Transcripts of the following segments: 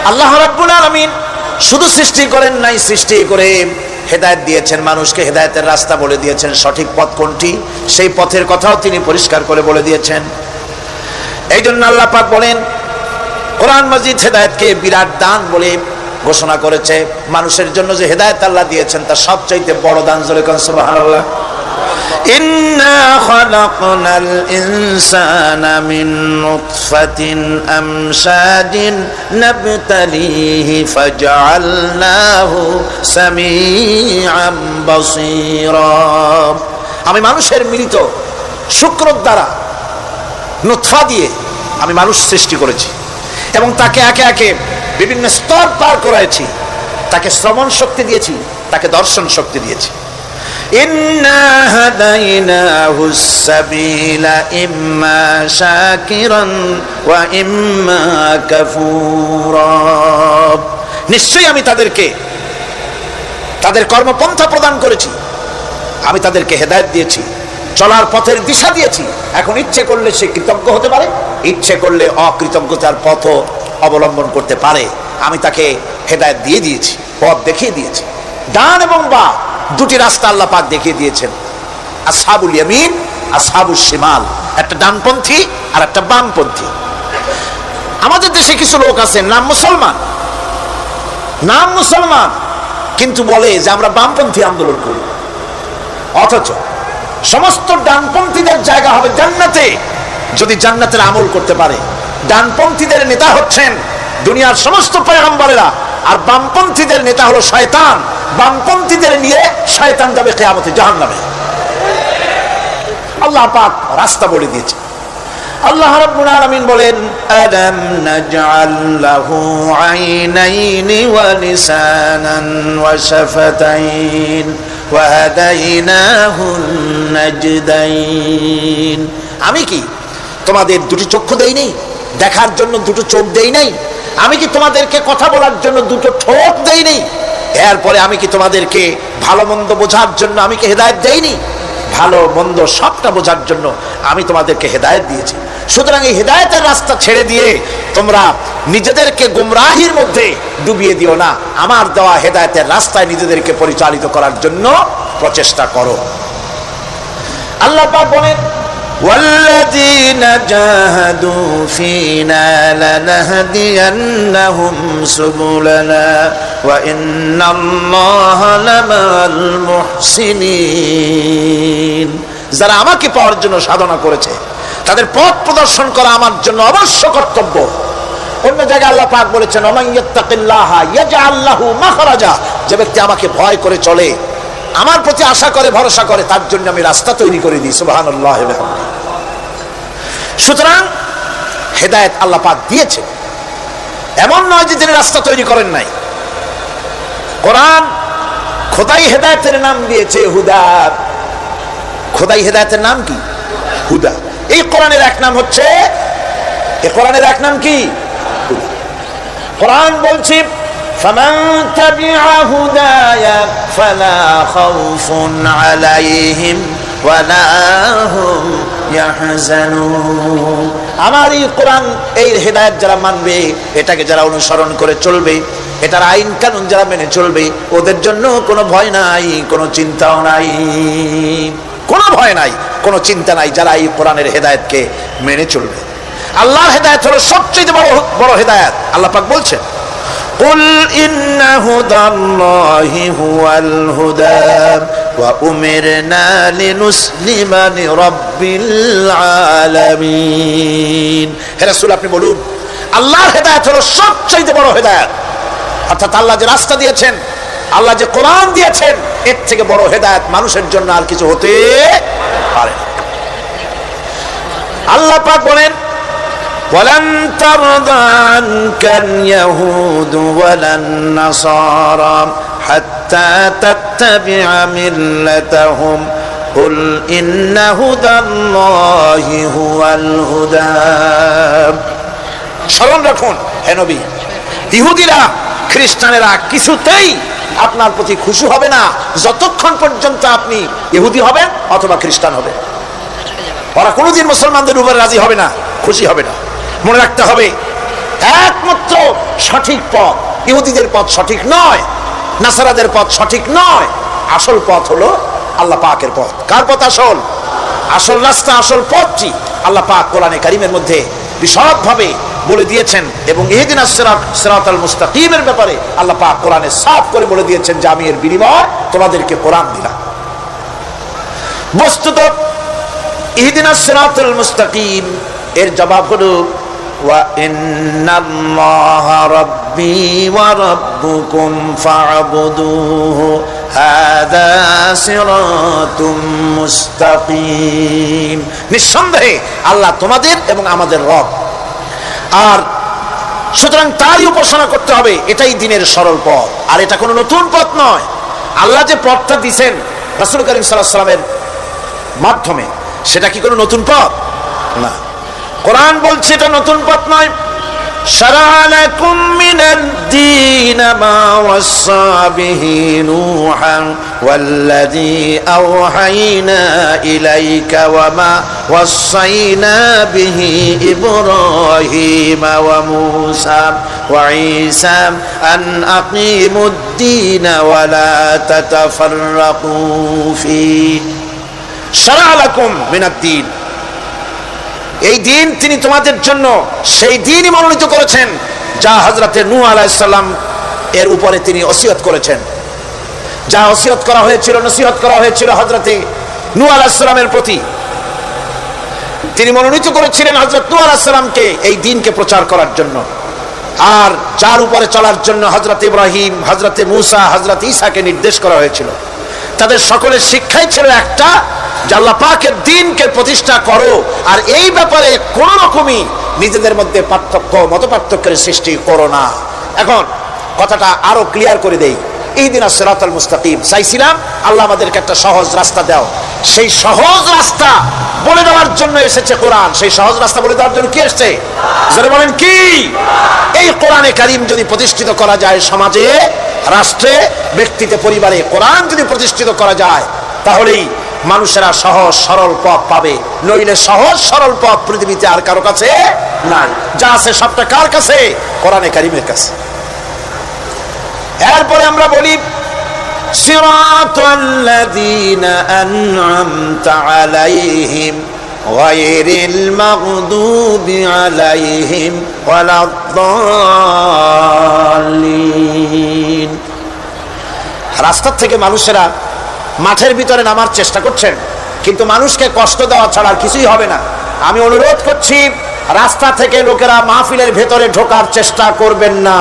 আল্লাহ রাব্বুল আলামিন শুধু সৃষ্টি করেন নাই, সৃষ্টি করে হেদায়েত দিয়েছেন, মানুষকে হেদায়েতের রাস্তা বলে দিয়েছেন। সঠিক পথ কোনটি সেই পথের কথাও তিনি পরিষ্কার করে বলে দিয়েছেন। এই জন্য আল্লাহ পাক বলেন, কোরআন মাজিদ হেদায়েতকে বিরাট দান বলে ঘোষণা করেছে। মানুষের জন্য যে হেদায়েত আল্লাহ দিয়েছেন তার সবচাইতে বড় দান, জোরে কোন সুবহানাল্লাহ। ইন্না খালাকনাল ইনসানা মিন নুতফাতিন আমশাজিন নাবতালিহি ফাজআলনাহু সামিআম বাসীরা। আমি মানুষের মিলিত শুক্র দ্বারা, নুতফা দিয়ে আমি মানুষ সৃষ্টি করেছি এবং তাকে একে একে বিভিন্ন স্তর পার করাইছি। তাকে শ্রবণ শক্তি দিয়েছি, তাকে দর্শন শক্তি দিয়েছি। ইন্না হাদাইনাহুস সাবিলা ইম্মা শাকিরান ওয়া ইম্মা কাফুরা। নিশ্চয়ই আমি তাদেরকে তাদের কর্মপন্থা প্রদান করেছি, আমি তাদেরকে হেদায়েত দিয়েছি, চলার পথের দিশা দিয়েছি। এখন ইচ্ছে করলে সে কৃতজ্ঞ হতে পারে, ইচ্ছে করলে অকৃতজ্ঞতার পথ অবলম্বন করতে পারে। আমি তাকে হেদায়েত দিয়ে দিয়েছি, পথ দেখিয়ে দিয়েছি। ডান এবং বাম দুটি রাস্তা আল্লাহ পাক দেখিয়ে দিয়েছেন। আসহাবুল ইয়ামিন, আসহাবুশ শিমাল, একটা ডানপন্থী আর একটা বামপন্থী। আমাদের দেশে কিছু লোক আছেন নাম মুসলমান, কিন্তু বলে যে আমরা বামপন্থী আন্দোলন করি, অথচ সমস্ত ডানপন্থীদের জায়গা হবে জান্নাতে যদি জান্নাতের আমল করতে পারে। ডানপন্থীদের নেতা হচ্ছেন দুনিয়ার সমস্ত পয়গম্বরেরা, আর বামপন্থীদের নেতা হলো শয়তান। বামপন্থীদের নিয়ে শয়তান যাবে কিয়ামতে জাহান্নামে। আল্লাহ পাক রাস্তা বলে দিয়েছে। আল্লাহ রাব্বুল আলামিন বলেন, আলাম নাজআল লাহু আইনাইনি ওয়া লিসানান ওয়া শাফাতাইন ওয়া হাদাইনাহুন নাজদাইন। আমি কি তোমাদের দুটি চক্ষু দেই নাই, দেখার জন্য দুটো চোখ দেই নাই? আমি কি তোমাদেরকে কথা বলার জন্য দুটো ঠোঁট দেই নাই? এরপরে আমি কি তোমাদেরকে ভালো মন্দ বোঝার জন্য আমি কি হেদায়েত দেইনি? ভালো মন্দ সবটা বোঝার জন্য আমি তোমাদেরকে হেদায়েত দিয়েছি। সুতরাং এই হেদায়েতের রাস্তা ছেড়ে দিয়ে তোমরা নিজেদেরকে গুমরাহির মধ্যে ডুবিয়ে দিও না। আমার দেওয়া হেদায়েতের রাস্তায় নিজেদেরকে পরিচালিত করার জন্য প্রচেষ্টা করো। আল্লাহ পাক বলেন, والذين جاهدوا فينا لنهدينهم سبلنا وإن الله لمع المحسنين। যারা আমাকে পাওয়ার জন্য সাধনা করেছে তাদের পথ প্রদর্শন করা আমার জন্য অবশ্য কর্তব্য। অন্য জায়গায় আল্লাহ পাক বলেছেন, ওমান ইয়াত্তাকিল্লাহা ইয়াজআল লাহু মাখরাজা। যে ব্যক্তি আমাকে ভয় করে চলে, আমার প্রতি আশা করে, ভরসা করে, তার জন্য আমি রাস্তা তৈরি করে দিই। সুবহানাল্লাহ। সুতরাং হেদায়েত আল্লাহ পাক দিয়েছে, এমন নয় যে তিনি রাস্তা তৈরি করেন নাই। কোরআন খোদাই হেদায়েতের নাম দিয়েছে হুদা। খোদাই হেদায়েতের নাম কি? হুদা। এই কোরআনের এক নাম হচ্ছে, এই কোরআনের এক নাম কি? হুদা। কোরআন বলছে, ফামান তাবিআ হুদায়া ফালা খাউফুন আলাইহিম ওয়ালা হুম ইয়াহজানুন। আমার এই কোরআন, এই হেদায়েত যারা মানবে, এটাকে যারা অনুসরণ করে চলবে, এটার আইন কানুন যারা মেনে চলবে, ওদের জন্য কোনো ভয় নাই, কোনো চিন্তাও নাই, কোনো ভয় নাই, কোনো চিন্তা নাই যারা এই কোরআনের হেদায়েতকে মেনে চলবে। আল্লাহর হেদায়েত হলো সবচেয়ে বড় হেদায়েত। আল্লাহ পাক বলছেন, قل إن هدى الله هو الهدى وأمرنا لنسلم لرب العالمين। হে রাসূল, আপনি বলুন আল্লাহর হেদায়েত হলো সবচেয়ে বড় হেদায়েত। অর্থাৎ আল্লাহ যে রাস্তা দিয়েছেন, আল্লাহ যে কোরআন দিয়েছেন, এর থেকে বড় হেদায়েত মানুষের জন্য আর কিছু হতে পারে না। আল্লাহ পাক বলেন, ولن ترضى عنك اليهود ولا النصارى حتى تتبع ملتهم قل إن هدى الله هو الهدى। স্মরণ রাখুন হে নবী, ইহুদিরা, খ্রিস্টানেরা কিছুতেই আপনার প্রতি খুশি হবে না যতক্ষণ পর্যন্ত আপনি ইহুদি হবেন অথবা খ্রিস্টান হবেন। ওরা কোনোদিন মুসলমানদের উপরে রাজি হবে না, খুশি হবে না। মনে রাখতে হবে, একমাত্র সঠিক পথ। ইহুদিদের পথ সঠিক নয়, নাসারাদের পথ সঠিক নয়, আসল পথ হলো আল্লাহ পাকের পথ। কার পথ আসল? আসল রাস্তা, আসল পথটি আল্লাহ পাক কোরআনে কারীমের মধ্যে বিশদভাবে বলে দিয়েছেন। এবং ইহদিনাস সিরাতাল মুস্তাকিমের ব্যাপারে আল্লাহ পাক কোরআনে সাফ করে বলে দিয়েছেন যে আমি এর বিনিময়ে তোমাদেরকে কোরআন দিলাম। বস্তুত ইহদিনাস সিরাতাল মুস্তাকিম এর জবাব হলো ওয়া ইন্নাল্লাহা রাব্বি ওয়া রাব্বুকুম ফা'বুদুহু হাদা সিরাতুম মুস্তাকিম। নিঃসন্দেহে আল্লাহ তোমাদের এবং আমাদের রব, আর সুতরাং তারই উপাসনা করতে হবে, এটাই দ্বীনের সরল পথ। আর এটা কোনো নতুন পথ নয়। আল্লাহ যে পথটা দিয়েছেন রাসূল করিম সাল্লাল্লাহু আলাইহি ওয়াসাল্লামের মাধ্যমে, সেটা কি কোনো নতুন পথ? না। কোরআন বলছে এটা নতুন পথ নয়। শারা'a লাকুম মিনাদ দীন মা ওয়াসসা বিহি নূহান ওয়াল্লাযী আওহাইনা ইলাইকা ওয়া মা ওয়াসাইনা বিহি ইব্রাহিম ওয়া মূসা ওয়া ঈসা আন আকিমুদ দীন ওয়া লা তাতাফাররাকু ফীহি। শারা'a লাকুম মিনাদ দীন, এই দিন তিনি তোমাদের জন্য সেই দিনই মনোনীত করেছেন যা হযরতে নূহ আলাইহিস সালাম এর উপরে তিনি ওসিয়ত করেছেন। যা ওসিয়ত করা হয়েছিল, নসিহত করা হয়েছিল হযরতে নূহ আলাইহিস সালামের প্রতি, তিনি মনোনীত করেছিলেন হযরত নূহ আলাইহিস সালামকে এই দিনকে প্রচার করার জন্য। আর যার উপরে চলার জন্য হযরত ইব্রাহিম, হযরতে মূসা, হযরত ঈসাকে নির্দেশ করা হয়েছিল। তাদের সকলের শিক্ষাই ছিল একটা, যে আল্লাহ পাকের দ্বীনকে প্রতিষ্ঠা করো, আর এই ব্যাপারে কোন রকমই নিজেদের মধ্যে পার্থক্য, মত পার্থক্যের সৃষ্টি করো না। এখন কথাটা আরো ক্লিয়ার করে দেই। ইহদিনাস সিরাতাল মুস্তাকিম চাইছিলাম আল্লাহ আমাদেরকে একটা সহজ রাস্তা দাও। সেই সহজ রাস্তা বলে দেওয়ার জন্য এসেছে কোরআন। সেই সহজ রাস্তা বলে দেওয়ার জন্য কি এসেছে? যারা বলেন কি, এই কোরআনে কারীম যদি প্রতিষ্ঠিত করা যায় সমাজে, রাষ্ট্রে, ব্যক্তিতে, পরিবারে, কোরআন যদি প্রতিষ্ঠিত করা যায়, তাহলেই মানুষেরা সহজ সরল পথ পাবে। নইলে সহজ সরল পথ পৃথিবীতে আর কারো কাছে নাই। যা আছে সবটা কার কাছে? কোরআনে কারীমের কাছে। এরপরে আমরা বলি সিরাতাল্লাযীনা আন'আমতা আলাইহিম গায়রিল মাগদুবি আলাইহিম ওয়ালাদ-দাল্লিন। রাস্তা থেকে মানুষেরা মাঠের ভিতরে নামার চেষ্টা করছেন, কিন্তু মানুষকে কষ্ট দেওয়া ছাড়া আর কিছুই হবে না। আমি অনুরোধ করছি, রাস্তা থেকে লোকেরা মাহফিলের ভেতরে ঢোকার চেষ্টা করবেন না।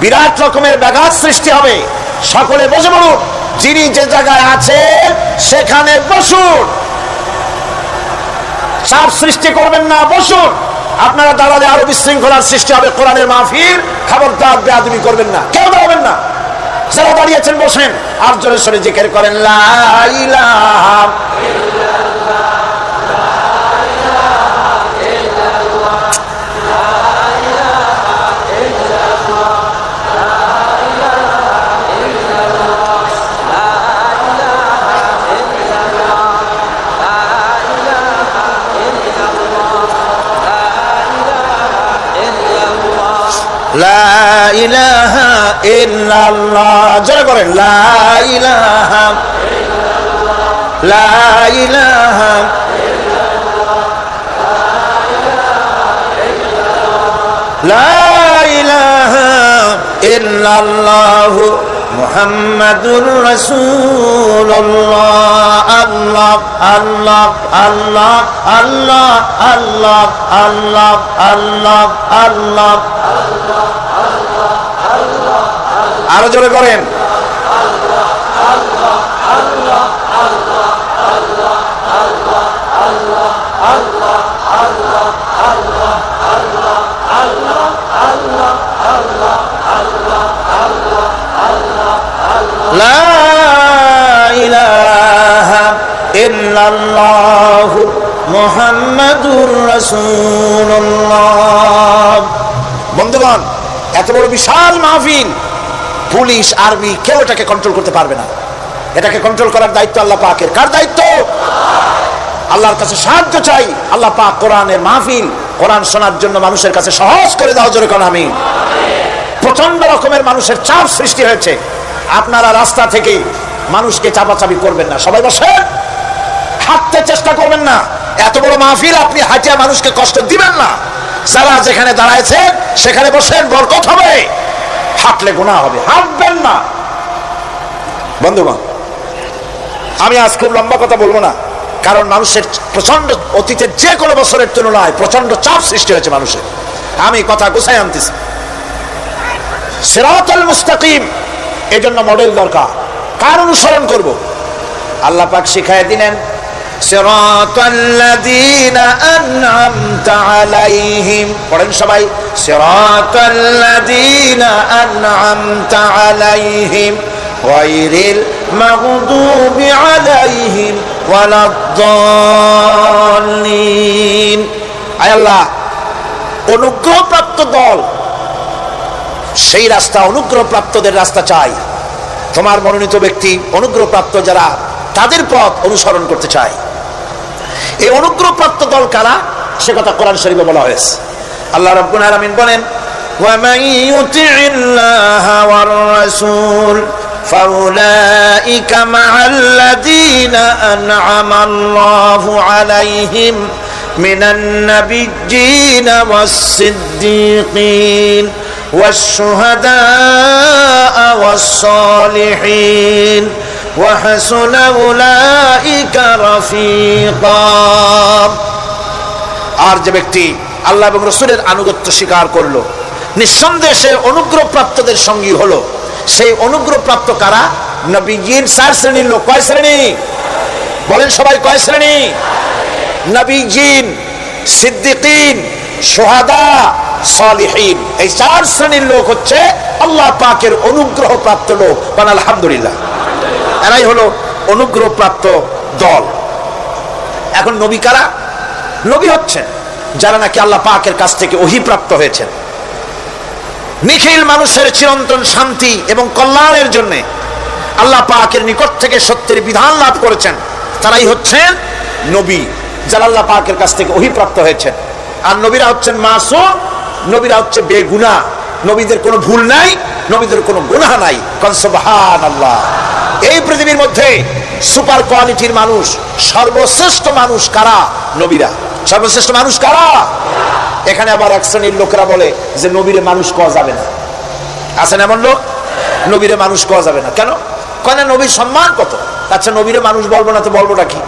বিরাট রকমের ব্যাঘাত সৃষ্টি হবে। সকলে বসে পড়ুন, যিনি যে জায়গায় আছে সেখানে বসুন। চাপ সৃষ্টি করবেন না, বসুন। আপনারা দাঁড়ালে আরো বিশৃঙ্খলার সৃষ্টি হবে। কোরআনের মাহফিল, খবরদার বেয়াদবি করবেন না, কেউ দাঁড়াবেন না। যারা দাঁড়িয়েছেন বসেন, আর জোরে সোরে জিকির করেন লা ইলাহা লা ইলাহা ইল্লাল্লাহ। জোরে করেন লা ইলাহা ইল্লাল্লাহ, লা ইলাহা ইল্লাল্লাহ, লা ইলাহা ইল্লাল্লাহ মুহাম্মাদুর রাসূলুল্লাহ। আল্লাহ আল্লাহ আল্লাহ আল্লাহ আল্লাহ আল্লাহ আল্লাহ আল্লাহ। আরো জোরে করেন লা ইলাহা ইল্লাল্লাহ মুহাম্মাদুর রাসূলুল্লাহ। বন্ধুগণ, এত বড় বিশাল মাহফিল, পুলিশ, আর্মি কেউ এটাকে কন্ট্রোল করতে পারবে না। এটাকে কন্ট্রোল করার দায়িত্ব আল্লাহ পাকের। কার দায়িত্ব? আল্লাহর কাছে সাহায্য চাই। আল্লাহ পাক কোরআনের মাহফিল কোরআন শোনার জন্য মানুষের কাছে সহজ করে দাও, জোরে কোন আমিন। প্রচন্ড রকমের মানুষের চাপ সৃষ্টি হয়েছে, আপনারা রাস্তা থেকে মানুষকে চাপাচাপি করবেন না, সবাই বসেন, হাঁটতে চেষ্টা করবেন না। এত বড় মাহফিল, আপনি হাঁটিয়া মানুষকে কষ্ট দিবেন না। যারা যেখানে দাঁড়াইছে সেখানে বসেন, বরকত হবে। হাঁটলে গুনাহ হবে, হাঁটবেন না। বন্ধুগণ, আমি আজ খুব লম্বা কথা বলবো না, কারণ মানুষের প্রচন্ড, অতীতের যে কোনো বছরের তুলনায় প্রচন্ড চাপ সৃষ্টি হয়েছে মানুষের। আমি কথা গুছাই আনতেছি। সিরাতাল মুস্তাকিম, এজন্য মডেল দরকার। কার অনুসরণ করব? আল্লাহ পাক শিখায় দিলেন, সিরাতাল্লাযীনা আন'আমতা আলাইহিম। পড়েন সবাই, সিরাতাল্লাযীনা আন'আমতা আলাইহিম গায়রিল মাগদুবি আলাইহিম ওয়ালাদ-দাল্লিন। আয় আল্লাহ, অনুগ্রহপ্রাপ্ত দল, সেই রাস্তা, অনুগ্রহপ্রাপ্তদের রাস্তা চাই। তোমার মনোনীত ব্যক্তি, অনুগ্রহপ্রাপ্ত যারা, তাদের পথ অনুসরণ করতে চাই। এই অনুগ্রহপ্রাপ্ত দল কারা, সে কথা কোরআন শরীফে বলা হয়েছে। আল্লাহ রাব্বুল আলামিন বলেন, ওয়ামান ইউতি'িল্লাহা ওয়ার রাসূল ফাউলাইকা মা'আল্লাযীনা আন'আমাল্লাহু আলাইহিম মিনান নাবিয়্যিনা ওয়াস-সিদ্দীকিন والشهداء والصالحين وحسن أولئك رفيقا। আর যে ব্যক্তি আল্লাহ এবং রাসূলের আনুগত্য স্বীকার করলো, নিঃসন্দেহে অনুগ্রহপ্রাপ্তদের সঙ্গী হলো। সেই অনুগ্রহপ্রাপ্ত কারা? নবীজির 4 শ্রেণীর লোক। কয় শ্রেণী? বলেন সবাই, কয় শ্রেণী? নবীজিন, সিদ্দিকিন, শুহাদা, সালিহিন। এই 4 শ্রেণীর লোক হচ্ছে আল্লাহ পাকের অনুগ্রহপ্রাপ্ত লোক। বলেন আলহামদুলিল্লাহ। এরাই হলো অনুগ্রহপ্রাপ্ত দল। এখন নবী কারা? নবী হচ্ছেন যারা নাকি আল্লাহ পাকের কাছ থেকে ওহী প্রাপ্ত হয়েছেন, নিখিল মানুষের চিরন্তন শান্তি এবং কল্যাণের জন্য আল্লাহ পাকের নিকট থেকে সত্যের বিধান লাভ করেছেন। তারাই হচ্ছেন নবী, যারা আল্লাহ পাকের কাছ থেকে ওহী প্রাপ্ত হয়েছেন। আর নবীরা হচ্ছেন মাসুম, নবীরা হচ্ছে বেগুনাহ। নবীদের কোনো ভুল নাই, নবীদের কোনো গুনাহ নাই। কোন সুবহানাল্লাহ। এই পৃথিবীর মধ্যে সুপার কোয়ালিটির মানুষ, সর্বশ্রেষ্ঠ মানুষ কারা? নবীরা। সর্বশ্রেষ্ঠ মানুষ কারা? এখানে আবার এক শ্রেণীর লোকেরা বলে যে নবীরে মানুষ কোয়া যাবে না। আছেন এমন লোক, নবীরে মানুষ কোয়া যাবে না। কেন? কেন? নবীর সম্মান কত। আচ্ছা, নবীরে মানুষ বলবো না তো বলবোটা কি?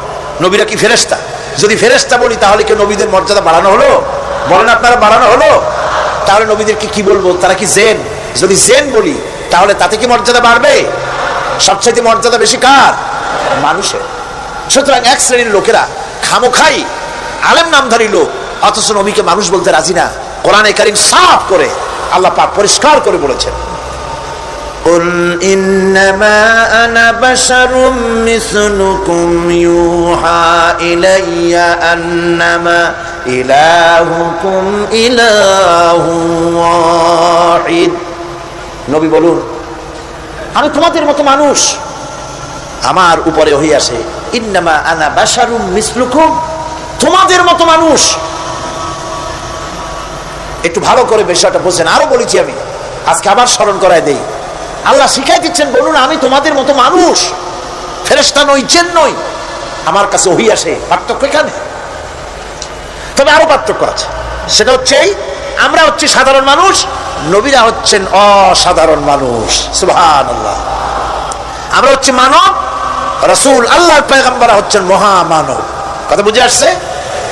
নবীরা কি ফেরেশতা? যদি ফেরেশতা বলি তাহলে কি নবীদের মর্যাদা বাড়ানো হলো? বলেন আপনারা, বাড়ানো হলো? তাহলে নবীদেরকে কি বলবো? তারা কি জেন? যদি জেন বলি তাহলে তাতে কি মর্যাদা বাড়বে? সবচেয়ে মর্যাদা বেশি কার? মানুষের। সুতরাং এক শ্রেণীর লোকেরা খামোখাই আলেম নামধারী লোক, অথচ নবীকে মানুষ বলতে রাজি না। কোরআনে কারীম সাফ করে আল্লাহ পাক পরিষ্কার করে বলেছেন, কুল ইন্নামা আনা বাশারুম মিসলুকুম ইউহা ইলাইয়া আন্নামা ইলাহুকুম ইলাহু ওয়াহিদ। নবী বলুন, আমি তোমাদের মতো মানুষ, আমার উপরে ওহী আসে। ইন্নামা আনা বাশারুম মিসলুকুম, তোমাদের মতো মানুষ। একটু ভালো করে বিষয়টা বোঝেন। আরো বলেছি আমি, আজকে আবার স্মরণ করায় দেই। আল্লাহ শিখাই দিচ্ছেন, বলুন আমি তোমাদের মতো মানুষ, ফেরেশতা নই, জিন নই, আমার কাছে ওহী আসে। পার্থক্য এখানে। তবে আরো পার্থক্য আছে, সেটা হচ্ছে আমরা হচ্ছি সাধারণ মানুষ, নবীরা হচ্ছেন অসাধারণ মানুষ। সুবহানাল্লাহ। আমরা হচ্ছি মানব, রাসূল আল্লাহর পয়গম্বর হচ্ছেন মহামানব। কথা বুঝে আসছে?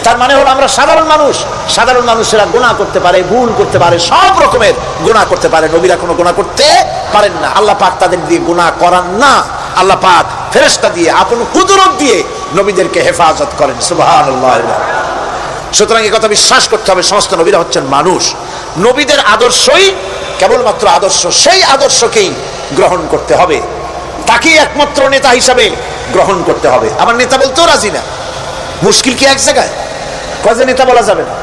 তার মানে হলো আমরা সাধারণ মানুষ। সাধারণ মানুষেরা গুনাহ করতে পারে, ভুল করতে পারে, সব রকমের গুনাহ করতে পারে। নবীরা কোনো গুনাহ করতে পারেন না। আল্লাহ পাক তাদের দিয়ে গুনাহ করান না। আল্লাহ পাক ফেরেশতা দিয়ে, আপন কুদরত দিয়ে নবীদেরকে হেফাজত করেন। সুবহানাল্লাহ। সুতরাং এই কথা বিশ্বাস করতে হবে, সমস্ত নবীরা হচ্ছেন মানুষ। নবীদের আদর্শই কেবলমাত্র আদর্শ, সেই আদর্শকেই গ্রহণ করতে হবে, তাকেই একমাত্র নেতা হিসাবে গ্রহণ করতে হবে। আমার নেতা বলতেও রাজি না। মুশকিল কি এক জায়গায়? কয় যে নেতা বলা যাবে না।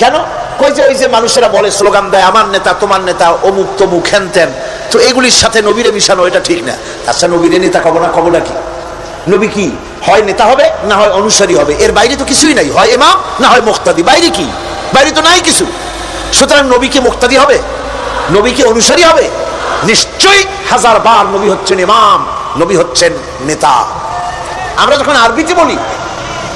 কেন? কই যে ওই যে মানুষেরা বলে, স্লোগান দেয়, আমার নেতা, তোমার নেতা, অমুক তমুক, হেন তেন। তো এগুলির সাথে নবীরে মিশানো এটা ঠিক না। আচ্ছা, নবীরে নেতা কব না, কব না কি? নবী কি হয় নেতা হবে, না হয় অনুসারী হবে, এর বাইরে তো কিছুই নাই। হয় ইমাম, না হয় মুক্তাদি, বাইরে কি? বাইরে তো নাই কিছু। সুতরাং নবীকে মুক্তাদি হবে, নবীকে অনুসারী হবে? নিশ্চয়ই হাজার বার নবী হচ্ছেন ইমাম, নবী হচ্ছেন নেতা। আমরা যখন আরবিতে বলি,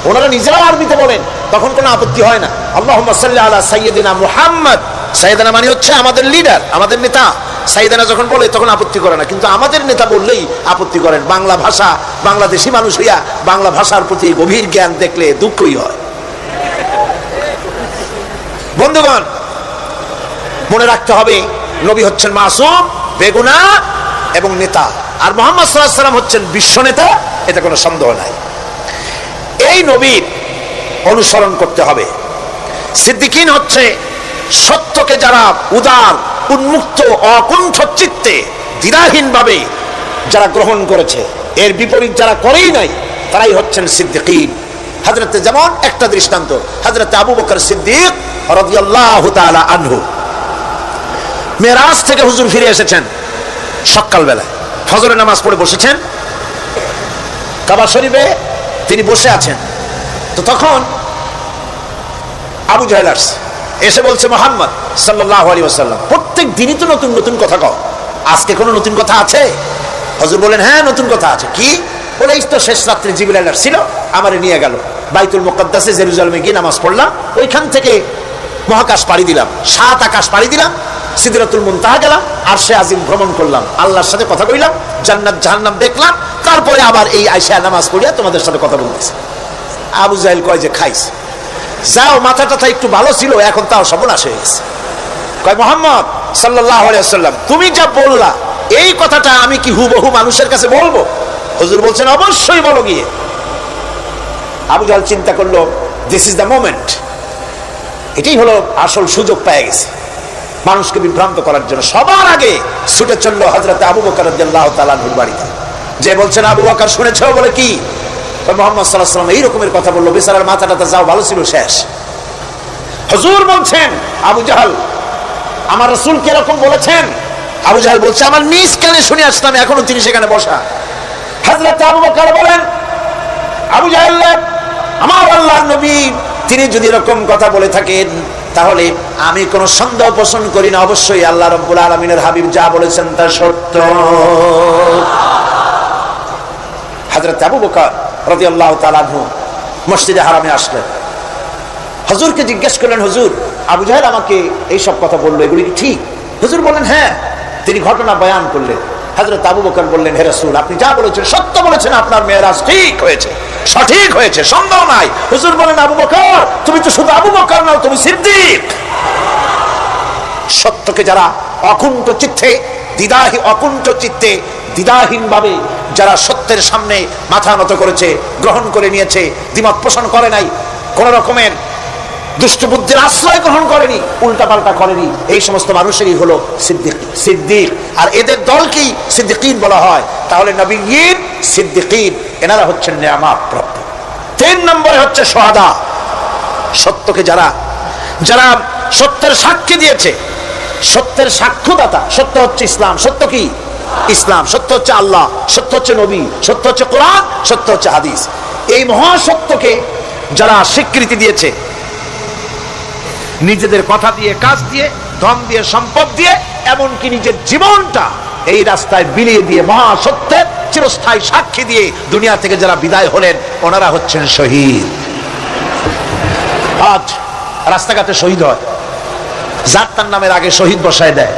ওনারা নিজেরাও আরবিতে বলেন, তখন কোনো আপত্তি হয় না। আল্লাহুম্মা সাল্লি আলা সাইয়্যিদিনা মুহাম্মদ, সাইয়্যিদিনা মানে হচ্ছে আমাদের লিডার, আমাদের নেতা। সাইয়্যিদিনা যখন বলে তখন আপত্তি করে না, কিন্তু আমাদের নেতা বললেই আপত্তি করেন। বাংলা ভাষা, বাংলাদেশি মানুষ হইয়া বাংলা ভাষার প্রতি গভীর জ্ঞান দেখলে দুঃখই হয়। বন্ধুগণ, মনে রাখতে হবে নবী হচ্ছেন মাসুম, বেগুনাহ এবং নেতা, আর মুহাম্মদ সাল্লাল্লাহু আলাইহি ওয়াসাল্লাম হচ্ছেন বিশ্ব নেতা, এতে কোনো সন্দেহ নাই। এই নবীর অনুসরণ করতে হবে। সিদ্দিকিন হচ্ছে সত্যকে যারা উদার, উন্মুক্ত, অকুণ্ঠ চিত্তে, দ্বিধাহীন ভাবে যারা গ্রহণ করেছে, এর বিপরীত যারা করেই নাই, তারাই হচ্ছেন সিদ্দিকিন। হযরতে, যেমন একটা দৃষ্টান্ত, হযরতে আবু বকর সিদ্দিক রাদিয়াল্লাহু তাআলা আনহু, মেরাজ থেকে হুজুর ফিরে এসেছেন সকালবেলায়, ফজরের নামাজ পড়ে বসেছেন কাবা শরীফে, তিনি বসে আছেন। তো তখন আবু জাহেল এসে বলছে, মুহাম্মদ সাল্লাল্লাহু আলাইহি ওয়াসাল্লাম, প্রত্যেক দিনই তো নতুন নতুন কথা কও, আজকে কোনো নতুন কথা আছে? হুজুর বলেন, হ্যাঁ নতুন কথা আছে। কি? বলে, এই তো শেষ রাত্রে জিবরাইল আসছিল, আমারে নিয়ে গেল বাইতুল মুকাদ্দাসে, জেরুজালেমে গিয়ে নামাজ পড়লাম, ওইখান থেকে মহাকাশ পাড়ি দিলাম, 7 আকাশ পাড়ি দিলাম, সিদরাতুল মুনতাহা গেলাম, আরশে আজিম ভ্রমণ করলাম, আল্লাহর সাথে কথা কইলাম, জান্নাত জাহান্নাম দেখলাম, তারপরে আবার এই আয়েশা নামাজ পড়িয়া তোমাদের সাথে কথা বলতেছে। আবু জাহেল কয় যে, খাইস যাও, মাথাটা একটু ভালো ছিল, এখন তাও সর্বনাশ হয়ে গেছে। কয়, মুহাম্মদ সাল্লাল্লাহু আলাইহি ওয়াসাল্লাম, তুমি যা বললা এই কথাটা আমি কি হুবহু মানুষের কাছে বলবো? হুজুর বলছেন, অবশ্যই বলো গিয়ে। আবু জাহেল চিন্তা করলো, দিস ইজ দ্য মোমেন্ট, এটাই হলো আসল সুযোগ পেয়ে গেছে মানুষকে বিভ্রান্ত করার জন্য। সবার আগে ছুটে চললো হযরতে আবু বকর রাদিয়াল্লাহু তাআলা আনহুর বাড়িতে, যে বলছেন, আবু বকর শুনেছো? বলে, কি? মুহাম্মদ সাল্লাল্লাহু আলাইহি ওয়াসাল্লাম এই রকমের কথা বললো, বেচারার মাথাটা যাও ভালো ছিল, শেষ। হুজুর বলছেন, আবু জাহেল, আমার রাসূল কি এরকম বলেছেন? আবু জাহেল বলছে, আমার নিজ কানে শুনে আসলাম, এখনো তিনি সেখানে বসা। হযরত আবু বকর বলেন, আবু জাহেল, আমার আল্লাহর নবী তিনি যদি এরকম কথা বলে থাকেন, তাহলে আমি কোনো সন্দেহ পোষণ করি না, অবশ্যই আল্লাহ রাব্বুল আলামিনের হাবিব যা বলেছেন তা সত্য। হযরত আবু বকর রাদিয়াল্লাহু তাআলা আনহু মসজিদে হারামে আসলেন, হুজুরকে জিজ্ঞেস করলেন, হুজুর, আবু জাহেল আমাকে এই সব কথা বললো, এগুলি কি ঠিক? হুজুর বললেন, হ্যাঁ। তিনি ঘটনা বয়ান করলেন। হযরত আবু বকর বললেন, হে রাসূল, আপনি যা বলেছেন সত্য বলেছেন, আপনার মেরাজ ঠিক হয়েছে, সঠিক হয়েছে, সন্দেহ নাই। হুজুর বলেন, আবু বকর, তুমি তো শুধু আবু বকর নও, তুমি সিদ্দিক। সত্যকে যারা অকুণ্ঠ চিত্তে, অকুণ্ঠ চিত্তে, দ্বিধাহীন ভাবে যারা সত্যের সামনে মাথা নত করেছে, গ্রহণ করে নিয়েছে, দ্বিমত পোষণ করে নাই, কোন রকমের দুষ্ট বুদ্ধির আশ্রয় গ্রহণ করেনি, উল্টাপাল্টা করেনি, এই সমস্ত মানুষেরই হলো সিদ্দিক। আর এদের দলকেই সিদ্দিকিন বলা হয়। তাহলে নবীয়িন, সিদ্দিকিন, এনারা হচ্ছেন নেয়ামত প্রাপ্ত। 3 নম্বরে হচ্ছে শুহাদা, সত্যকে যারা যারা সত্যের সাক্ষী দিয়েছে, সত্যের সাক্ষ্যদাতা। সত্য হচ্ছে ইসলাম। সত্য কি? ইসলাম। সত্য হচ্ছে আল্লাহ, সত্য হচ্ছে নবী, সত্য হচ্ছে কোরআন, সত্য হচ্ছে হাদিস। এই মহাসত্যকে যারা স্বীকৃতি দিয়েছে, নিজেদের কথা দিয়ে, কাজ দিয়ে, ধন দিয়ে, সম্পদ দিয়ে, এমনকি নিজের জীবনটা এই রাস্তায় বিলিয়ে দিয়ে, মহাসত্যের চিরস্থায়ী সাক্ষী দিয়ে দুনিয়া থেকে যারা বিদায় হলেন, ওনারা হচ্ছেন শহীদ। আজ রাস্তাঘাটে শহীদ হয়, যার তার নামের আগে শহীদ বসায় দেয়।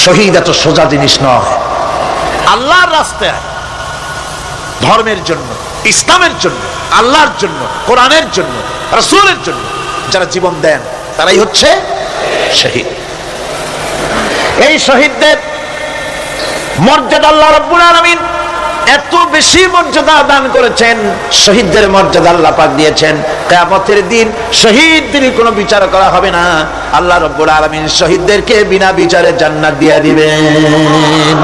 শহীদ এত সোজা জিনিস নয়। আল্লাহর রাস্তায়, ধর্মের জন্য, ইসলামের জন্য, আল্লাহর জন্য, কোরআনের জন্য, রাসূলের জন্য যারা জীবন দেন, তারাই হচ্ছে শহীদ। এই শহীদদের মর্যাদা আল্লাহ রাব্বুল আলামিন এত বেশি মর্যাদা দান করেছেন। শহীদদের মর্যাদা আল্লাহ পাক দিয়েছেন, কিয়ামতের দিন শহীদদের কোনো বিচার করা হবে না। আল্লাহ রাব্বুল আলামিন শহীদদেরকে বিনা বিচারে জান্নাত দিয়ে দিবেন।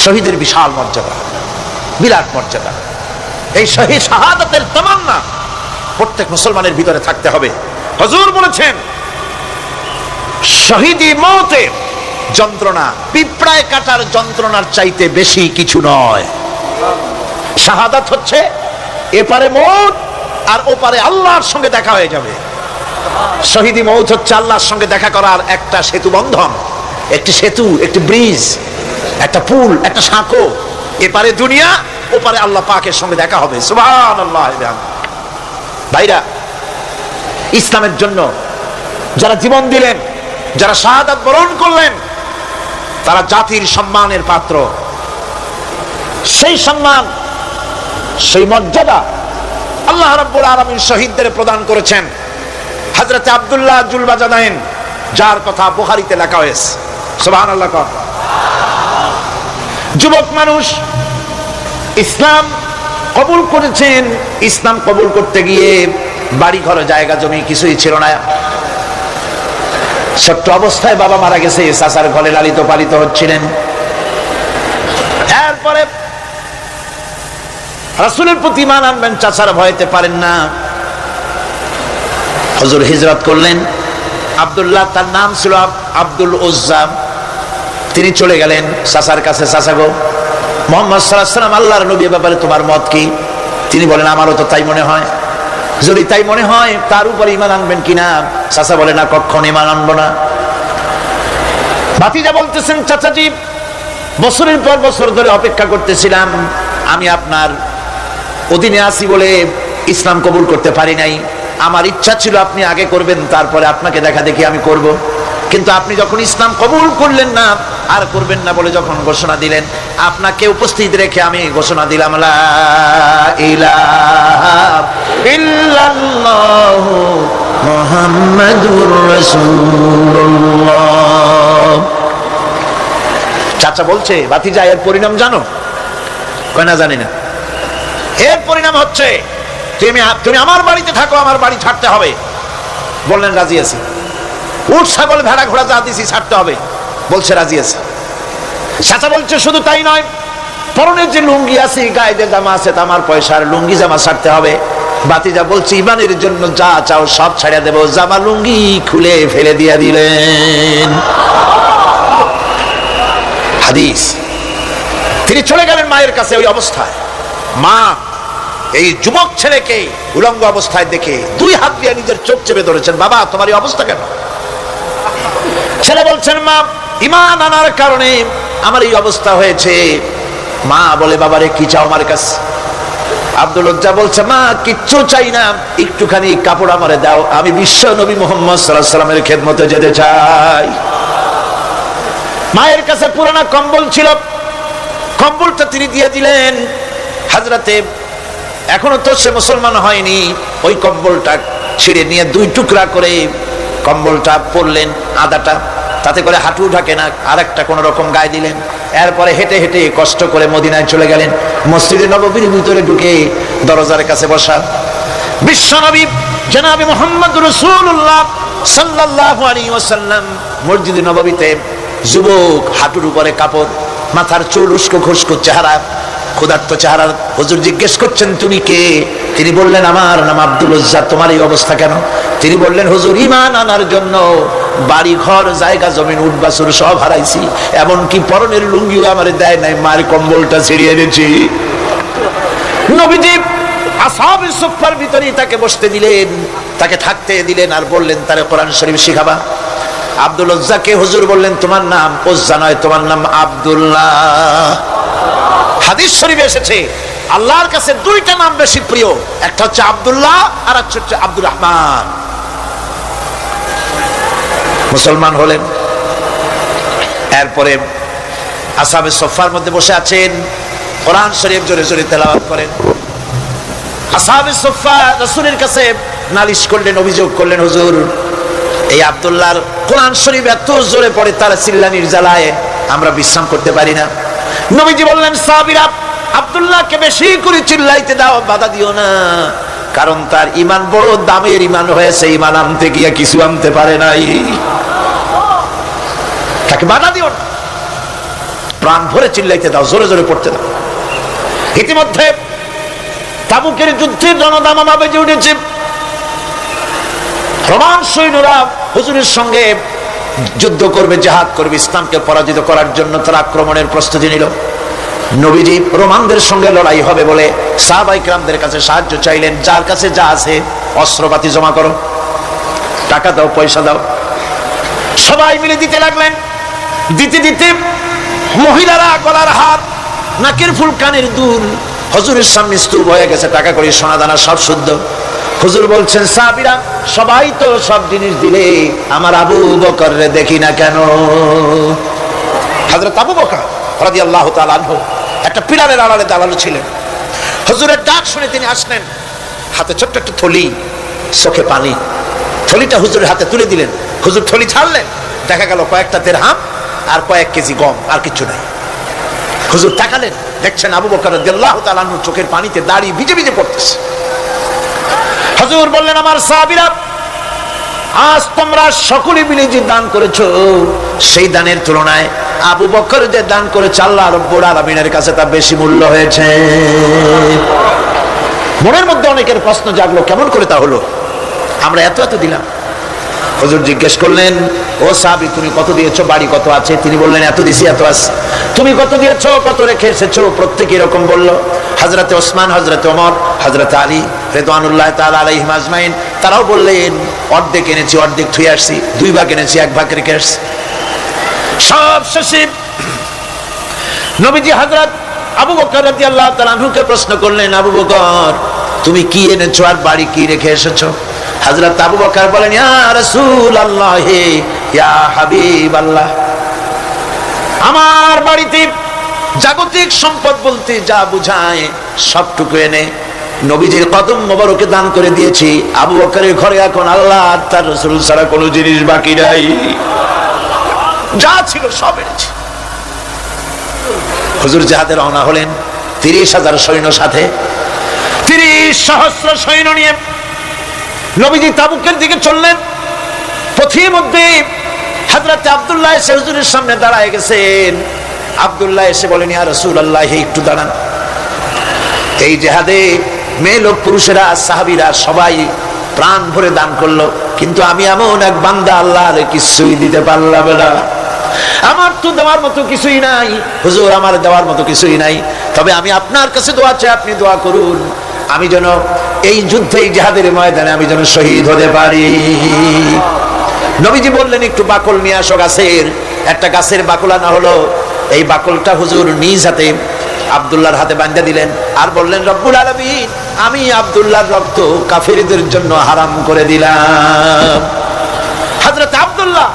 শহীদের বিশাল মর্যাদা, বিরাট মর্যাদা। এই শহীদ শাহাদাতের তামান্না প্রত্যেক মুসলমানের ভিতরে থাকতে হবে। হুজুর বলেছেন, শহীদি মওতের যন্ত্রণা পিঁপড়ায় কাটার যন্ত্রণার চাইতে বেশি কিছু নয়। শাহাদাত হচ্ছে এপারে মওত আর ওপারে আল্লাহর সঙ্গে দেখা হয়ে যাবে। শহীদি মৌত হচ্ছে আল্লাহর সঙ্গে দেখা করার একটা সেতু বন্ধন, একটি সেতু, একটি ব্রিজ, একটা পুল, একটা সাঁকো। এপারে দুনিয়া, ওপারে আল্লাহ পাকের সঙ্গে দেখা হবে। সুবহানাল্লাহ। ভাইরা, ইসলামের জন্য যারা জীবন দিলেন, যারা শাহাদাত বরণ করলেন, তারা জাতির সম্মানের পাত্র। সেই সম্মান, সেই মর্যাদা আল্লাহ রাব্বুল আলামিন শহীদদের প্রদান করেছেন। হযরত আব্দুল্লাহ জুলবাজাদাইন, যার কথা বুখারীতে লেখা হয়েছে। সুবহানাল্লাহ। যুবক মানুষ ইসলাম কবুল করেছেন। ইসলাম কবুল করতে গিয়ে বাড়ি ঘর, জায়গা জমি কিছুই ছিল না। ছোট্ট অবস্থায় বাবা মারা গেছে, চাচার ঘরে লালিত পালিত হচ্ছিলেন। এরপরে রাসূলের প্রতি ঈমান আনবেন, চাচার ভয়তে পারেন না। হুজুর হিজরত করলেন। আব্দুল্লাহ, তার নাম ছিল আব্দুল উজ্জা। তিনি চলে গেলেন চাচার কাছে। চাচা গো, মুহাম্মদ সাল্লাল্লাহু আলাইহি ওয়াসাল্লাম আল্লাহর নবীর ব্যাপারে তোমার মত কি? তিনি বলেন, আমারও তো তাই মনে হয়। যদি তাই মনে হয়, তার উপর ঈমান আনবেন কিনা? চাচা বলে, না, কখনো ঈমান আনবো না। ভাতিজা বলতেছেন, চাচাজি, বছরের পর বছর ধরে অপেক্ষা করতেছিলাম, আমি আপনার অধীনে আছি বলে ইসলাম কবুল করতে পারি নাই। আমার ইচ্ছা ছিল আপনি আগে করবেন, তারপরে আপনাকে দেখা দেখি আমি করব। কিন্তু আপনি যখন ইসলাম কবুল করলেন না, আর করবেন না বলে যখন ঘোষণা দিলেন, আপনাকে উপস্থিত রেখে আমি ঘোষণা দিলাম, লা ইলাহা ইল্লাল্লাহু মুহাম্মাদুর রাসূলুল্লাহ। চাচা বলছে, ভাতিজা, এর পরিণাম জানো? কয় না, জানি না। এর পরিণাম হচ্ছে তুমি আমার বাড়িতে থাকো, আমার বাড়ি ছাড়তে হবে। বললেন, রাজি আছি। উট, ছাগল, ভেড়া, ঘোড়া যা দিছি ছাড়তে হবে। বলছে, রাজি আছে। চাচা বলছে, শুধু তাই নয়, পরনের যে লুঙ্গি আছে, গায়ে যে জামা আছে, আমার পয়সার লুঙ্গি জামা ছাড়তে হবে। ভাতিজা বলছে, ঈমানের জন্য যা চাও সব ছাড়িয়ে দেব। জামা লুঙ্গি খুলে ফেলে দিয়ে দিলেন। হাদিস। তিনি চলে গেলেন মায়ের কাছে। ওই অবস্থায় মা এই যুবক ছেলেকে উলঙ্গ অবস্থায় দেখে 2 হাত দিয়ে নিজের চোখ চেপে ধরেছেন। বাবা, তোমার এই অবস্থা কেন? ছেলে বলছেন, মা, ঈমান আনার কারণে আমার এই অবস্থা হয়েছে। মা বলে, বাবারে, কি চাও আমার কাছে? আব্দুল উজ্জা বলছে, মা, কিচ্ছু চাই না, একটুখানি কাপড় আমারে দাও, আমি বিশ্ব নবী মুহাম্মদ সাল্লাল্লাহু আলাইহি ওয়াসাল্লামের খেদমতে যেতে চাই। মায়ের কাছে পুরানা কম্বল ছিল, কম্বলটা তিনি দিয়ে দিলেন। হযরতে, এখনো তো সে মুসলমান হয়নি, ওই কম্বলটা ছিঁড়ে নিয়ে 2 টুকরা করে কম্বলটা পরলেন, আদাটা, তাতে করে হাঁটু ঢাকে না, আরেকটা কোন রকম গায়ে দিলেন। এরপরে হেঁটে হেঁটে কষ্ট করে মদিনায় চলে গেলেন। মসজিদে নববীর ভিতরে ঢুকে দরজার কাছে বসা বিশ্বনবী জনাবে মুহাম্মদ রাসূলুল্লাহ সাল্লাল্লাহু আলাইহি ওয়াসাল্লাম মসজিদে নববীতে, যুবক, হাঁটুর উপরে কাপড়, মাথার চুল, উস্কো খুস্কো চেহারা, ক্ষুধার্ত চেহারা। হুজুর জিজ্ঞেস করছেন, তুমি কে? তিনি বললেন, আমার নাম আব্দুল উজ্জা। তোমার এই অবস্থা কেন? তিনি বললেন, হুজুর, ঈমান আনার জন্য বাড়ি ঘর, জায়গা জমিন, উট বাছুর সব হারাইছি, এমনকি পরনের লুঙ্গিও আমার দেয় নাই, মায়ের কম্বলটা ছিঁড়িয়ে এনেছি। নবীজি আসহাবে সুফফার ভিতরেই তাকে বসতে দিলেন, তাকে থাকতে দিলেন, আর বললেন, তারে কোরআন শরীফ শিখাবা। আব্দুল উজ্জাকে হুজুর বললেন, তোমার নাম উজ্জা নয়, তোমার নাম আব্দুল্লাহ। হাদিস শরীফে এসেছে, আল্লাহর কাছে 2টা নাম বেশি প্রিয়, একটা হচ্ছে আব্দুল্লাহ, আর একটা হচ্ছে আব্দুর রহমান। মুসলমান হলেন। এরপরে আসহাবে সুফফার মধ্যে বসে আছেন, কোরআন শরীফ জোরে জোরে তেলাওয়াত করেন। আসহাবে সুফফা রাসূলের কাছে নালিশ করলেন, অভিযোগ করলেন, হুজুর, এই আব্দুল্লাহর কোরআন শরীফ এত জোরে পড়ে, তার চিল্লানির জ্বালায় আমরা বিশ্রাম করতে পারি না। নবীজি বললেন, সাহাবীরা, আব্দুল্লাহকে বেশি করে চিল্লাইতে দাও, বাধা দিও না, কারণ তার ঈমান বড় দামের ঈমান হয়েছে, ঈমান আনতে গিয়ে কিছু আনতে পারে নাই, তাকে বাধা দিও না, প্রাণ ভরে চিল্লাইতে দাও, জোরে জোরে পড়তে দাও। ইতিমধ্যে তাবুকের যুদ্ধের রণদামামা বেজে উঠেছে। রোমান সৈন্যরা হুজুরের সঙ্গে যুদ্ধ করবে, জিহাদ করবে, ইসলামকে পরাজিত করার জন্য তারা আক্রমণের প্রস্তুতি নিল। নবীজি রোমানদের সঙ্গে লড়াই হবে বলে সাহাবায়ে কেরামদের কাছে সাহায্য চাইলেন, যার কাছে যা আছে অস্ত্রপাতি জমা করো, টাকা দাও, পয়সা দাও। সবাই মিলে দিতে লাগলেন। দিতে দিতে মহিলারা গলার হার, নাকের ফুল, কানের দুল হুজুরের সামনে স্তূপ হয়ে গেছে, টাকা করে সোনা দানা সব শুদ্ধ। হুজুর বলছেন, সাহাবীরা সবাই তো সব জিনিস দিলে, আমার আবু বকর রে দেখি না কেন? হযরত আবু বকর রাদিয়াল্লাহু তাআলা আনহু একটা পিলারের আড়ালে দাঁড়ানো ছিলেন। হুজুরের ডাক শুনে তিনি আসলেন, হাতে ছোট্ট একটা থলি, চোখে পানি। থলিটা হুজুরের হাতে তুলে দিলেন। হুজুর থলি ছাড়লেন, দেখা গেল কয়েকটা দিরহাম আর কয়েক কেজি গম, আর কিছু নাই। হুজুর তাকালেন, দেখছেন আবু বকর রাদিয়াল্লাহু তাআলা আনহু চোখের পানিতে দাড়ি ভিজে ভিজে পড়তেছে। হুজুর বললেন, আমার সাহাবীরা, আজ তোমরা সকলে মিলে যে দান করেছো, সেই দানের তুলনায় আবু বকর যে দান করেছে আল্লাহ রাব্বুল আলামিনের কাছে তা বেশি মূল্য হয়েছে। মনের মধ্যে অনেকের প্রশ্ন জাগলো, কেমন করে তা হলো? আমরা এত এত দিলাম। হুজুর জিজ্ঞেস করলেন, ও সাহাবী, তুমি কত দিয়েছো? বাড়ি কত আছে? তিনি বললেন, এত দিছি, এত আছে। তুমি কত দিয়েছো? কত রেখে এসেছো? প্রত্যেকে এরকম বলল। হযরতে ওসমান, হযরতে ওমর, হযরতে আলী রিদওয়ানুল্লাহ তাআলা আলাইহিম আজমাইন, তারাও বললেন, অর্ধেক এনেছি, অর্ধেক থুয়ে আসছি, 2 ভাগ এনেছি, 1 ভাগ রেখে আসছি। সব শেষে নবীজি হযরত আবু বকর রাদিয়াল্লাহু তাআলা আনহুকে প্রশ্ন করলেন, আবু বকর, তুমি কি এনেছো আর বাড়ি কি রেখে এসেছো? হযরত আবু বকর বলেন, ইয়া রাসূলুল্লাহ, ইয়া হাবিবাল্লাহ, আমার বাড়িতে জাগতিক সম্পদ বলতে যা বুঝায় সবটুকু এনে নবীজির কদম মোবারকে দান করে দিয়েছি। আবু বকরের ঘরে এখন আল্লাহ আর তার রাসূল ছাড়া কোনো জিনিস বাকি নাই, যা ছিল সব এনেছি। হুজুর জিহাদে রওনা হলেন 30,000 সৈন্য সাথে, 30 সহস্র সৈন্য নিয়ে নবীজি তাবুকের দিকে চললেন। পথের মধ্যে হযরত আব্দুল্লাহ এসে হুজুরের সামনে দাঁড়ায় গেছেন। আব্দুল্লাহ এসে বলেন, ইয়া রাসূলুল্লাহ, একটু দাঁড়ান। এই জিহাদে মেয়ে লোক, পুরুষেরা, সাহাবীরা সবাই প্রাণ ভরে দান করলো, কিন্তু আমি এমন এক বান্দা, আল্লাহর কিছুই দিতে পারলাম না। আমার তো দেওয়ার মতো কিছুই নাই হুজুর, আমার দেওয়ার মতো কিছুই নাই। তবে আমি আপনার কাছে দোয়া চাই, আপনি দোয়া করুন, আমি যেন এই যুদ্ধে, এই জিহাদের ময়দানে আমি যেন শহীদ হতে পারি। নবীজি বললেন, একটু বাকল নিয়ে আসো গাছের। একটা গাছের বাকল আনা হলো। এই বাকলটা হুজুর নিজ হাতে আব্দুল্লাহর হাতে বাঁধা দিলেন, আর বললেন, রব্বুল আলামিন, আমি আব্দুল্লাহর রক্ত কাফেরদের জন্য হারাম করে দিলাম। হযরত আব্দুল্লাহ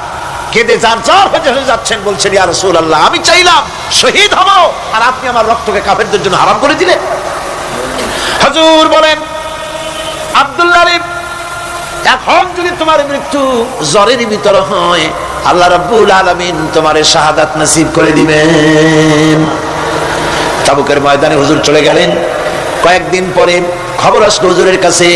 কেঁদে জারজার হয়ে যাচ্ছেন, বলছেন, ইয়া রাসূলুল্লাহ, আমি চাইলাম শহীদ হব, আর আপনি আমার রক্তকে কাফেরদের জন্য হারাম করে দিলেন। হুজুর বলেন, আব্দুল্লাহ রে, এখন যদি তোমার মৃত্যু জ্বরের ভিতরে হয়, আল্লাহ রাব্বুল আলামিন তোমারে শাহাদাত নসিব করে দিবেন। তাবুকের ময়দানে হুজুর চলে গেলেন। কয়েকদিন পরে খবর আসলো হুজুরের কাছে,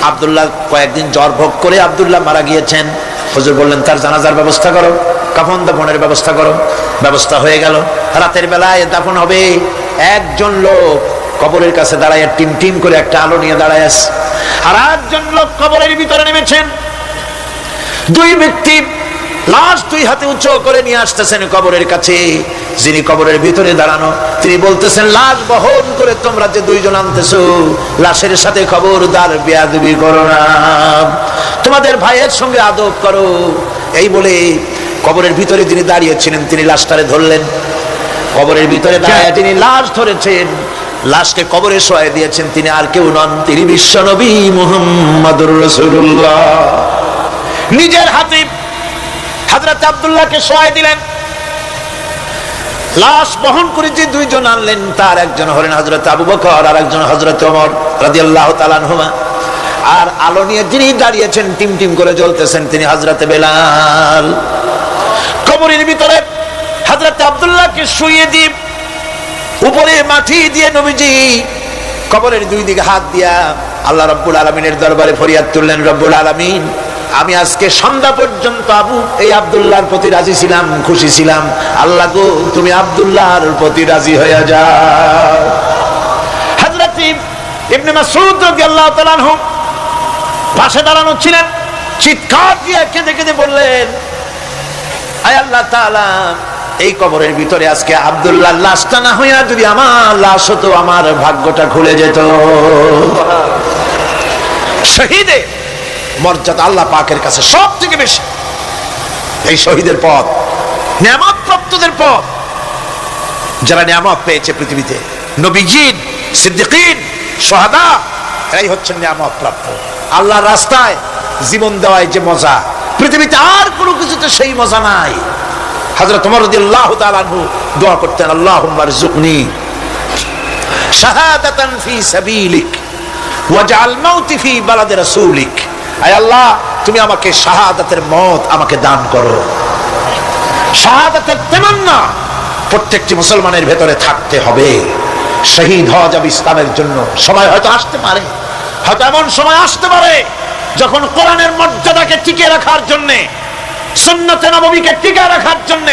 আব্দুল্লাহ কয়েকদিন জ্বর ভোগ করে আব্দুল্লাহ মারা গিয়েছেন। হুজুর বললেন, তার জানাজার ব্যবস্থা করো, কাফন দাফনের ব্যবস্থা করো। ব্যবস্থা হয়ে গেল। রাতের বেলায় দাফন হবে। একজন লোক কবরের কাছে দাঁড়ায় টিম টিম করে একটা আলো নিয়ে দাঁড়ায় আছে, আর একজন লোক কবরের ভিতরে নেমেছেন। 2 ব্যক্তি লাশ 2 হাতে উঁচু করে নিয়ে আসতেছেন কবরের কাছে। যিনি কবরের ভিতরে দাঁড়ানো, তিনি বলতেছেন, লাশ বহন করে তোমরা যে 2 জন আনতেছো, লাশের সাথে খবরদার বেয়াদবি করো না, তোমাদের ভাইয়ের সঙ্গে আদব করো। এই বলে কবরের ভিতরে যিনি দাঁড়িয়েছিলেন, তিনি লাশটারে ধরলেন। কবরের ভিতরে দাঁড়িয়ে তিনি লাশ ধরেছেন, লাশকে কবরে শোয়াই দিয়েছেন। তিনি আর কেউ নন, তিনি বিশ্বনবী মুহাম্মদুর রাসূলুল্লাহ। নিজের হাতে হযরত আব্দুল্লাহকে শোয়াই দিলেন। লাশ বহন করে যে 2 জন আনলেন, তার একজন হলেন হযরত আবু বকর, আর একজন হযরত ওমর রাদিয়াল্লাহু তাআলা আনহুমা। আর আলো নিয়ে যিনি দাঁড়িয়েছেন, টিম টিম করে জ্বলতেছেন, তিনি হযরত বেলাল। কবরের ভিতরে হযরত আব্দুল্লাহকে শুইয়ে দিয়ে উপরে মাটি দিয়ে নবীজি কবরের 2 দিকে হাত দিয়া আল্লাহ রাব্বুল আলামিনের দরবারে ফরিয়াদ তুললেন, রব্বুল আলামিন, আমি আজকে সন্ধ্যা পর্যন্ত এই আব্দুল্লাহর প্রতি রাজি ছিলাম, খুশি ছিলাম। আল্লাহ গো, তুমি আব্দুল্লাহর প্রতি রাজি হয়ে যাও। হযরত ইবনে মাসউদ রাদিয়াল্লাহু তাআলা আনহু পাশে দাঁড়ানো ছিলেন। চিৎকার দিয়ে কেঁদে কেঁদে বললেন, আয় আল্লাহ তাআলা, এই কবরের ভিতরে আজকে আব্দুল্লাহ লাশটা না হইয়া যদি আমার লাশ হতো, আমার ভাগ্যটা খুলে যেত। শহীদের মর্যাদা আল্লাহ পাকের কাছে সব থেকে বেশি। এই শহীদের পথ নিয়ামত প্রাপ্তদের পথ। যারা নিয়ামত পেয়েছে পৃথিবীতে, নবীজিন, সিদ্দিকিন, শুহাদা, এরাই হচ্ছেন নিয়ামত প্রাপ্ত। আল্লাহর রাস্তায় জীবন দেওয়ায় যে মজা, পৃথিবীতে আর কোনো কিছুতে সেই মজা নাই। হযরত ওমর রাদিয়াল্লাহু তাআলা আনহু দোয়া করতেন, আল্লাহুম্মা রযুকনি শাহাদাতান ফি সাবিলিক ওয়াজআল মাউতি ফি বালাদি রাসূলিক। আয় আল্লাহ, তুমি আমাকে শাহাদাতের মত আমাকে দান করো। শাহাদাতের তামান্না প্রত্যেকটি মুসলমানের ভেতরে থাকতে হবে। শহীদ হওয়া যাবে ইসলামের জন্য। সময় হয়তো আসতে পারে, হয়তো এমন সময় আসতে পারে যখন কোরআনের মর্যাদাকে টিকে রাখার জন্য, সুন্নতে নববীকে টিকে রাখার জন্য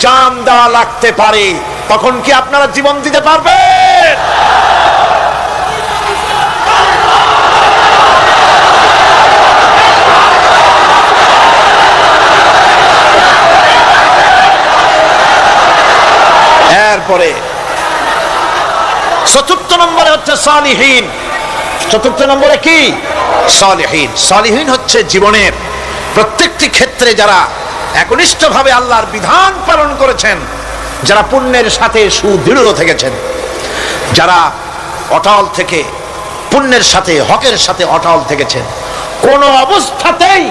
জান দেওয়া লাগতে পারে। তখন কি আপনারা জীবন দিতে পারবেন? এরপরে চতুর্থ নম্বরে হচ্ছে সালিহিন। চতুর্থ নম্বরে কি? সালিহিন। সালিহিন হচ্ছে জীবনের প্রত্যেকটি ক্ষেত্রে যারা একনিষ্ঠভাবে আল্লাহর বিধান পালন করেছেন, যারা পুণ্যের সাথে সুদৃঢ় থেকেছেন, যারা অটল থেকে পুণ্যের সাথে হকের সাথে অটল থেকেছেন, কোন অবস্থাতেই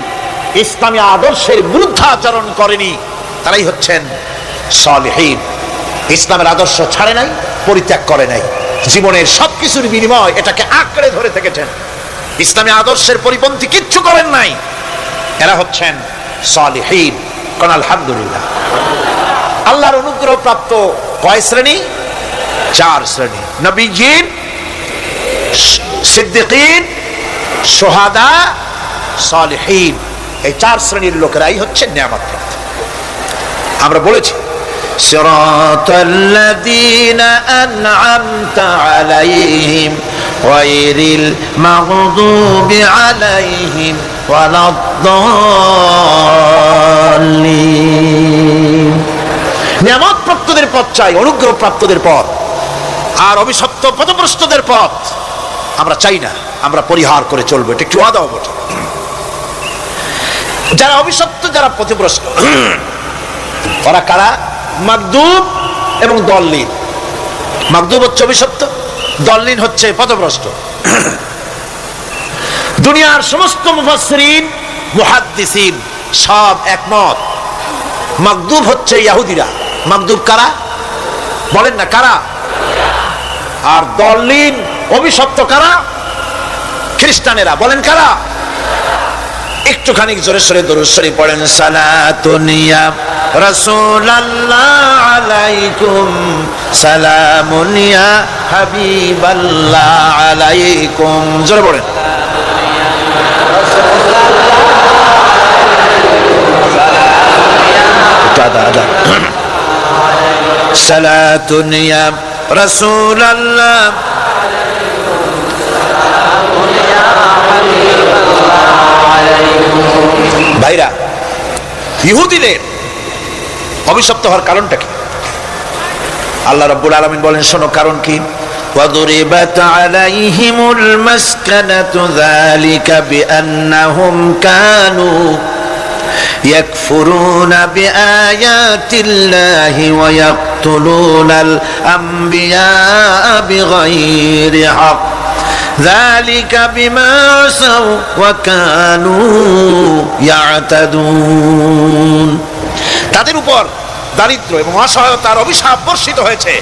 ইসলামী আদর্শের বিরুদ্ধাচরণ করেনি, তারাই হচ্ছেন সালিহিন। ইসলামের আদর্শ ছাড়ে নাই, পরিত্যাগ করে নাই, জীবনের সবকিছুর বিনিময় এটাকে আঁকড়ে ধরে থেকেছেন, ইসলামী আদর্শের পরিপন্থী কিচ্ছু করেন নাই। এরা হচ্ছেন সালিহিন। কোন আলহামদুলিল্লাহ। আল্লাহর অনুগ্রহ প্রাপ্ত কয় শ্রেণী? 4 শ্রেণী। নবীজিন, সিদ্দিকিন, শুহাদা, সালিহিন। এই 4 শ্রেণীর লোকেরাই হচ্ছে নিয়ামত প্রাপ্ত। আমরা বলেছি সিরাতাল্লাযীনা আন'আমতা আলাইহিম গায়রিল মাগদুবি আলাইহিম ওয়ালাদ-দাল্লিন। নিয়ামত প্রাপ্তদের পথ চাই, অনুগ্রহ প্রাপ্তদের পথ, আর অভিশপ্ত পথভ্রষ্টদের পথ আমরা চাই না, আমরা পরিহার করে চলবো। এটা একটু ওয়াদাও বটে। যারা অভিশপ্ত, যারা পথভ্রষ্ট, ওরা কারা? মাগদুব এবং দল্লিন। মাগদুব হচ্ছে অভিশপ্ত, দল্লিন হচ্ছে পথভ্রষ্ট। দুনিয়ার সমস্ত মুফাসসিরিন, মুহাদ্দিসিন সব একমত, মাগদুব হচ্ছে ইহুদিরা। মাগদুব কারা? বলেন না কারা? আর দল্লিন, অভিশপ্ত কারা? খ্রিস্টানেরা। বলেন কারা? একটুখানি জোরে সোরে দরুদ শরীফ পড়েন। সালাতুন ইয়া রাসূলুল্লাহ আলাইকুম, সালামুন ইয়া হাবিবাল্লাহ আলাইকুম। জোরে পড়েন। সালাতুন ইয়া রাসূলুল্লাহ। ভাইরা, ইহুদিদের অভিশপ্ত হওয়ার কারণটা কি? আল্লাহ রাব্বুল আলামিন বলেন, শোনো কারণ কি। وَضُرِبَتْ عَلَيْهِمُ الْمَسْكَنَةُ ذَلِكَ بِأَنَّهُمْ كَانُوا يَكْفُرُونَ بِآيَاتِ اللَّهِ وَيَقْتُلُونَ الْأَنْبِيَاءَ بِغَيْرِ حَقٍّ ذَلِكَ بِمَا عَصَوْا وَكَانُوا يَعْتَدُونَ। তাদের উপর দারিদ্র এবং অসহায়তার অভিশাপ বর্ষিত হয়েছে।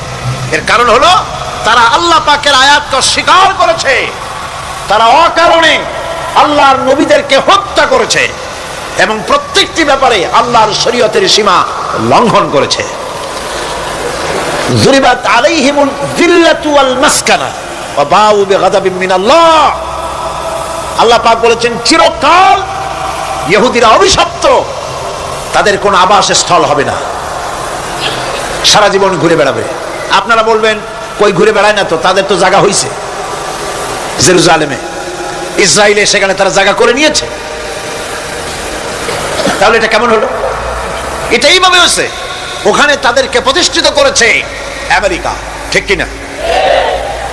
এর কারণ হলো তারা আল্লাহ পাকের আয়াতকে অস্বীকার করেছে, তারা অকারণে আল্লাহর নবীদেরকে হত্যা করেছে এবং প্রত্যেকটি ব্যাপারে আল্লাহর শরীয়তের সীমা লঙ্ঘন করেছে। যুরিবাত আলাইহিমুল যিল্লাতু ওয়াল মাসকানা ওয়া বাউ বিগাদাবিন মিনাল্লাহ। আল্লাহ পাক বলেছেন, চিরকাল ইহুদিরা অভিশপ্ত, তাদের কোনো আবাসস্থল হবে না, সারা জীবন ঘুরে বেড়াবে। আপনারা বলবেন, কই ঘুরে বেড়ায় না তো, তাদের তো জায়গা হয়েছে জেরুজালেমে, ইসরায়েলে, সেখানে তারা জায়গা করে নিয়েছে। তাহলে এটা কেমন হলো? এটা এইভাবে হয়েছে। ওখানে তাদেরকে প্রতিষ্ঠিত করেছে আমেরিকা, ঠিক কিনা?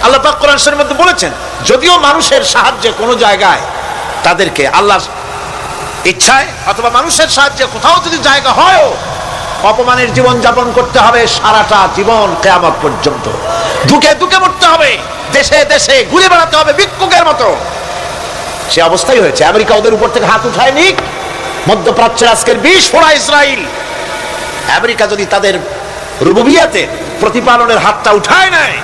আল্লাহ পাক কোরআন শরীফের মধ্যে বলেছেন, যদিও মানুষের সাহায্যে কোনো জায়গায় তাদেরকে আল্লাহর ইচ্ছায় অথবা মানুষের সাহায্যে কোথাও যদি জায়গা হয়, অপমানের জীবন যাপন করতে হবে সারাটা জীবন, কিয়ামত পর্যন্ত দুঃখে দুঃখে মরতে হবে, দেশে দেশে ঘুরে বেড়াতে হবে ভিক্ষুকের মতো। সে অবস্থাই হয়েছে। আমেরিকা ওদের উপর থেকে হাত উঠায়নি। মধ্যপ্রাচ্যের আজকের 20 ফোড়া ইসরায়েল, আমেরিকা যদি তাদের রুবুবিয়াতে প্রতিপালনের হাতটা উঠায় নেয়,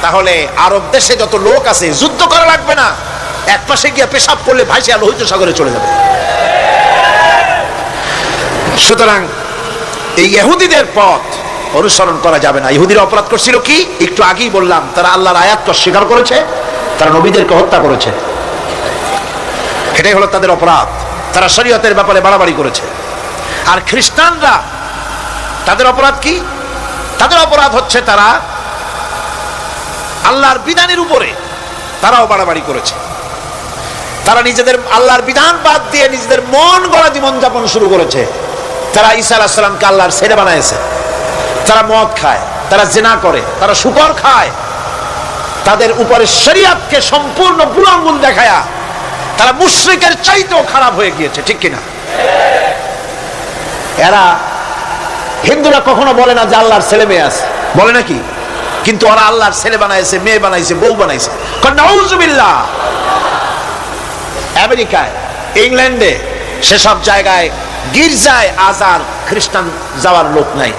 তাহলে আরব দেশে যত লোক আছে যুদ্ধ করা লাগবে না, এক পাশে গিয়ে পেশাব করলে ভাইসে লোহিত সাগরে চলে যাবে। সুতরাং এই ইহুদিদের পথ অনুসরণ করা যাবে না। ইহুদিরা অপরাধ করছিল কি? একটু আগেই বললাম, তারা আল্লাহর আয়াতকে অস্বীকার করেছে, তারা নবীদেরকে হত্যা করেছে, এটাই হলো তাদের অপরাধ। তারা শরীয়তের ব্যাপারে বাড়াবাড়ি করেছে। আর খ্রিস্টানরা, তাদের অপরাধ কি? তাদের অপরাধ হচ্ছে তারা আল্লাহর বিধানের উপরে তারাও বাড়াবাড়ি করেছে। তারা নিজেদের আল্লাহর বিধান বাদ দিয়ে নিজেদের মন গড়া জীবন যাপন শুরু করেছে। তারা ঈসা আলাইহিস সালামকে আল্লাহর ছেলে বানাইছে। তারা মদ খায়, তারা জিনা করে, তারা শুকর খায়। তাদের উপরে শরীয়তকে সম্পূর্ণ বুড়ো আঙ্গুল দেখায়া তারা মুশরিকের চাইতেও খারাপ হয়ে গিয়েছে, ঠিক কিনা? এরা হিন্দুরা কখনো বলে না যে আল্লাহর ছেলে মেয়ে আছে, বলে নাকি? কিন্তু ওরা আল্লাহর ছেলে বানাইছে, মেয়ে বানাইছে, বউ বানাইছে। নাউযুবিল্লাহ। আমেরিকায়, ইংল্যান্ডে, সেসব জায়গায় গির্জায় আজ আর খ্রিস্টান যাওয়ার লোক নাই।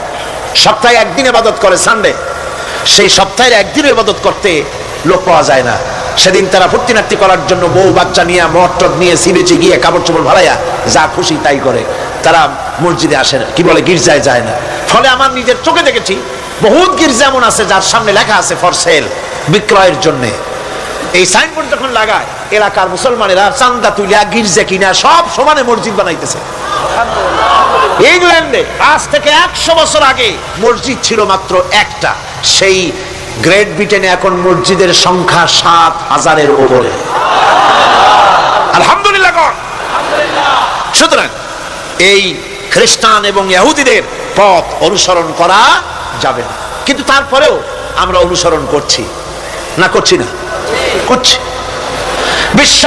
সপ্তাহে একদিন ইবাদত করে, সানডে। সেই সপ্তাহের একদিন ইবাদত করতে লোক পাওয়া যায় না। সেদিন তারা ফুর্তিনাট্টি করার জন্য বউ বাচ্চা নিয়ে, মটর নিয়ে, সিবেচে গিয়ে কাপড় চোপড় ভাড়াইয়া যা খুশি তাই করে। তারা মসজিদে আসে না, কি বলে গির্জায় যায় না। ফলে আমার নিজের চোখে দেখেছি বহুত গির্জা এমন আছে যার সামনে লেখা আছে ফর সেল, বিক্রয়ের জন্য। এই সাইনবোর্ড যখন লাগায়, এলাকার মুসলমানেরা চান্দা তুলিয়া গির্জা কিনা সব সমানে মসজিদ বানাইতেছে। ইংল্যান্ডে আজ থেকে 100 বছর আগে মসজিদ ছিল মাত্র একটা। সেই গ্রেট ব্রিটেনে এখন মসজিদের সংখ্যা 7000-এর উপরে। আলহামদুলিল্লাহ। সুতরাং এই খ্রিস্টান এবং ইহুদিদের পথ অনুসরণ করা যাবে না। কিন্তু তারপরেও আমরা অনুসরণ করছি না, করছি না? করছি। বিশ্ব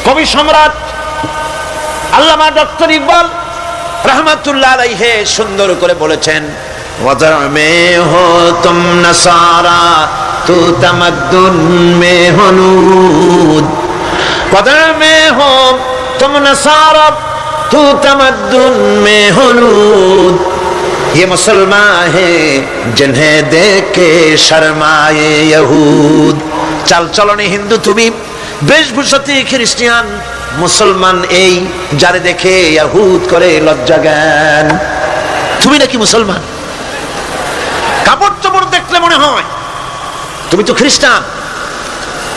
কবি সম্রাট আল্লামা ডক্টর ইকবাল रहमतुल्लाह अलैहि সুন্দর করে বলেছেন, वदर में हो तुम नसारा तू तमद्दुन में हो नूद, वदर में हो तुम नसारा तू तमद्दुन में हो नूद, ये मुसलमान है जिन्हें देख के शर्माए यहूद। चल चलने हिंदू তুমি, বেশভূষাতে খ্রিস্টান, মুসলমান এই যারে দেখে ইহুদ করে লজ্জা জ্ঞান। তুমি নাকি মুসলমান? কাপড় চোপড় দেখলে মনে হয় তুমি তো খ্রিস্টান।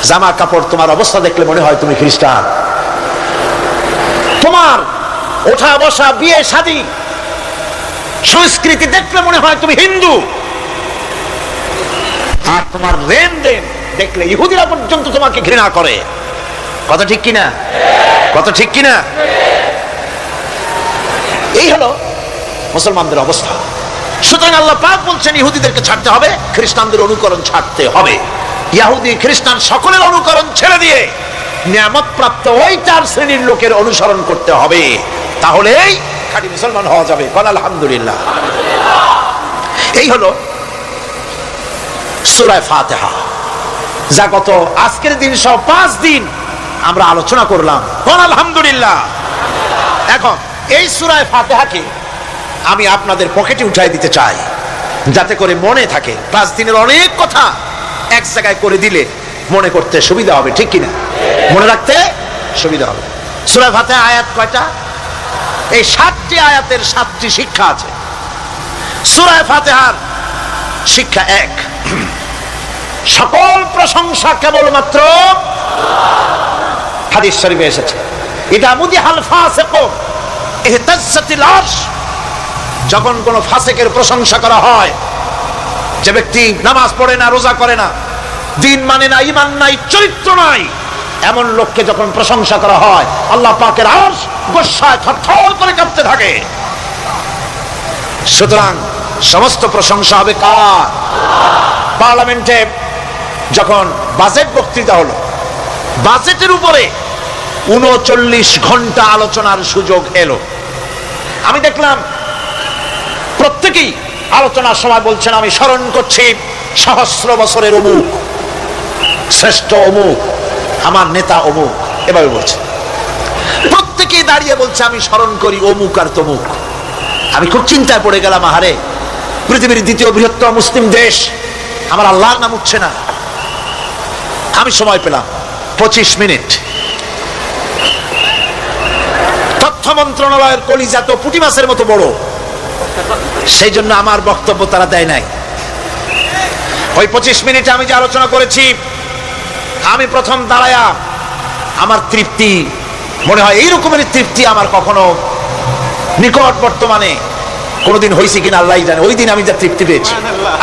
জামা কাপড়, তোমার অবস্থা দেখলে মনে হয় তুমি খ্রিস্টান। তোমার ওঠা বসা, বিয়ে শাদী, সংস্কৃতি দেখলে মনে হয় তুমি হিন্দু। আর তোমার লেনদেন দেখলে ইহুদিরা পর্যন্ত তোমাকে ঘৃণা করে। কথা ঠিক কিনা? কথা ঠিক কিনা? এই হলো মুসলমানদের অবস্থা। সুতরাং আল্লাহ পাক বলছেন ইহুদিদেরকে ছাড়তে হবে, খ্রিস্টানদের অনুকরণ ছাড়তে হবে। ইহুদি খ্রিস্টান সকলের অনুকরণ ছেড়ে দিয়ে নিয়ামত প্রাপ্ত ওই 4 শ্রেণীর লোকের অনুসরণ করতে হবে, তাহলেই খাঁটি মুসলমান হওয়া যাবে। বল আলহামদুলিল্লাহ। এই হলো সূরা ফাতিহা, যা গত আজকের দিন সহ 5 দিন আমরা আলোচনা করলাম। বল আলহামদুলিল্লাহ। এখন এই সূরা ফাতিহাকে আমি আপনাদের পকেটে উঠাই দিতে চাই, যাতে করে মনে থাকে। 5 দিনের অনেক কথা এক জায়গায় করে দিলে মনে করতে সুবিধা হবে, ঠিক কিনা? মনে রাখতে সুবিধা হবে। সূরা ফাতিহা আয়াত কয়টা? এই 7টি আয়াতের 7টি শিক্ষা আছে। সূরা ফাতিহার শিক্ষা 1, সকল প্রশংসা কেবলমাত্র হাদিস শরীফে এসেছে, ইদা মুদিহাল ফাসিকু ইহতাজ্জাতিল আরশ। যখন কোন ফাসিকের প্রশংসা করা হয়, যে ব্যক্তি নামাজ পড়ে না, রোজা করে না, দিন মানে না, ঈমান নাই, চরিত্র নাই, এমন লোককে যখন প্রশংসা করা হয়, আল্লাহ পাকের আরশ গোসায় থরথর করে কাঁপতে থাকে। সুতরাং সমস্ত প্রশংসা হবে কার? পার্লামেন্টে যখন বাজেট বক্তৃতা হলো, বাজেটের উপরে ৩৯ ঘন্টা আলোচনার সুযোগ এলো। আমি দেখলাম প্রত্যেকেই আলোচনার সময় বলছেন, আমি স্মরণ করছি সহস্র বছরের অমুক, শ্রেষ্ঠ অমুক, আমার নেতা অমুক, এভাবে বলছে। প্রত্যেকেই দাঁড়িয়ে বলছে আমি স্মরণ করি অমুক আর তমুক। আমি খুব চিন্তায় পড়ে গেলাম, আহারে পৃথিবীর দ্বিতীয় বৃহত্তম মুসলিম দেশ, আমার আল্লাহর নাম উঠছে না। আমি সময় পেলাম 25 মিনিট। তথ্য মন্ত্রণালয়ের কলিজা তো পুঁটি মাছের মতো বড়, সেই জন্য আমার বক্তব্য তারা দেয় নাই। ওই 25 মিনিটে আমি যে আলোচনা করেছি, আমি প্রথম দাঁড়ায়া আমার তৃপ্তি, মনে হয় এই রকমের তৃপ্তি আমার কখনো নিকট বর্তমানে কোনদিন হয়েছে কিনা আল্লাহই জানে। ওই দিন আমি যা তৃপ্তি পেয়েছি,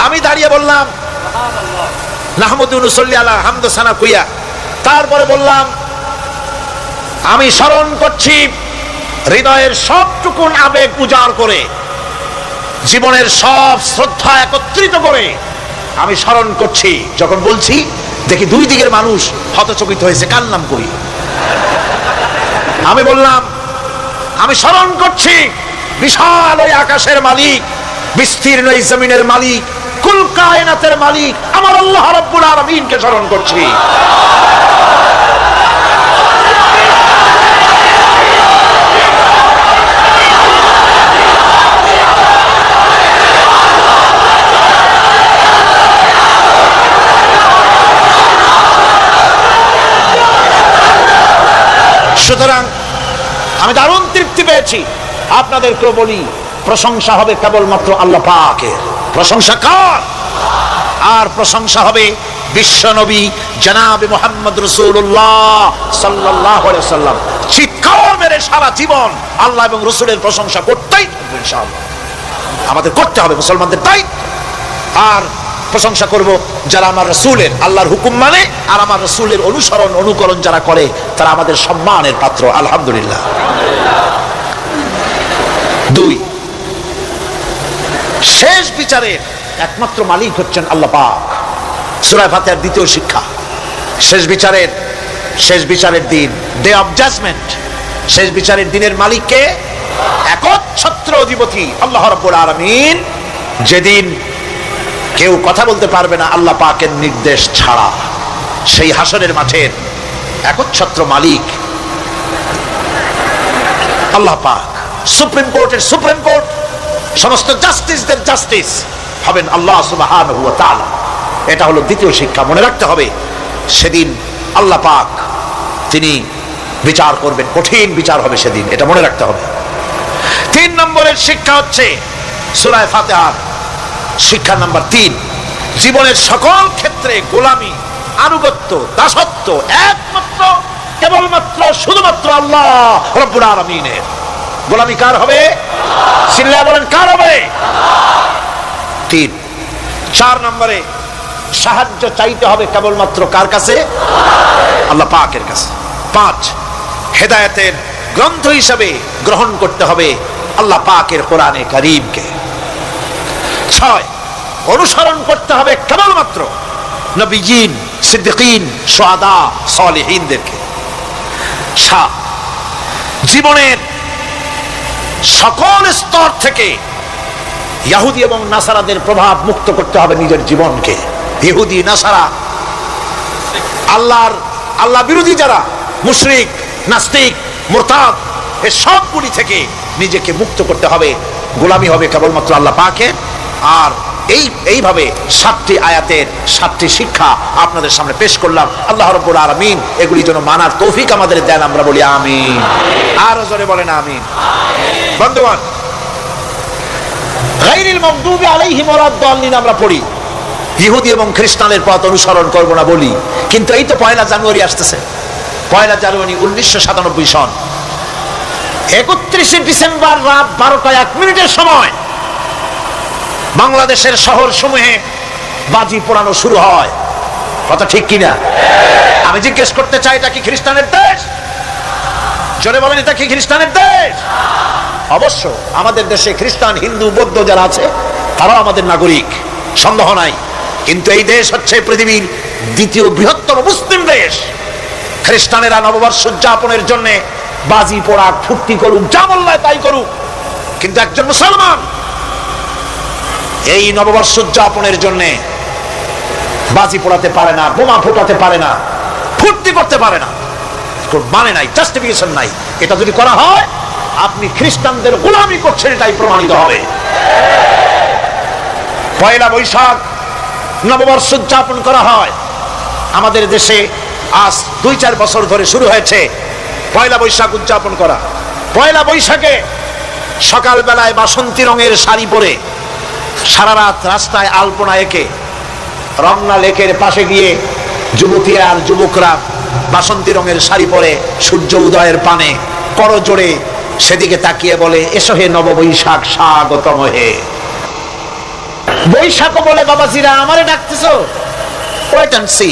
আমি দাঁড়িয়ে বললাম নাহমাদু নুসাল্লি আলা হামদ সানা কুইয়া, তারপরে বললাম আমি স্মরণ করছি হৃদয়ের সবটুকুন আবেগ উজাড় করে, জীবনের সব শ্রদ্ধা একত্রিত করে আমি স্মরণ করছি। যখন বলছি দেখি দুই দিকের মানুষ হতচকিত হয়েছে, কার নাম করি। আমি বললাম আমি স্মরণ করছি বিশাল ওই আকাশের মালিক, বিস্তীর্ণ এই জমিনের মালিক, কুল কায়নাতের মালিক আমার আল্লাহ রাব্বুল আলামিনকে স্মরণ করছি। সুতরাং আমি দারুণ তৃপ্তি পেয়েছি। আপনাদেরকেও বলি, প্রশংসা হবে কেবলমাত্র আল্লাহ পাকের। প্রশংসা কার? আর প্রশংসা হবে বিশ্বনবী জনাবে মুহাম্মদ রাসূলুল্লাহ সাল্লাল্লাহু আলাইহি ওয়াসাল্লাম। চিৎকার মেরে সারা জীবন আল্লাহ এবং রাসূলের প্রশংসা করতেই থাকবে ইনশাআল্লাহ। আমাদের করতে হবে, মুসলমানদের দায়িত্ব। আর প্রশংসা করব যারা আমার রাসূলের, আল্লাহর হুকুম মানে আর আমার রাসূলের অনুসরণ অনুকরণ যারা করে, তারা আমাদের সম্মানের পাত্র। আলহামদুলিল্লাহ। 2, শেষ বিচারের একমাত্র মালিক হচ্ছেন আল্লাহ পাক। সূরা ফাতিহার দ্বিতীয় শিক্ষা। শেষ বিচারের দিন, ডে অফ জাজমেন্ট, শেষ বিচারের দিনের মালিককে একচ্ছত্র অধিপতি আল্লাহ রাব্বুল আলামিন। যেদিন কেউ কথা বলতে পারবে না আল্লাহ পাকের নির্দেশ ছাড়া, সেই হাসরের মাঠের একচ্ছত্র মালিক আল্লাহ পাক। সুপ্রিম কোর্টের সুপ্রিম কোর্ট, সমস্ত জাস্টিসদের জাস্টিস হবেন আল্লাহ সুবহানাহু ওয়া তাআলা। এটা হলো দ্বিতীয় শিক্ষা, মনে রাখতে হবে। সেদিন আল্লাহ পাক তিনি বিচার করবেন, কঠিন বিচার হবে সেদিন, এটা মনে রাখতে হবে। 3 নম্বরের শিক্ষা হচ্ছে সূরা ফাতিহার শিক্ষা নাম্বার 3, জীবনের সকল ক্ষেত্রে গোলামি, আনুগত্য, দাসত্ব একমাত্র কেবলমাত্র শুধুমাত্র আল্লাহ রাব্বুল আলামিনের। গোলামি কার হবে? চিল্লায়া বলেন, কার হবে? 3। 4 নম্বরে সাহায্য চাইতে হবে কেবলমাত্র কার কাছে? আল্লাহ পাকের কাছে। 5, হেদায়েতের গ্রন্থ হিসাবে গ্রহণ করতে হবে আল্লাহ পাকের কোরআনে কারীমকে। 6, অনুসরণ করতে হবে কেবলমাত্র নবীজিন, সিদ্দিকিন, শুহাদা, সালেহিনদেরকে। 7, জীবনের সকল স্তর থেকে ইহুদি এবং নাসারাদের প্রভাব মুক্ত করতে হবে নিজের জীবনকে। ইহুদি, নাসারা, আল্লাহ বিরোধী যারা মুশরিক, নাস্তিক, মুরতাদ, এই সবগুলি থেকে নিজেকে মুক্ত করতে হবে। গোলামি হবে কেবলমাত্র আল্লাহ পাকের। আর এইভাবে 7টি আয়াতের 7টি শিক্ষা আপনাদের সামনে পেশ করলাম। আল্লাহ রাব্বুল আলামিন এগুলি যেন মানার তৌফিক আমাদের দেন, আমরা বলি আমিন। আরো জোরে বলেন আমিন। বন্ধুগণ, গায়রিল মাগদুবি আলাইহিম ওয়ালাদ-দাল্লিন আমরা পড়ি, ইহুদি এবং খ্রিস্টানের পথ অনুসরণ করব না বলি, কিন্তু এই তো 1 জানুয়ারি আসতেছে। 1 জানুয়ারি 1997 সন, 31 ডিসেম্বর রাত 12টা 1 মিনিটের সময় বাংলাদেশের শহর সমূহে বাজি পোড়ানো শুরু হয়। কথা ঠিক কিনা? আমি জিজ্ঞেস করতে চাই, এটা কি খ্রিস্টানের দেশ? জোরে বলেন, এটা কি খ্রিস্টানের দেশ? অবশ্য আমাদের দেশে খ্রিস্টান, হিন্দু, বৌদ্ধ যারা আছে তারাও আমাদের নাগরিক, সন্দেহ নাই। কিন্তু এই দেশ হচ্ছে পৃথিবীর দ্বিতীয় বৃহত্তম মুসলিম দেশ। খ্রিস্টানেরা নববর্ষ উদযাপনের জন্য বাজি পোড়া, ফুর্তি করুক, যা বললায় তাই করুক, কিন্তু একজন মুসলমান এই নববর্ষ উদযাপনের জন্য বাজি পোড়াতে পারে না, বোমা ফুটাতে পারে না, ফুর্তি করতে পারে না। মানে নাই, জাস্টিফিকেশন নাই। এটা যদি করা হয় আপনি খ্রিস্টানদের গোলামি করছেন, এটাই প্রমাণিত হবে। পয়লা বৈশাখ নববর্ষ উদযাপন করা হয় আমাদের দেশে, আজ 2-4 বছর ধরে শুরু হয়েছে পয়লা বৈশাখ উদযাপন করা। পয়লা বৈশাখে সকালবেলায় বাসন্তী রঙের শাড়ি পরে সারা রাত রাস্তায় আলপনা এঁকে রমনা লেকের পাশে গিয়ে যুবতী আর যুবকরা বাসন্তী রঙের শাড়ি পরে সূর্য উদয়ের পানে করজোড়ে সেদিকে তাকিয়ে বলে, এসো হে নববৈশাখ স্বাগতম হে। বৈশাখ বলে বাবাজিরা আমারে ডাকতেছো, ওয়েট এন্ড সি,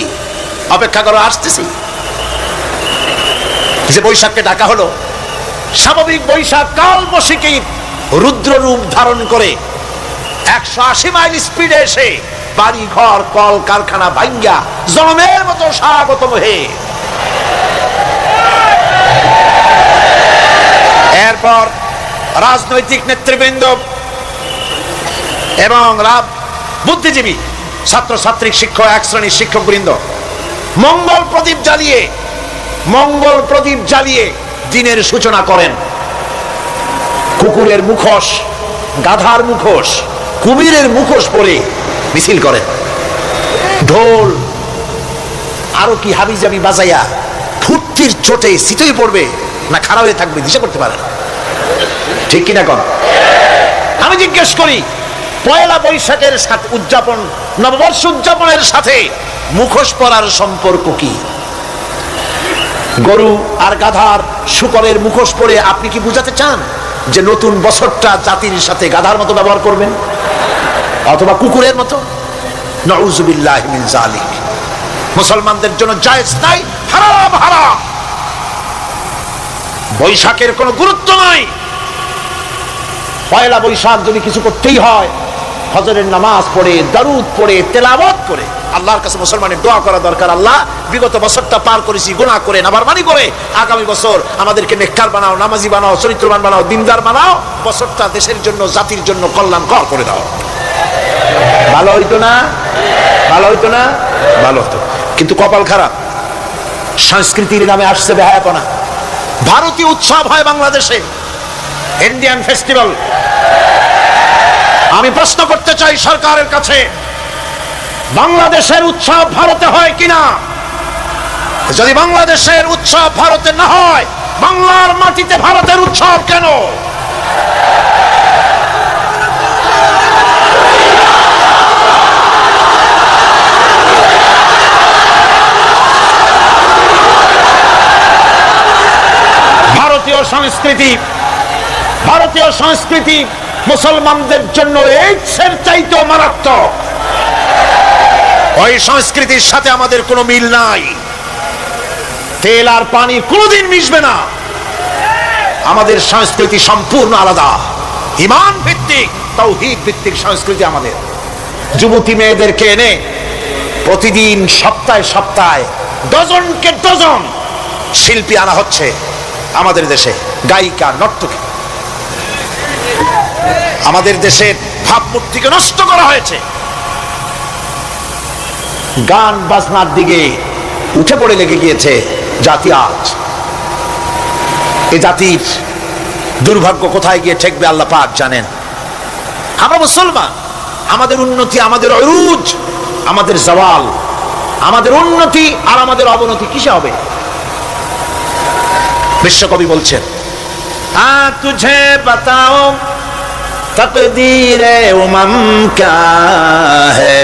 অপেক্ষা করো, আসতেছি। যে বৈশাখকে ডাকা হলো, স্বাভাবিক বৈশাখ কাল বৈশাখীর রুদ্র রূপ ধারণ করে 180 মাইল স্পিডে এসে বাড়ি ঘর কল কারখানা ভাঙ্গা জনমের মতো স্বাগতম হে। এরপর রাজনৈতিক নেতৃবৃন্দ এবং বুদ্ধিজীবী, ছাত্র ছাত্রী, শিক্ষক, এক শ্রেণীর শিক্ষক বৃন্দ মঙ্গল প্রদীপ জ্বালিয়ে দিনের সূচনা করেন। কুকুরের মুখোশ, গাধার মুখোশ, কুমিরের মুখোশ পরে মিছিল করেন। ঢোল আরো কি হাবিজাবি বাজাইয়া ফুর্তির চোটে শীতই পড়বে না খারাপ হয়ে থাকবে দিশা করতে পারে না। ঠিক কিনা কন? আমি জিজ্ঞেস করি, পয়লা বৈশাখের সাথে উদযাপন, নববর্ষ উদযাপনের সাথে মুখোশ পরার সম্পর্ক কি? গরু আর গাধার শুকরের মুখোশ পরে আপনি কি বুঝাতে চান যে নতুন বছরটা জাতির সাথে গাধার মতো ব্যবহার করবেন অথবা কুকুরের মতো? নাউযুবিল্লাহি মিন যালিক। মুসলমানদের জন্য জায়েজ নাই, হারাম হারাম। বৈশাখের কোনো গুরুত্ব নাই। পয়লা বৈশাখ যদি কিছু করতেই হয়, ফজরের নামাজ পড়ে, দরুদ পড়ে, তেলাওয়াত করে আল্লাহর কাছে মুসলমানের দোয়া করা দরকার। আল্লাহ, বিগত বছরটা পার করেছি গুনাহ করে, নাফরমানি করে, আগামী বছর আমাদেরকে নেককার বানাও, নামাজি বানাও, চরিত্রবান বানাও, দিনদার বানাও। বছরটা দেশের জন্য, জাতির জন্য কল্যাণকর করে দাও। ভালো হইতো না? ভালো হইতো না? ভালো হতো। কিন্তু কপাল খারাপ, সংস্কৃতির নামে আসছে বেহায়াপনা। ভারতীয় উৎসব হয় বাংলাদেশে, ইন্ডিয়ান ফেস্টিভ্যাল। আমি প্রশ্ন করতে চাই সরকারের কাছে, বাংলাদেশের উৎসব ভারতে হয় কিনা? যদি বাংলাদেশের উৎসব ভারতে না হয়, বাংলার মাটিতে ভারতের উৎসব কেন? ভারতীয় সংস্কৃতি মুসলমানদের জন্য এইডসের চাইতেও মারাত্মক। ওই সংস্কৃতির সাথে আমাদের কোনো মিল নাই। তেল আর পানি কোনোদিন মিশবে না। আমাদের সংস্কৃতি সম্পূর্ণ আলাদা, ঈমান ভিত্তিক, তাওহীদ ভিত্তিক সংস্কৃতি আমাদের। যুবতী মেয়েদেরকে এনে প্রতিদিন সপ্তাহে সপ্তাহে ডজনকে ডজন শিল্পী আনা হচ্ছে আমাদের দেশে, গায়িকা, নর্তকী। আমাদের দেশের ভাবমূর্তিকে নষ্ট করা হয়েছে। গান বাজনার দিকে উঠে পড়ে লেগে গিয়েছে জাতি আজ। এই জাতির দুর্ভাগ্য কোথায় গিয়ে ঠেকবে আল্লাহ পাক জানেন। আমরা মুসলমান, আমাদের উন্নতি, আমাদের অরুজ, আমাদের জওয়াল, আমাদের উন্নতি আর আমাদের অবনতি কিসে হবে? বিশ্বকবি বলছেন, তুঝে বাতাও তকদীরে উমম ক্যা है,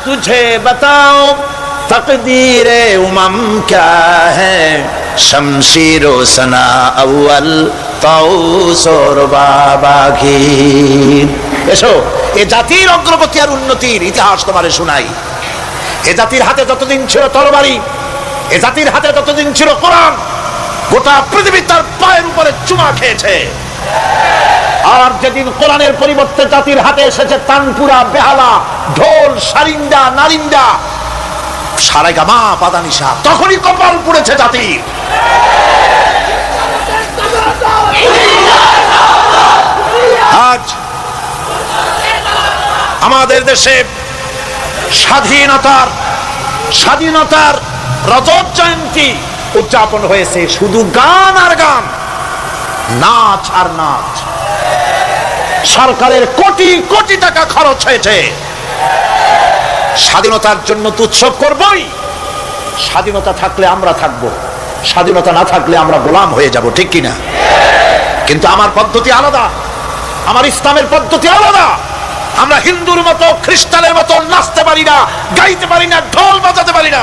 तुझे बताओ तकदीरे उमम क्या है, शमशीरो सना अव्वल ताउस और बाबागीर। এসো, এ জাতির অগ্রগতি আর উন্নতির ইতিহাস তোমারে শোনাই। এ জাতির হাতে যতদিন ছিল তরবারি, এ জাতির হাতে ততদিন ছিল কোরআন, গোটা পৃথিবী তার পায়ের উপরে চুমা খেয়েছে। আর যেদিন কোরআনের পরিবর্তে জাতির হাতে এসেছে তানপুরা, বেহালা, ঢোল, সারিন্দা, নারিন্দা, সারেগামা, পাদানিসা, তখনই কপাল পুড়েছে জাতির। আজ আমাদের দেশে স্বাধীনতার রজত জয়ন্তী উদযাপন হয়েছে, শুধু গান আর গান, নাচ আর নাচ। সরকারের কোটি কোটি টাকা খরচ হয়েছে। স্বাধীনতার জন্য তো উৎসব করবই। স্বাধীনতা থাকলে আমরা থাকবো, স্বাধীনতা না থাকলে আমরা গোলাম হয়ে যাব, ঠিক কিনা? কিন্তু আমার পদ্ধতি আলাদা, আমার ইসলামের পদ্ধতি আলাদা। আমরা হিন্দুর মতো, খ্রিস্টানের মতো নাচতে পারি না, গাইতে পারি না, ঢোল বাজাতে পারি না।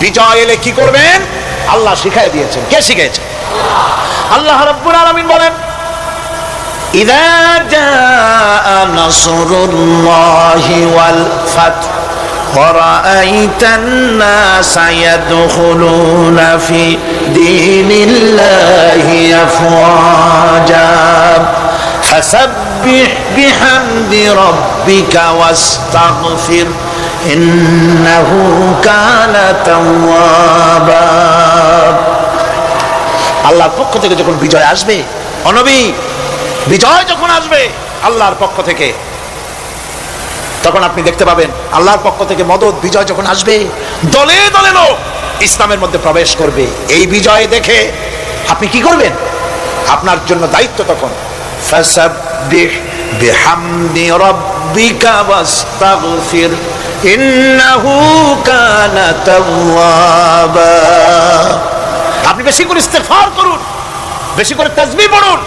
বিজয় এলে কি করবেন আল্লাহ শিখাই দিয়েছেন। কে শিখিয়েছে? আল্লাহ রাব্বুল আলামিন বলেন, ইযা জাআ নাসরুল্লাহি ওয়াল ফাত ওয়া রাআইতান নাসা ইয়াদখুলুনা ফি দীনিল্লাহি আফওয়াজা ফাসাব্বিহ বিহামদি রাব্বিকা ওয়াস্তাগফির ইন্নাহু কানা তাওয়াবা। আল্লাহর পক্ষ থেকে যখন বিজয় আসবে, ও নবী, বিজয় যখন আসবে আল্লাহর পক্ষ থেকে, তখন আপনি দেখতে পাবেন আল্লাহর পক্ষ থেকে মদদ, বিজয় যখন আসবে দলে দলে লোক ইসলামের মধ্যে প্রবেশ করবে। এই বিজয় দেখে আপনি কি করবেন? আপনার জন্য দায়িত্ব তখন ফাসাব্বিহ বিহামদি রাব্বিকা ওয়াস্তাগফির ইন্নাহু কানা তাওয়াবা। আপনি বেশি করে ইস্তেগফার করুন, বেশি করে তাসবিহ পড়ুন।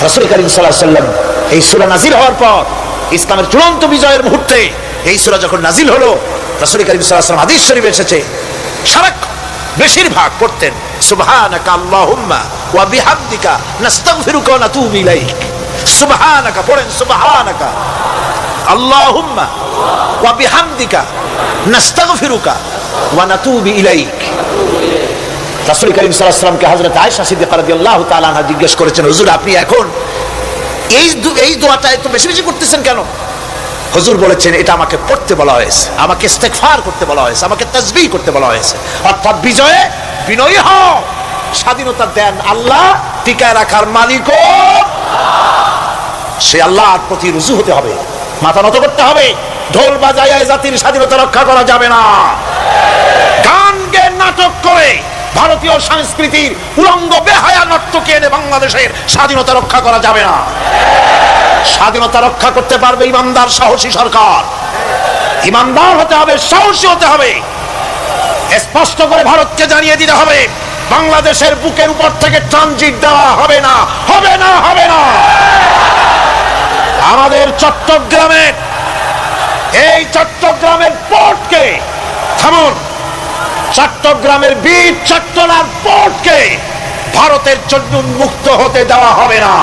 রাসূল কারীম সাল্লাল্লাহু আলাইহি ওয়াসাল্লাম এই সূরা নাযিল হওয়ার পর, ইসলামের চূড়ান্ত বিজয়ের মুহূর্তে এই সূরা যখন নাযিল হলো, রাসূল কারীম সাল্লাল্লাহু আলাইহি ওয়াসাল্লাম হাদিস শরীফে এসেছে সারাক্ষণ বেশিরভাগ পড়তেন সুবহানাকা আল্লাহুম্মা ওয়া বিহামদিকা নাস্তাগফিরুকা ওয়া নাতুবু ইলাইক। সুবহানাকা পড়েন, সুবহানাকা আল্লাহুম্মা ওয়া বিহামদিকা নাস্তাগফিরুকা ওয়া নাতুবু ইলাইক। রাসূল কারীম সাল্লাল্লাহু আলাইহি ওয়াসাল্লামকে হযরত আয়েশা সিদ্দিকা রাদিয়াল্লাহু তাআলা আনহা জিজ্ঞেস করেছেন, হুজুর আপনি এখন এই দোয়াটা এত বেশি বেশি করতেছেন কেন? হুজুর বলেছেন, এটা আমাকে পড়তে বলা হয়েছে, আমাকে ইস্তেগফার করতে বলা হয়েছে, আমাকে তাসবিহ করতে বলা হয়েছে। অর্থাৎ বিজয়ে বিনয়ী হও। স্বাধীনতা দেন আল্লাহ, টিকায় রাখার মালিকও সে আল্লাহর প্রতি রুজু হতে হবে, মাথা নত করতে হবে। ঢোল বাজায় জাতির স্বাধীনতা রক্ষা করা যাবে না। গান গে নাটক করে ভারতীয় সংস্কৃতির উলঙ্গ বেহায়া নর্তকী এনে বাংলাদেশের স্বাধীনতা রক্ষা করা যাবে না। স্বাধীনতা রক্ষা করতে পারবে ইমানদার সাহসী সরকার। ইমানদার হতে হবে, সাহসী হতে হবে। স্পষ্ট করে ভারতকে জানিয়ে দিতে হবে, বাংলাদেশের বুকের উপর থেকে ট্রানজিট দেওয়া হবে না, হবে না, হবে না। আমাদের চট্টগ্রামের এই চট্টগ্রামের পোর্টকে থামুন, চট্টগ্রামের বীর চট্টলার পোর্টকে ভারতের জন্য উন্মুক্ত হতে দেওয়া হবে না।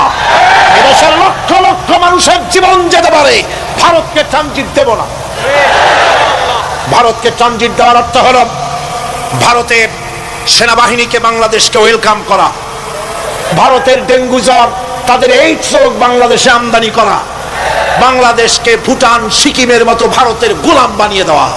এদেশের লক্ষ লক্ষ মানুষের জীবন যেতে পারে, ভারতকে ট্রানজিট দেব না। ভারতকে ট্রানজিট দেওয়ার অর্থ হলো ভারতের সেনাবাহিনীকে বাংলাদেশকে ওয়েলকাম করা, ভারতের ডেঙ্গু জ্বর, তাদের এইডস রোগ বাংলাদেশে আমদানি করা, বাংলাদেশকে ভুটান, সিকিমের মতো ভারতের গোলাম বানিয়ে দেওয়া।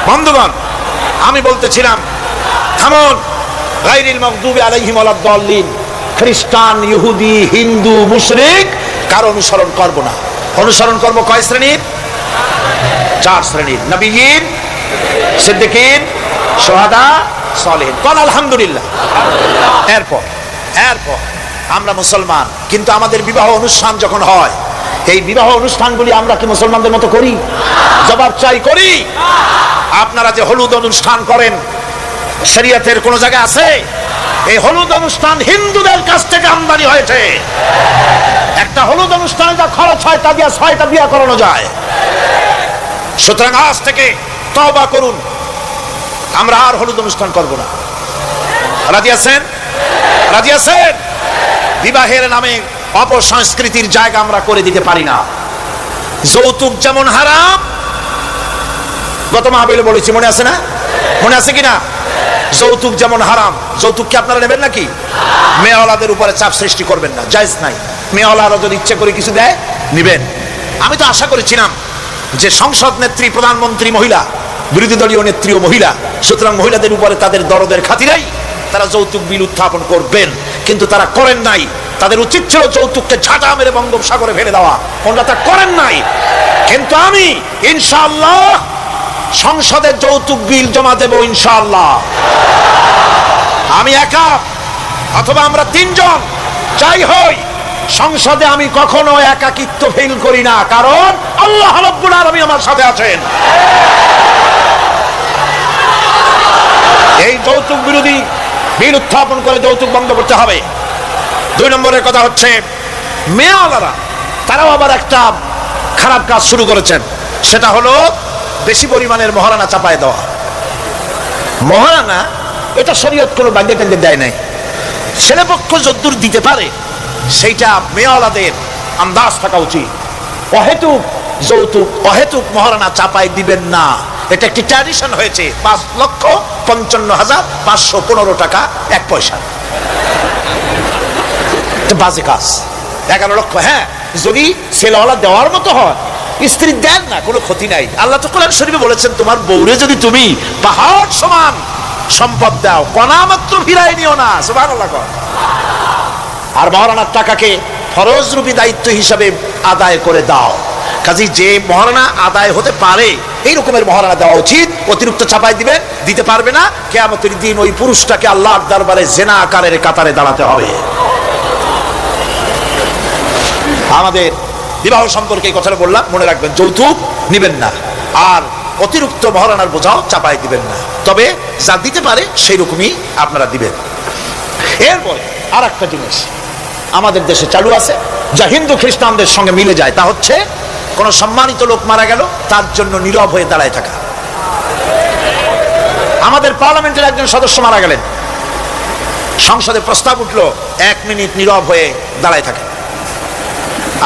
বন্ধুগণ, আমি বলতেছিলাম থামুন। গায়রিল মাগদুবি আলাইহিম ওয়ালাদ-দাল্লিন, খ্রিস্টান, ইহুদি, হিন্দু, মুশরিক কার অনুসরণ করব না। অনুসরণ করব কয় শ্রেণীর? 4 শ্রেণীর। নবীয়িন, সিদ্দিকিন, শুহাদা, সালেহিন। কোন আলহামদুলিল্লাহ। এরপর আমরা মুসলমান, কিন্তু আমাদের বিবাহ অনুষ্ঠান যখন হয়, এই বিবাহ অনুষ্ঠানগুলি আমরা কি মুসলমানদের মতো করি? জবাব চাই, করি? আপনারা যে হলুদ অনুষ্ঠান করেন, শরীয়তের কোন জায়গায় আছে? এই হলুদ অনুষ্ঠান হিন্দুদের কাছ থেকে আমদানি হয়েছে। একটা হলুদ অনুষ্ঠানে যা খরচ হয় তা দিয়ে 6টা বিয়ে করানো যায়। সুতরাং আজ থেকে তওবা করুন, আমরা আর হলুদ অনুষ্ঠান করব না। রাজি আছেন? রাজি আছেন? বিবাহের নামে অপসংস্কৃতির জায়গা আমরা করে দিতে পারি না। যৌতুক যেমন হারাম, গত মাহফিলে বলেছি, মনে আছে না? মনে আছে কিনা? যৌতুক যেমন হারাম, যৌতুক কি আপনারা নেবেন নাকি? মেয়েওয়ালাদের উপরে চাপ সৃষ্টি করবেন না, জায়েজ নাই। মেয়েওয়ালারা যদি ইচ্ছে করে কিছু দেয় নিবেন। আমি তো আশা করেছিলাম যে সংসদ নেত্রী, প্রধানমন্ত্রী মহিলা, বিরোধী দলীয় নেত্রীও মহিলা, সুতরাং মহিলাদের উপরে তাদের দরদের খাতিরেই তারা যৌতুক বিল উত্থাপন করবেন, কিন্তু তারা করেন নাই। তাদের উচিত ছিল যৌতুককে ঝাঁটা মেরে বঙ্গোপসাগরে ফেলে দেওয়া, ওনারা তা করেন নাই। কিন্তু আমি ইনশাআল্লাহ সংসদে যৌতুক বিল জমা দেব ইনশাআল্লাহ। আমি একা অথবা আমরা 3 জন যাই হই, সংসদে আমি কখনো একাকিত্ব ফিল করি না, কারণ আল্লাহ রাব্বুল আলামিন আমার সাথে আছেন। এই যৌতুক বিরোধী বিল উত্থাপন করে যৌতুক বন্ধ করতে হবে। 2 নম্বরের কথা হচ্ছে, মেয়েওয়ালারা তারাও আবার একটা খারাপ কাজ শুরু করেছেন, সেটা হলো বেশি পরিমাণের মহারানা চাপায় দেওয়া। মহারানা এটা শরীয়ত কোনো বাধ্যে টাঙ্গে দেয় নাই। ছেলেপক্ষ যদ্দূর দিতে পারে সেইটা মেয়েওয়ালাদের আন্দাজ থাকা উচিত। অহেতুক যৌতুক, অহেতুক মহারানা চাপায় দিবেন না। এটা একটি ট্র্যাডিশন হয়েছে। 5,55,515 টাকা 1 পয়সা, বাজে কাজ। 11 লক্ষ, হ্যাঁ, যদি ছেলেওয়ালা দেওয়ার মতো হয়, স্ত্রী দেন না, কোনো ক্ষতি নাই। আল্লাহ তো কোরআন শরীফে বলেছেন, তোমার বউরে যদি তুমি পাহাড় সমান সম্পদ দাও, কণা মাত্র ফিরাই নিও না। সুবহানাল্লাহ। আর মহারানার টাকাকে ফরজরূপী দায়িত্ব হিসাবে আদায় করে দাও। কাজী যে মহারানা আদায় হতে পারে এই রকমের মহারানা দেওয়া উচিত। অতিরিক্ত চাপাই দিবে, দিতে পারবে না, কিয়ামতের দিন ওই পুরুষটাকে আল্লাহর দরবারে জেনা আকারের কাতারে দাঁড়াতে হবে। আমাদের বিবাহ সম্পর্কে এই কথাটা বললাম, মনে রাখবেন, যৌতুক নিবেন না, আর অতিরিক্ত মহারানার বোঝাও চাপাই দিবেন না। তবে যা দিতে পারে সেই রকমই আপনারা দিবেন। এরপরে আর একটা জিনিস আমাদের দেশে চালু আছে, যা হিন্দু খ্রিস্টানদের সঙ্গে মিলে যায়, তা হচ্ছে কোন সম্মানিত লোক মারা গেল, তার জন্য নীরব হয়ে দাঁড়ায় থাকা। আমাদের পার্লামেন্টের একজন সদস্য মারা গেলেন, সংসদে প্রস্তাব উঠলো 1 মিনিট নীরব হয়ে দাঁড়ায় থাকে।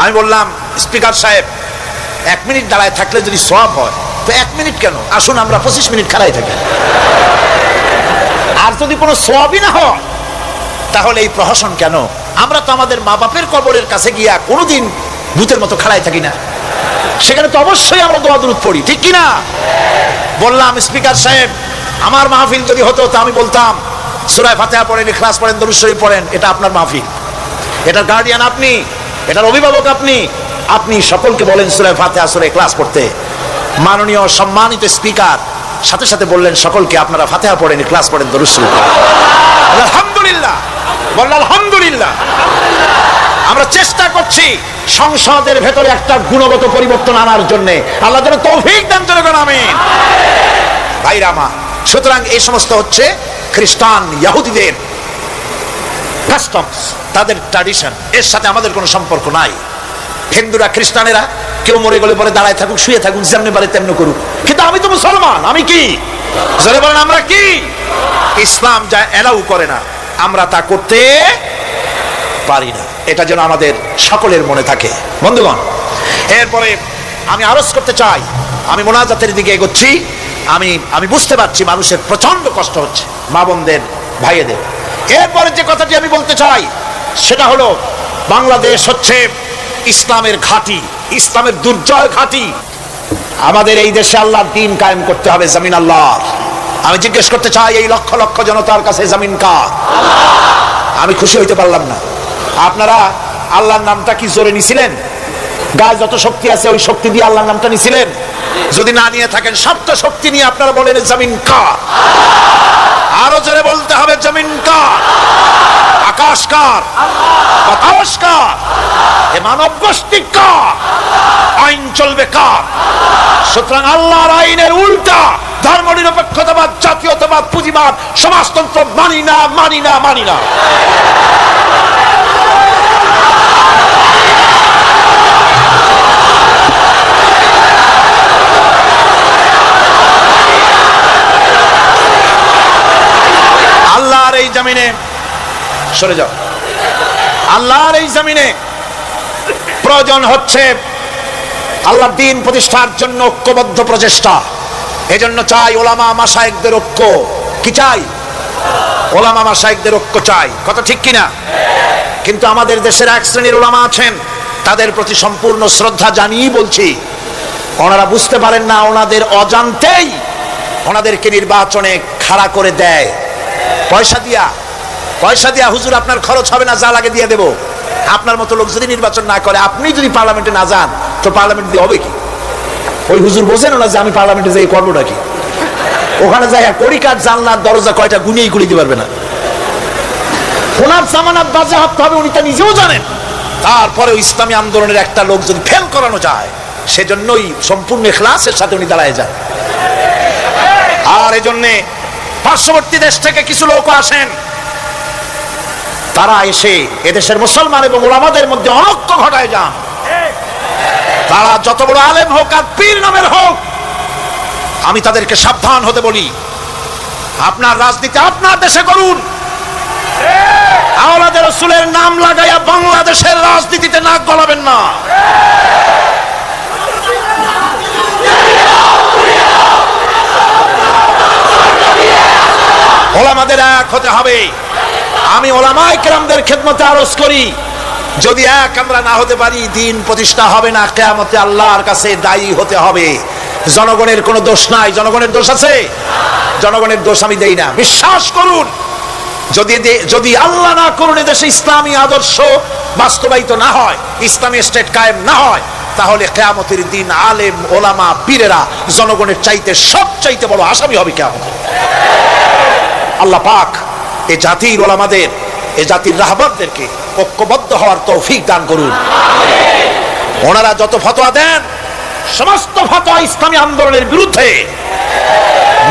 আমি বললাম, স্পিকার সাহেব, 1 মিনিট দাঁড়ায় থাকলে যদি সওয়াব হয় তো 1 মিনিট কেন, আসুন আমরা 25 মিনিট খাড়াই থাকি। আর যদি কোনো সওয়াবই না হয় তাহলে এই প্রহসন কেন? আমরা তো আমাদের মা বাপের কবরের কাছে গিয়া কোনোদিন ভূতের মতো খাড়াই থাকি না, সেখানে তো অবশ্যই আমরা দোয়া দুরূদ পড়ি, ঠিক কিনা? বললাম, স্পিকার সাহেব, আমার মাহফিল যদি হতো তা আমি বলতাম সূরা ফাতিহা পড়েন, ইখলাস পড়েন, দরুদ শরীফ পড়েন। এটা আপনার মাহফিল, এটার গার্ডিয়ান আপনি, এটার অভিভাবক আপনি। আপনি সকলকে বলেন সূরা ফাতিহা, সূরা ইখলাস পড়তে। মাননীয় সম্মানিত স্পিকার সাথে সাথে বললেন সকলকে, আপনারা ফাতিহা পড়েন, ইখলাস পড়েন, দরুদ শরীফ পড়েন। আলহামদুলিল্লাহ, বললেন আলহামদুলিল্লাহ। আমরা চেষ্টা করছি সংসদের ভেতরে একটা গুণগত পরিবর্তন আনার জন্য। আল্লাহ যেন তৌফিক দান করেন, আমিন। ভাইরা আমার, সুতরাং এই সমস্ত হচ্ছে খ্রিস্টান ইহুদিদের কাস্টমস, তাদের ট্র্যাডিশন, এর সাথে আমাদের কোনো সম্পর্ক নাই। হিন্দুরা, খ্রিস্টানেরা কেউ মরে গেলে পরে দাঁড়ায় থাকুক, শুয়ে থাকুক, যেমনি পারে তেমনি করুক, কিন্তু আমি তো মুসলমান, আমি কি? জোরে বলেন, আমরা কি? ইসলাম যা এলাউ করে না আমরা তা করতে পারি না। এটা যেন আমাদের সকলের মনে থাকে। বন্ধুগণ, এরপরে আমি আরজ করতে চাই, আমি মোনাজাতের দিকে এগোচ্ছি। আমি বুঝতে পারছি মানুষের প্রচন্ড কষ্ট হচ্ছে, মা বোনদের, ভাইয়েদের। এরপরে যে কথাটি আমি বলতে চাই সেটা হলো, বাংলাদেশ হচ্ছে ইসলামের ঘাঁটি, ইসলামের দুর্জয় ঘাঁটি। আমাদের এই দেশে আল্লাহর দ্বীন কায়েম করতে হবে, জমিন আল্লাহর। আমি জিজ্ঞেস করতে চাই, এই লক্ষ লক্ষ জনতার কাছে জমিন কার? আমি খুশি হইতে পারলাম না। আপনারা আল্লাহর নামটা কি জোরে নিছিলেন? গায়ে যত শক্তি আছে ওই শক্তি দিয়ে আল্লাহর নামটা নিছিলেন? যদি না নিয়ে থাকেন, সপ্ত শক্তি নিয়ে আপনারা বলেন জমিন কার? আরো জোরে বলতে হবে, জমিন কার? আকাশ কার? বাতাস কার? এ মানব গোষ্ঠী কার? আইন চলবে কার? সুতরাং আল্লাহর আইনের উল্টা ধর্মনিরপেক্ষতাবাদ, জাতীয়তাবাদ, পুঁজিবাদ, সমাজতন্ত্র মানি না, মানি না, মানি না। আল্লাহর এই জমিনে সরে যাও। আল্লাহর এই জমিনে প্রয়োজন হচ্ছে আল্লাহর দ্বীন প্রতিষ্ঠার জন্য ঐক্যবদ্ধ প্রচেষ্টা। এজন্য চাই ওলামা মাশায়েখদের ঐক্য। কি চাই? ওলামা মাশায়েখদের ঐক্য চাই। কথা ঠিক কিনা? কিন্তু আমাদের দেশের এক শ্রেণীর ওলামা আছেন, তাদের প্রতি সম্পূর্ণ শ্রদ্ধা জানিয়ে বলছি, ওনারা বুঝতে পারেন না, ওনাদের অজান্তেই ওনাদেরকে নির্বাচনে খাড়া করে দেয় পয়সা দিয়া। হুজুর আপনার খরচ হবে না, যা লাগে দিয়ে দেব। আপনার মতো লোক যদি নির্বাচন না করে, আপনি যদি পার্লামেন্টে না যান, তো পার্লামেন্ট দিয়ে হবে কি? ওই হুজুর বোঝেন না যে আমি পার্লামেন্টে যাই করবোটা কি? ওখানে যাই কড়িকাঠ জানলার দরজা কয়টা গুনিয়েই গুলি দিতে পারবে না। ওনার জামানত বাজেয়াপ্ত হবে, উনি তা নিজেও জানেন। তারপরে ইসলামী আন্দোলনের একটা লোক যদি ফেল করানো যায়, সেজন্যই সম্পূর্ণ ইখলাসের সাথে উনি দাঁড়ায় যান। আর এজন্যে পার্শ্ববর্তী দেশ থেকে কিছু লোক আসেন, তারা এসে এদেশের মুসলমান এবং ওলামাদের মধ্যে অনৈক্য ঘটায় যান। তারা যত বড় আলেম হোক আর পীর নামের হোক, আমি তাদেরকে সাবধান হতে বলি, আপনার রাজনীতি আপনার দেশে করুন। আওলাদ রাসূলের নাম লাগাইয়া বাংলাদেশের রাজনীতিতে নাক গলাবেন না। ওলামাদের এক হতে হবে। আমি ওলামায়ে কেরামদের খেদমতে আরজ করি, যদি এক আমরা না হতে পারি, দ্বীন প্রতিষ্ঠা হবে না। কিয়ামতে আল্লাহর কাছে দায়ী হতে হবে। জনগণের কোনো দোষ নাই। জনগণের দোষ আছে? জনগণের দোষ আমি দেই না। বিশ্বাস করুন, যদি আল্লাহ না করুন এদেশে ইসলামী আদর্শ বাস্তবায়িত না হয়, ইসলামী স্টেট কায়েম না হয়, তাহলে কিয়ামতের দিন আলেম ওলামা পীরেরা জনগণের চাইতে সবচাইতে বড় আসামি হবে কিয়ামতে। আল্লাহ পাক এই জাতির ওলামাদের, এই জাতির রাহবারদেরকে ঐক্যবদ্ধ হওয়ার তৌফিক দান করুন। ওনারা যত ফতোয়া দেন, সমস্ত ফতোয়া ইসলামী আন্দোলনের বিরুদ্ধে।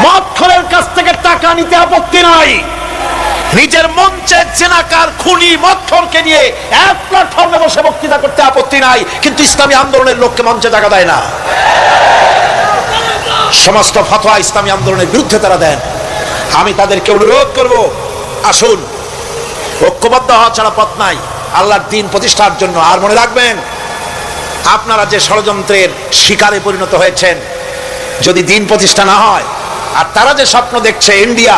মদখোরের কাছ থেকে টাকা নিতে আপত্তি নাই, নিজের মঞ্চে জেনাকার খুনি মদখোরকে নিয়ে এক প্ল্যাটফর্মে বসে বক্তৃতা করতে আপত্তি নাই, কিন্তু ইসলামী আন্দোলনের লোককে মঞ্চে জায়গা দেয় না। সমস্ত ফতোয়া ইসলামী আন্দোলনের বিরুদ্ধে তারা দেন। আমি তাদেরকে অনুরোধ করব, আসুন, ঐক্যবদ্ধ হওয়া ছাড়া পথ নাই আল্লাহর দ্বীন প্রতিষ্ঠার জন্য। আর মনে রাখবেন, আপনারা যে ষড়যন্ত্রের শিকারে পরিণত হয়েছেন, যদি দ্বীন প্রতিষ্ঠা না হয়, আর তারা যে স্বপ্ন দেখছে, ইন্ডিয়া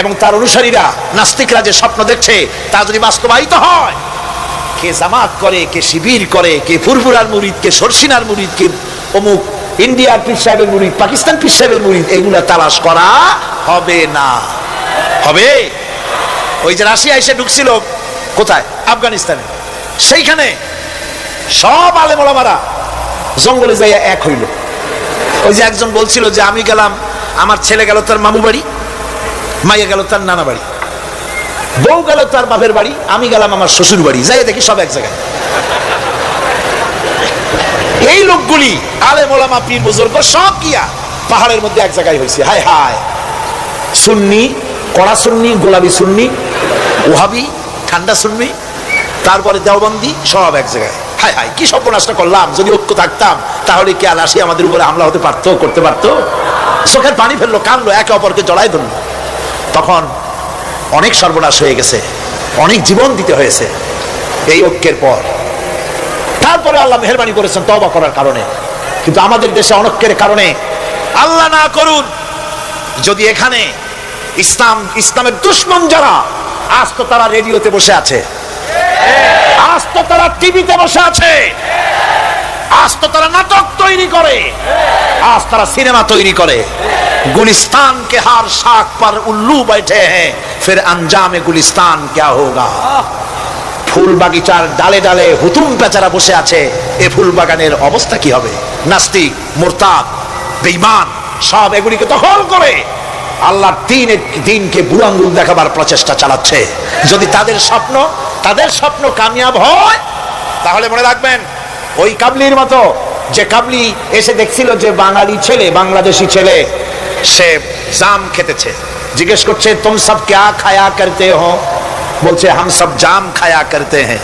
এবং তার অনুসারীরা নাস্তিকরা যে স্বপ্ন দেখছে, তা যদি বাস্তবায়িত হয়, কে জামাত করে, কে শিবির করে, কে ফুরফুরার মুরিদ, কে সরসিনার মুরিদ, কে অমুক ইন্ডিয়ার পীর সাহেবের মুরিদ, পাকিস্তান পীর সাহেবের মুরিদ, এগুলা তালাশ করা হবে না। হবে? ওই যে রাশিয়া এসে ঢুকছিল কোথায়? আফগানিস্তানে। সেইখানে সব আলেম ওলামারা জঙ্গলে যাইয়া এক হইল। ওই যে একজন বলছিল যে আমি গেলাম, আমার ছেলে গেল তার মামু বাড়ি, মাইয়া গেল তার নানা বাড়ি, বউ গেল তার বাপের বাড়ি, আমি গেলাম আমার শ্বশুর বাড়ি, যাই দেখি সব এক জায়গায়। এই লোকগুলি আলেম ওলামা পীর বুজুর্গ সব গিয়া পাহাড়ের মধ্যে এক জায়গায় হয়েছে। হায় হায়, সুন্নি, কড়া সুন্নি, গোলাপি সুন্নি, ওহাবি, ঠান্ডা সুন্নি, তারপরে দেওবন্দি, সব এক জায়গায়। হায় হায়, কি সর্বনাশটা করলাম। যদি ঐক্য থাকতাম, তাহলে কি আলাসি আমাদের উপরে হামলা হতে পারতো, করতে পারতো? চোখের পানি ফেললো, কানলো, একে অপরকে জড়াই ধরলো। তখন অনেক সর্বনাশ হয়ে গেছে, অনেক জীবন দিতে হয়েছে এই ঐক্যের পর। তারপরে আল্লাহ মেহেরবানি করেছেন তওবা করার কারণে। কিন্তু আমাদের দেশে অনৈক্যের কারণে, আল্লাহ না করুন, যদি এখানে ইসলামের দুশমন যারা, আজ তো তারা রেডিওতে বসে আছে, আজ তো তারা টিভিতে বসে আছে, আজ তো তারা নাটক তৈরি করে, আজ তারা সিনেমা তৈরি করে। गुलिस्तान के हर शाख पर उल्लू बैठे हैं, फिर अंजाम गुलिस्तान क्या होगा। ফুল বাগিচার ডালে ডালে হুতুম পেচারা বসে আছে, এই ফুল বাগানের অবস্থা কি হবে? নাস্তিক, মুরতাদ, বেঈমান সব এগুলিকে দখল করে আল্লাহর দ্বীনকে বুড়ো আঙ্গুল দেখাবার প্রচেষ্টা চালাচ্ছে। যদি তাদের স্বপ্ন কামিয়াব হয়, তাহলে মনে রাখবেন ওই কাবলির মতো, যে কাবলি এসে দেখছিল যে বাঙালি ছেলে, বাংলাদেশি ছেলে সে জাম খেতেছে, জিজ্ঞেস করছে তুম সব क्या खाया करते हो? बोलছে हम सब जाम खाया करते हैं।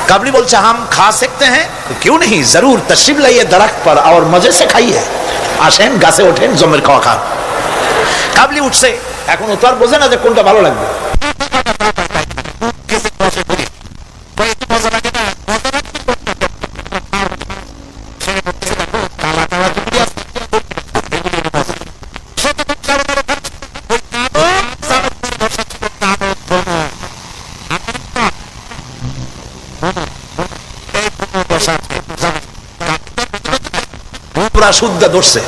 काबली बोलছে हम खा सकते हैं? क्यों नहीं, जरूर तशरीफ लाइए दरख्त पर और मजे से खाइए। আসেন গাছে ওঠেন, জমের খাওয়া খান। কাবলি উঠছে, এখন ও তো আর বোঝে না যে কোনটা ভালো লাগবে। শুদ্ধ ধরছে,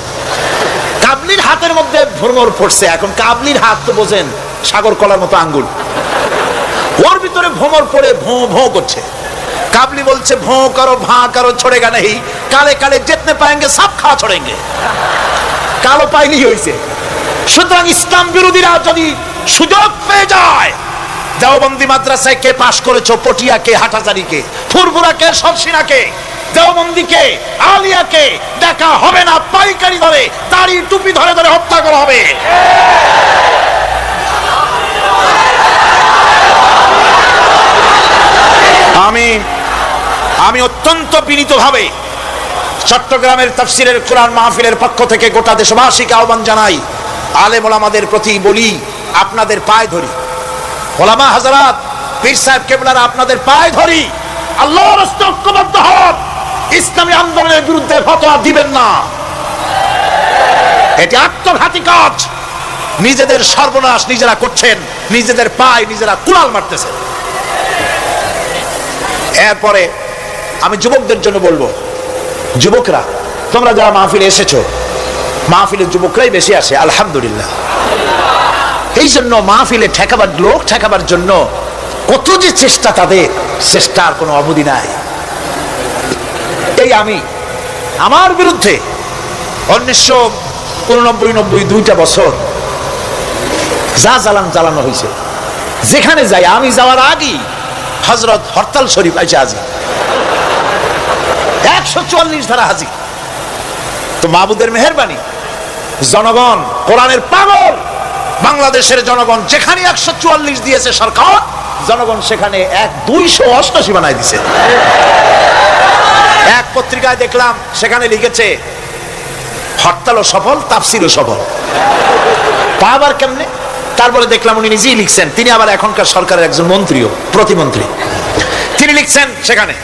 কাবলির হাতের মধ্যে ভ্রমর পড়ছে। এখন কাবলির হাত তো বোঝেন সাগর কলার মতো আঙ্গুল, ওর ভিতরে ভ্রমর পড়ে ভোঁ ভোঁ করছে। কাবলি বলছে ভোঁ করো ভাঁ করো छोड़ेगा नहीं, কালে কালে जितने पाएंगे सब खा छोड़ेंगे। কালো পাইনি হইছে। সুতরাং ইসলাম বিরোধীরা যদি সুযোগ পেয়ে যায়, দেওবন্দি মাদ্রাসায় কে পাশ করেছো, পটিয়াকে, হাটাজারিকে, ফুরফুরাকে, সবসিনাকে, দেওবন্দিকে, আলিয়াকে দেখা হবে না, পাইকারি ধরে দাড়ি টুপি ধরে ধরে হত্যা করা হবে। আমি অত্যন্ত বিনীতভাবে চট্টগ্রামের তাফসীরের কোরআন মাহফিলের পক্ষ থেকে গোটা দেশবাসীকে আহ্বান জানাই, আলেম ওলামাদের প্রতি বলি, আপনাদের পায়ে ধরি, ওলামা হযরত, পীর সাহেব কেবলারা আপনাদের পায়ে ধরি, আল্লাহর রাস্তে ঐক্যবদ্ধ হন, ইসলামী আন্দোলনের বিরুদ্ধে ফতোয়া দিবেন না। এটি আত্মঘাতী কাজ, নিজেদের সর্বনাশ নিজেরা করছেন, নিজেদের পায়ে নিজেরা কুড়াল মারতেছেন। এরপরে আমি যুবকদের জন্য বলবো, যুবকরা তোমরা যারা মাহফিলে এসেছো, মাহফিলের যুবকরাই বেশি আসে আলহামদুলিল্লাহ। এই জন্য মাহফিলে ঠেকাবার, লোক ঠেকাবার জন্য কত যে চেষ্টা, তাদের চেষ্টার কোনো অবধি নাই। এই আমি আমার বিরুদ্ধে 1989-90 দুইটা বছর যা জ্বালানো হয়েছে, যেখানে যাই, আমি যাওয়ার আগেই হযরত হরতাল শরীফ আইসা হাজির, 144 ধারা হাজির। তো মাহবুদের মেহেরবানি, জনগণ কোরআনের পাগল, বাংলাদেশের জনগণ যেখানে 144 দিয়েছে সরকার, জনগণ সেখানে 288 বানায় দিছে। এক পত্রিকায় দেখলাম সেখানে লিখেছে হরতালও সফল, তাফসীরও সফল। তা আবার কেমনে? তারপরে দেখলাম উনি নিজেই লিখছেন, তিনি আবার এখনকার সরকারের একজন মন্ত্রীও, প্রতিমন্ত্রী। তিনি লিখছেন সেখানে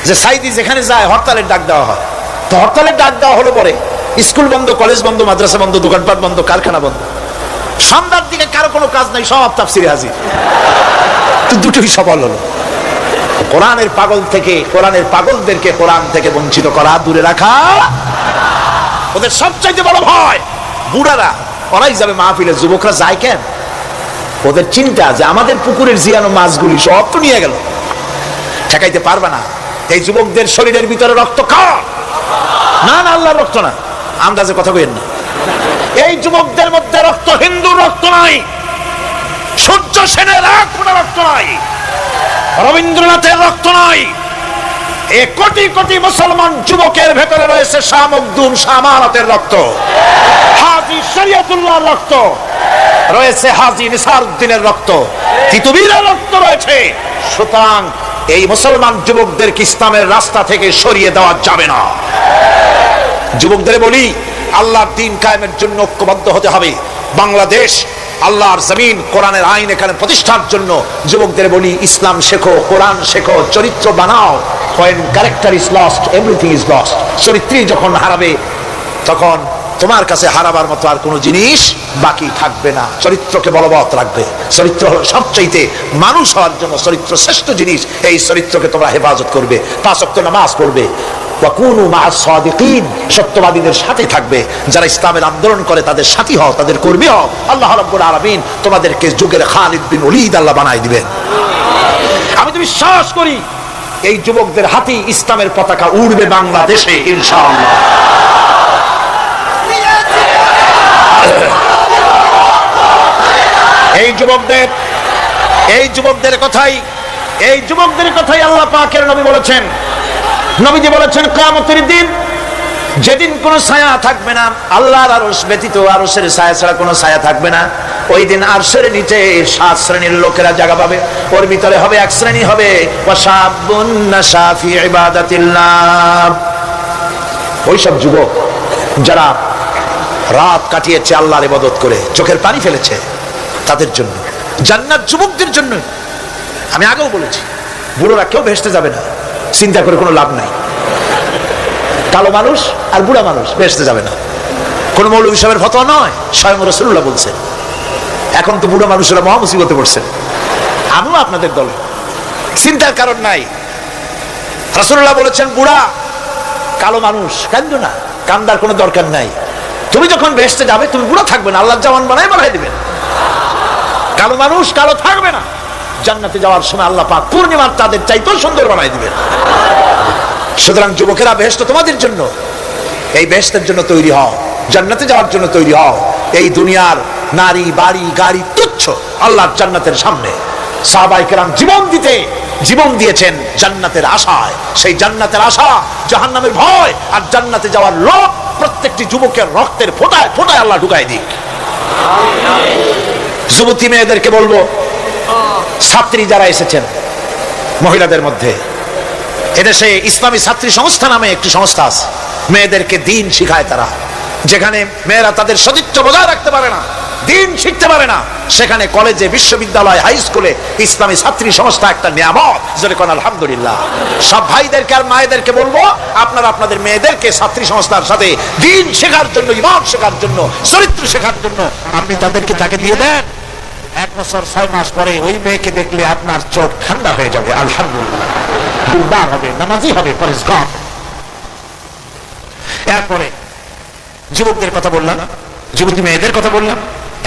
যে সাইদি যেখানে যায় হরতালের ডাক দেওয়া হয়। তো হরতালের ডাক দেওয়া হলো পরে স্কুল বন্ধ, কলেজ বন্ধ, মাদ্রাসা বন্ধ, দোকানপাট বন্ধ, কারখানা বন্ধ। সন্ধ্যার দিকে কারো কোনো কাজ নাই, সব তাফসীরে হাজির। তো দুটোই সফল হলো। কোরআনের পাগল থেকে, কোরআনের পাগলদেরকে কোরআন থেকে বঞ্চিত করা, দূরে রাখা ওদের সবচাইতে বড় ভয়। বুড়ারা ওরাই যাবে মাহফিলে, যুবকরা যায় কেন? ওদের চিন্তা যে আমাদের পুকুরের জিয়ানো মাছগুলি সব তো নিয়ে গেল, ঠেকাইতে পারবে না। এই যুবকদের শরীরের ভিতরে রক্ত কার? না না, আল্লাহর রক্ত না, আন্দাজে কথা কইেন না। এই যুবকদের মধ্যে রক্ত হিন্দুর রক্ত নাই, সূর্য সেনের এক ফোঁটা রক্ত নাই, রবীন্দ্রনাথের রক্ত নাই। এই কোটি কোটি মুসলমান যুবকের ভেতরে রয়েছে শাহ মখদুম, শাহ আমানতের রক্ত, হাজী শরীয়তুল্লাহর রক্ত রয়েছে, হাজী নিসারউদ্দিনের রক্ত, তিতুমীরের রক্ত রয়েছে। সুতরাং এই মুসলমান যুবকদেরকে ইসলামের রাস্তা থেকে সরিয়ে দেওয়া যাবে না। যুবকদের বলি, আল্লাহর দ্বীন কায়েমের জন্য ঐক্যবদ্ধ হতে হবে। বাংলাদেশ আল্লাহর জমিন, কোরআনের আইন এখানে প্রতিষ্ঠার জন্য যুবকদের বলি, ইসলাম শেখো, কোরআন শেখো, চরিত্র বানাও। When character is lost, everything is lost. চরিত্রী যখন হারাবে, তখন তোমার কাছে হারাবার মতো আর কোনো জিনিস বাকি থাকবে না। চরিত্রকে বলবৎ রাখবে। চরিত্র হলো সবচাইতে, মানুষ হওয়ার জন্য চরিত্র শ্রেষ্ঠ জিনিস। এই চরিত্রকে তোমরা হেফাজত করবে, 5 ওয়াক্ত নামাজ পড়বে, ওয়াকুনু মা'আস সাদিকিন, সত্যবাদীদের সাথে থাকবে। যারা ইসলামের আন্দোলন করে তাদের সাথী হও, তাদের কর্মী হও। আল্লাহ রাব্বুল আলামিন তোমাদেরকে যুগের খালিদ বিন ওলীদ আল্লাহ বানাই দিবেন। আমি তো বিশ্বাস করি এই যুবকদের হাতে ইসলামের পতাকা উড়বে বাংলাদেশে ইনশাআল্লাহ। এই যুবকদের কথাই আল্লাহ পাকের নবী বলেছেন। নবীজি বলেছেন, কিয়ামতের দিন যেদিন কোনো ছায়া থাকবে না, আল্লাহর আরশ ব্যতীত আরশের ছায়া ছাড়া কোনো ছায়া থাকবে না, ওই দিন আরশের নিচে 7 শ্রেণীর লোকেরা জায়গা পাবে। ওর ভিতরে হবে এক শ্রেণী হবে ওয়াশাবুন নাশা ফি ইবাদাতিল্লাহ, ওই সব যুবক যারা রাত কাটিয়েছে আল্লাহর ইবাদত করে, চোখের পানি ফেলেছে, তাদের জন্য জান্নাত যুবকদের জন্য। আমি আগেও বলেছি, বুড়োরা কেউ বেহেশতে যাবে না, চিন্তা করে কোনো লাভ নাই। কালো মানুষ আর বুড়া মানুষ বেহেশতে যাবে না, কোন মৌলভী সাহেবের ফতোয়া নয়, স্বয়ং রাসূলুল্লাহ বলছেন। এখন তো বুড়া মানুষেরা মহা মুসিবতে পড়ছেন, আমিও আপনাদের দলে, চিন্তার কারণ নাই। রাসূলুল্লাহ বলেছেন বুড়া কালো মানুষ কান্দো না, কান্দার কোনো দরকার নাই। তুমি যখন বেহেশতে যাবে তুমি বুড়া থাকবে না, আল্লাহ জওয়ান বানাই দিবেন। কালো মানুষ কালো থাকবে না, জান্নাতে যাওয়ার সময় আল্লাহ পাক পূর্ণিমার তাদের চাইতেও সুন্দর বানাই দিবেন। সুতরাং যুবকেরা বেহেশত তোমাদের জন্য, এই বেহেশতের জন্য তৈরি হও, জান্নাতে যাওয়ার জন্য তৈরি হও। এই দুনিয়ার নারী বাড়ি গাড়ি তুচ্ছ আল্লাহর জান্নাতের সামনে। সাহাবায়ে কেরাম জীবন দিয়েছেন জান্নাতের আশায়। সেই জান্নাতের আশা, জাহান্নামের ভয় আর জান্নাতে যাওয়ার লোভ প্রত্যেকটি যুবকের রক্তের ফোঁটায় ফোঁটায় আল্লাহ ঢুকাই দিক। যুবতী মেয়েদেরকে বলবো, ছাত্রী যারা এসেছেন মহিলাদের মধ্যে, এদেশে ইসলামী ছাত্রী সংস্থা নামে একটি সংস্থা আছে, মেয়েদেরকে দ্বীন শিখায় তারা। যেখানে মেয়েরা তাদের সতীত্ব বজায় রাখতে পারে না, দ্বীন শিখতে পারে না, সেখানে কলেজে বিশ্ববিদ্যালয় হাই স্কুলে ইসলামী ছাত্রী সংস্থা একটা নিয়ামত। জোরে কোন আলহামদুলিল্লাহ। সব ভাইদেরকে আর মায়েদেরকে বলবো, আপনারা আপনাদের মেয়েদেরকে ছাত্রী সংস্থার সাথে দ্বীন শেখার জন্য, ঈমান শেখার জন্য, চরিত্র শেখার জন্য আপনি তাকে দিয়ে দেন। 1 বছর 6 মাস পরে ওই মেয়েকে দেখলে আপনার চোখ ঠান্ডা হয়ে যাবে, আলহামদুলিল্লাহ, দিলদার হবে, নামাজি হবে, পরেশগার। এরপরে যুবকদের কথা বললাম, যুবতী মেয়েদের কথা বললাম,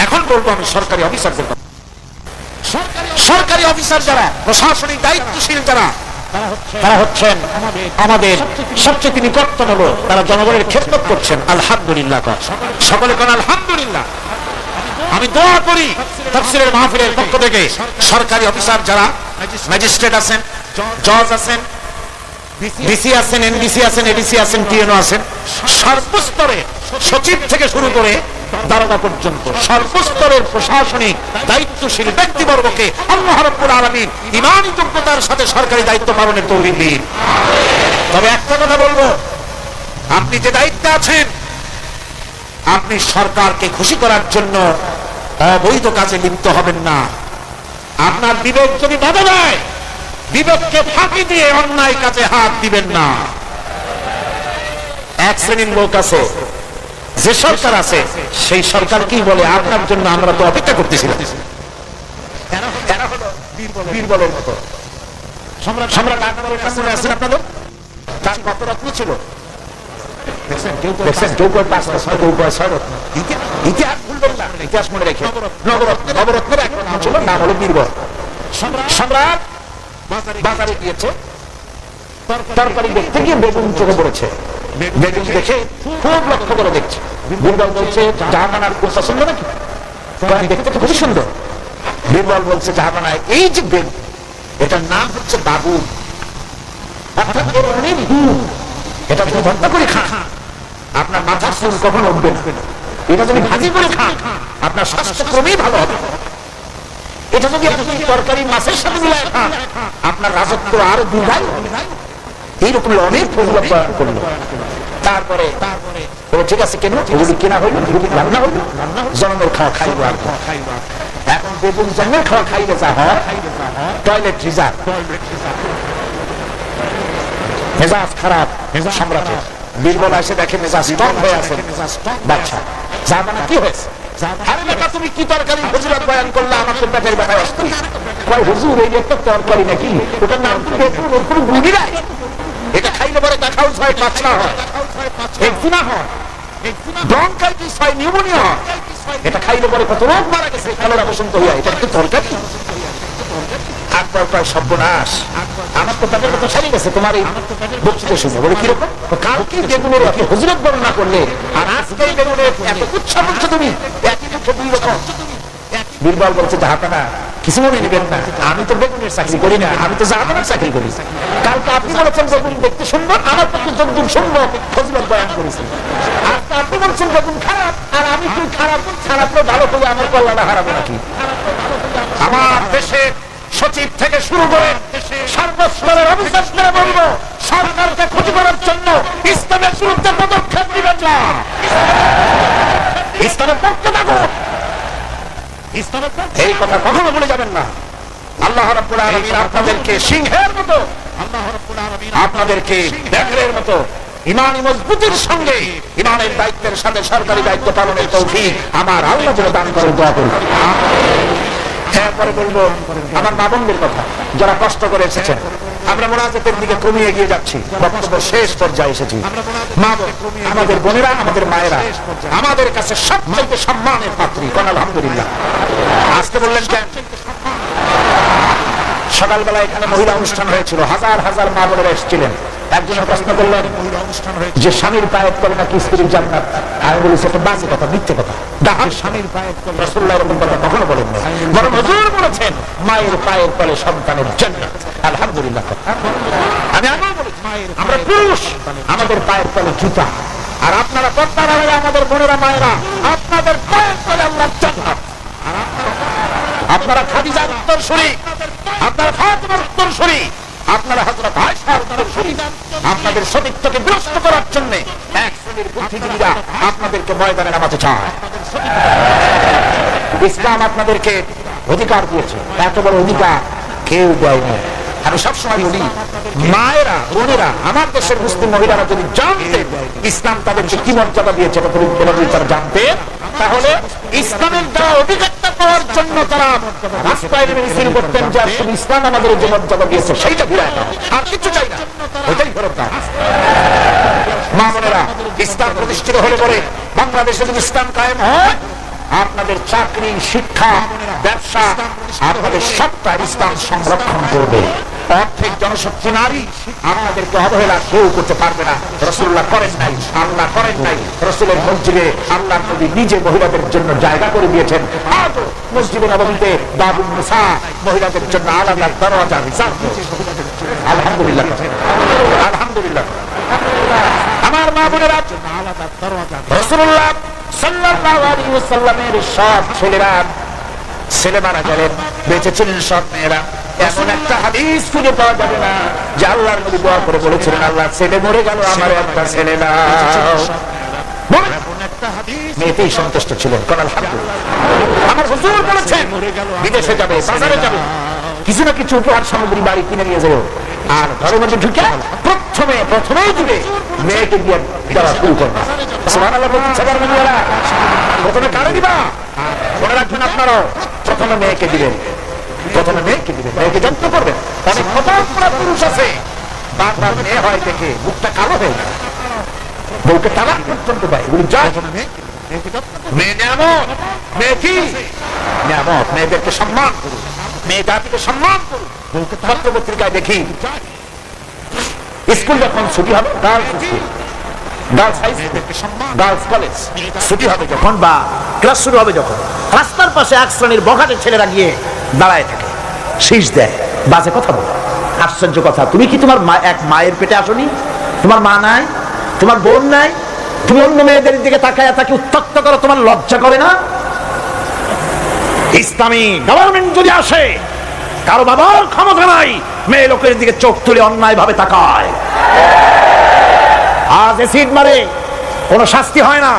এখন বলবো আমি সরকারি অফিসারদের কথা। সরকারি অফিসার যারা, প্রশাসনিক দায়িত্বশীল যারা, তারা হচ্ছেন আমাদের সবচেয়ে নিকটতম লোক, তারা জনগণের খেদমত করছেন। আলহামদুলিল্লাহ, সকলে কোন আলহামদুলিল্লাহ। আমি দোয়া করি তাফসীরের মাহফিলের পক্ষ থেকে সরকারি অফিসার যারা, ম্যাজিস্ট্রেট আছেন, জজ আছেন, ডিসি আছেন, এনডিসি আছেন, এডিসি আছেন, টিএনও আছেন, সর্বস্তরে সচিব থেকে শুরু করে দারোগা পর্যন্ত সর্বস্তরের প্রশাসনিক দায়িত্বশীল ব্যক্তিবর্গকে আল্লাহ রাব্বুল আলামিন ঈমানী যোগ্যতার সাথে সরকারি দায়িত্ব পালনের তৌফিক দিন। তবে একটা কথা বলবো, আপনি যে দায়িত্বে আছেন, আপনি সরকারকে খুশি করার জন্য অবৈধ কাজে লিপ্ত হবেন না। আপনার বিবেক যদি বাধা দেয়, বিবেককে ফাঁকি দিয়ে অন্যায় কাজে হাত দিবেন না। এক শ্রেণীর লোক আছে, যে সরকার আছে সেই সরকার কি বলে আপনার জন্য আমরা তো অপেক্ষা করতেছিলাম। এরা হলো বীরবলের মতো। সম্রাট আকবরের কাছে আছেন আপনাদের, তার কত রত্ন ছিল দেখছেন? কেউ কয় 5 রত্ন, কেউ কয় 6 রত্ন। ইতিহাস ভুলবেন না, ইতিহাস মনে রেখে। নবরত্নের এক রত্ন ছিল, নাম হলো বীরবল। সম্রাট বাজারে গিয়েছে, তরকারি দেখতে গিয়ে বেগুন চোখে পড়েছে। বেগুন দেখে খুব লক্ষ্য করে দেখছে। বীরবল বলছে, জাহাপানার কোষা সুন্দর নাকি? দেখতে তো খুবই সুন্দর। বীরবল বলছে, জাহাপানায় এই যে বেগুন, এটার নাম হচ্ছে বাবু, অর্থাৎ এর অনেক গুণ, এটা যদি ভর্তা করে খান আপনার মাথার চুল কখনো উঠবে না। এটা যদি ভাজি করে খান আপনার স্বাস্থ্য ক্রমেই ভালো হবে। এটা যদি আপনি তরকারি মাছের সাথে মিলায় খান আপনার রাজত্ব আরো দুর্গায় হবে। এইরকম অনেক ফজিলত বয়ান করলো। তারপরে ঠিক আছে, কেন এগুলি কেনা হইল, এগুলি রান্না হইল, জন্মের খাওয়া খাইব। আর এখন বেগুন জন্মের খাওয়া খাইলে যা হয়, টয়লেট রিজার্ভ, মেজাজ খারাপ সম্রাটের। বীরবল এসে দেখে মেজাজ স্ট্রং হয়ে আছে। বাচ্চা জাহাপানা কি হয়েছে? আরে বেটা, তুমি কি তরকারি ফজিলত বয়ান করলে আমার তো পেটের ব্যথায় আসতো। কয় হুজুর, এই একটা তরকারি নাকি, ওটার নাম কি বেগুন, ওর কোনো গুণই নাই। এটা খাইলে পরে দেখাও হয়, পাতলা হয়, একদিনা হয়, ব্রঙ্কাইটিস হয়, নিউমোনিয়া হয়। এটা খাইলে পরে কত রোগ মারা গেছে, কলেরা বসন্ত হইয়া। এটা তো তরকারি। আকবর কয় সর্বনাশ, আমার তো পেটের কথা সারিয়ে গেছে তোমার এই বক্তৃতা শুনে। বলে কিরকম? কালকে বেগুনের একই ফজিলত বর্ণনা করলে আর আজকে বেগুনের এত উৎসাহ বলছো তুমি, একই মুখে দুই রকম। বীরবল বলছে জাহাপানা কিছু মনে নেবেন না, আমি তো বেগুনের চাকরি করি না, আমি তো জাহাপানার চাকরি করি। কালকে আপনি বলেছেন বেগুন দেখতে সুন্দর, আমার পক্ষে যদ্দূর সুন্দর ফজিলত বয়ান করেছি। আজকে আপনি বলছেন বেগুন খারাপ, আর আমি কি খারাপ খারাপও ভালো করে আমার কল্যাণে হারাবো নাকি? আমার দেশের সচিব থেকে শুরু করে সর্বস্তরের অফিসারদের বলবো, সরকারকে ক্ষতি করার জন্য ইসলামের বিরুদ্ধে পদক্ষেপ নেবেন না। ইসলামের পক্ষে থাকুন, এই কথা কখনো বলে যাবেন না। আল্লাহ রাব্বুল আলামিন আপনাদেরকে সিংহের মতো, আপনাদেরকে ব্যাঘ্রের মতো ইমানি মজবুতির সঙ্গে ইমানের দায়িত্বের সাথে সরকারি দায়িত্ব পালনের তৌফিক আমার আল্লাহ যেন দান করে দোয়া করি। এরপরে বলবো আমার মা বোনদের কথা, যারা কষ্ট করে এসেছেন। আমরা মুনাজাতের দিকে ক্রমে এগিয়ে যাচ্ছি, বক্তব্য শেষ পর্যায়ে এসেছি। মা বোন, আমাদের বোনেরা, আমাদের মায়েরা আমাদের কাছে সবচেয়ে সম্মানের পাত্রী, কোন আলহামদুলিল্লাহ। আজকে বললেন কেন? সকালবেলা এখানে মহিলা অনুষ্ঠান হয়েছিল, হাজার হাজার মা বোনেরা এসেছিলেন। একজনের প্রশ্ন করলেন যে স্বামীর পায়ের তলে নাকি স্ত্রীর জান্নাত। আমি বলি সেটা বাজে কথা, মিথ্যে কথা। স্বামীর পায়ের তলে রাসূলুল্লাহ এরকম কথা কখনো বলেন না, বরং হুজুর বলেছেন মায়ের পায়ের তলে সন্তানের জান্নাত। আলহামদুলিল্লাহ। আমি আগেও বলেছি আমরা পুরুষ, আমাদের পায়ের তলে জুতা, আর আপনারা পর্দার আড়ালে আমাদের বোনেরা মায়েরা আপনাদের পায়ের তলে আল্লাহর জান্নাত। আপনারা খাদিজার উত্তরসূরি, আপনারা ফাতিমার উত্তরসূরি, আপনারা হযরত আয়েশার উত্তরসূরি। আপনাদের সতীত্বকে বিনষ্ট করার জন্য এক শ্রেণীর বুদ্ধিজীবীরা আপনাদেরকে ময়দানে নামাতে চায়। ইসলাম আপনাদেরকে অধিকার দিয়েছে, এত বড় অধিকার কেউ দেয় না। আমি সবসময় বলি, মায়েরা, বোনেরা, আমার দেশের মুসলিম মহিলারা যদি জানতেন ইসলাম তাদেরকে কি মর্যাদা দিয়েছে, তারা জানতেন, তাহলে ইসলামের দেওয়া অধিকারটা পাওয়ার জন্য তারা রাস্তায় নেমে মিছিল করতেন যে আসলে ইসলাম আমাদের যে মর্যাদা দিয়েছে সেইটা ফিরায় দাও, আর কিছু চাই না, ওইটাই ফেরত দাও। মা বোনেরা, ইসলাম প্রতিষ্ঠিত হলে পরে বাংলাদেশে যদি ইসলাম কায়েম হয়, আপনাদের চাকরি, শিক্ষা, ব্যবসা, আপনাদের সবটা ইসলাম সংরক্ষণ করবে। অর্ধেক জনশক্তি নারী, আপনাদেরকে অবহেলা কেউ করতে পারবে না। রাসূলুল্লাহ করেন নাই, আল্লাহ করেন নাই। রাসূলের মসজিদে আল্লাহর নবী নিজে মহিলাদের জন্য জায়গা করে দিয়েছেন। আজও মসজিদে নববীতে বাবুন নিসা, মহিলাদের জন্য আলাদা দরজা রিজার্ভ। আলহামদুলিল্লাহ, আলহামদুলিল্লাহ। আমার মা বোনেরা, রাসূলুল্লাহ সাল্লাল্লাহু আলাইহি ওয়াসাল্লামের সব ছেলেরা, ছেলে মারা গেলেন, বেঁচে ছিলেন সব মেয়েরা। এমন একটা হাদিস খুঁজে পাওয়া যাবে না যে আল্লাহর নবী দোয়া করে বলেছিলেন আল্লাহ ছেলে মরে গেল, আমার একটা ছেলে দাও। মেয়েতেই সন্তুষ্ট ছিলেন। কোন আলহামদুলিল্লাহ। আমার হুজুর বলেছেন বিদেশে যাবে, বাজারে যাবে, কিছু না কিছু উপহার সামগ্রী বাড়ি কিনে নিয়ে যাও, আর ঘরের মধ্যে ঢুকে প্রথমেই দিবে মেয়েকে দিয়ে দেওয়া শুরু করবে। সুবহানাল্লাহ বলতে সবার মেয়েরা প্রথমে কারে দিবা? মনে রাখবেন আপনারাও, প্রথমে মেয়েকে দিবেন, প্রথমে মেয়েকে দিবেন, মেয়েকে যত্ন করবেন। অনেক হতভাগ্য পুরুষ আছে বারবার মেয়ে হয় দেখে মুখটা কালো হয়ে যায়, বউকে তালাক পর্যন্ত দেয়। এগুলি যায়। মেয়ে নিয়ামত, মেয়ে কি নিয়ামত, মেয়েদেরকে সম্মান করুন, মেয়ে জাতিকে সম্মান করুন। পত্র পত্রিকায় দেখি স্কুল যখন ছুটি হবে, girls school, girls high school, girls college ছুটি হবে যখন বা ক্লাস শুরু হবে যখন, রাস্তার পাশে এক শ্রেণীর বখাটের ছেলেরা গিয়ে দাঁড়ায় থাকে, শীষ দেয়, বাজে কথা বলে। আশ্চর্য কথা, তুমি কি তোমার এক মায়ের পেটে আসনি? তোমার মা নাই, তোমার বোন নাই, তুমি অন্য মেয়েদের দিকে তাকায় তাকে উত্তক্ত করো, তোমার লজ্জা করে না? ইসলামী গভর্নমেন্ট যদি আসে, কারো বাবার ক্ষমতা নাই মেয়ে লোকের দিকে চোখ তুলে অন্যায় ভাবে তাকায়। আজ এসিড মারে, কোনো শাস্তি হয় না।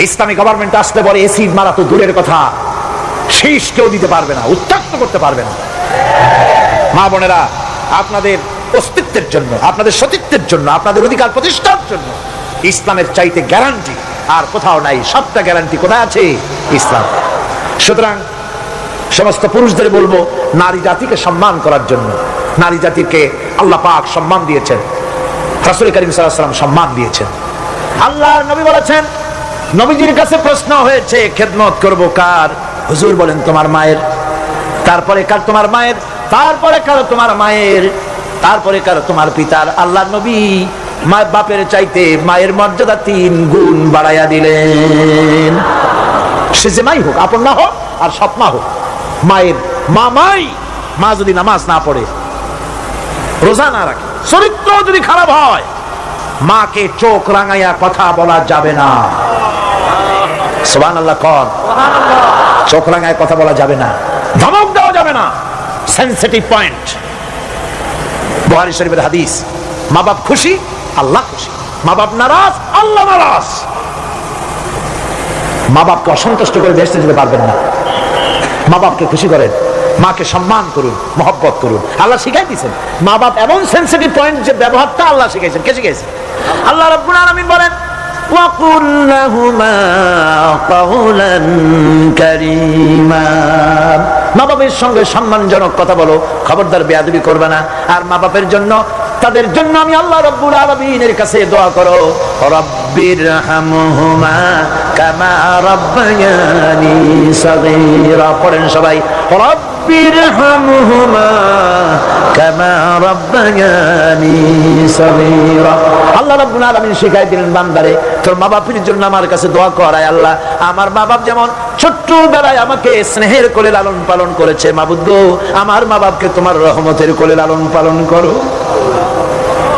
ইসলামী গভর্নমেন্ট আসলে বলে এসিড মারা তো দূরের কথা, শীষ কেউ দিতে পারবে না, উত্তক্ত করতে পারবে না। মা বোনেরা, আপনাদের অস্তিত্বের জন্য, আপনাদের সতীত্বের জন্য, আপনাদের অধিকার প্রতিষ্ঠার জন্য ইসলামের চাইতে গ্যারান্টি আর কোথাও নাই। সবটা গ্যারান্টি কোথায় আছে? ইসলাম। সুতরাং সমস্ত পুরুষদের বলবো, নারী জাতিকে সম্মান করার জন্য, নারী জাতিকে আল্লাহ পাক সম্মান দিয়েছেন, রাসূল করিম সাল্লাল্লাহু আলাইহি ওয়াসাল্লাম সম্মান দিয়েছেন। আল্লাহর নবী বলেছেন, নবীজির কাছে প্রশ্ন হয়েছে খেদমত করব কার? হুজুর বলেন তোমার মায়ের, তারপরে কার? তোমার মায়ের, তারপরে কার? তোমার মায়ের, তারপরে কার? তোমার পিতার। আল্লাহর নবী বাপের চাইতে মায়ের মর্যাদা 3 গুণ বাড়াইয়া দিলেন। সে যে মাই হোক, আপন না হোক আর সৎ মা হোক, মায়ের মা যদি নামাজ না পড়ে, রোজা না রাখে, চরিত্র যদি খারাপ হয়, মাকে চোখ রাঙাইয়া কথা বলা যাবে না। সুবহানাল্লাহ কোন? চোখ রাঙায় কথা বলা যাবে না, ধমক দেওয়া যাবে না, সেনসিটিভ পয়েন্ট। বুখারী শরীফের হাদিস, মা বাপ খুশি আল্লাহ খুশি, মা বাপ নারাজ আল্লাহ নারাজ। মা বাপকে অসন্তুষ্ট করে বেহেশতে যেতে পারবেন না। মা বাপকে খুশি করেন, মাকে সম্মান করুন, মহব্বত করুন। আল্লাহ শিখাই দিয়েছেন। মা বাপ এমন সেনসিটিভ পয়েন্ট যে ব্যবহারটা আল্লাহ শিখাইছেন। কে শিখাইছেন? আল্লাহ রাব্বুল আলামিন বলেন, ওয়াকুল লাহুমা কাওলান কারীমা। মা বাবার সঙ্গে সম্মানজনক কথা বলো, খবরদার বেয়াদবি করবে না। আর মা বাপের জন্য, তাদের জন্য আমি আল্লাহ রাব্বুল আলামিনের কাছে দোয়া করো, রব্বিরহামহুমা কামা রাব্বায়ানি সাগীরা। পড়েন সবাই, রব্বিরহামহুমা কামা রাব্বায়ানি সাগীরা। আল্লাহ রাব্বুল আলামিন শিখাই দিলেন বান্দারে, তোর মা বাপের জন্য আমার কাছে দোয়া কর, আয় আল্লাহ আমার মা বাপ যেমন ছোট্টবেলায় আমাকে স্নেহের কোলে লালন পালন করেছে, মাবুদ গো আমার মা বাপকে তোমার রহমতের কোলে লালন পালন করো।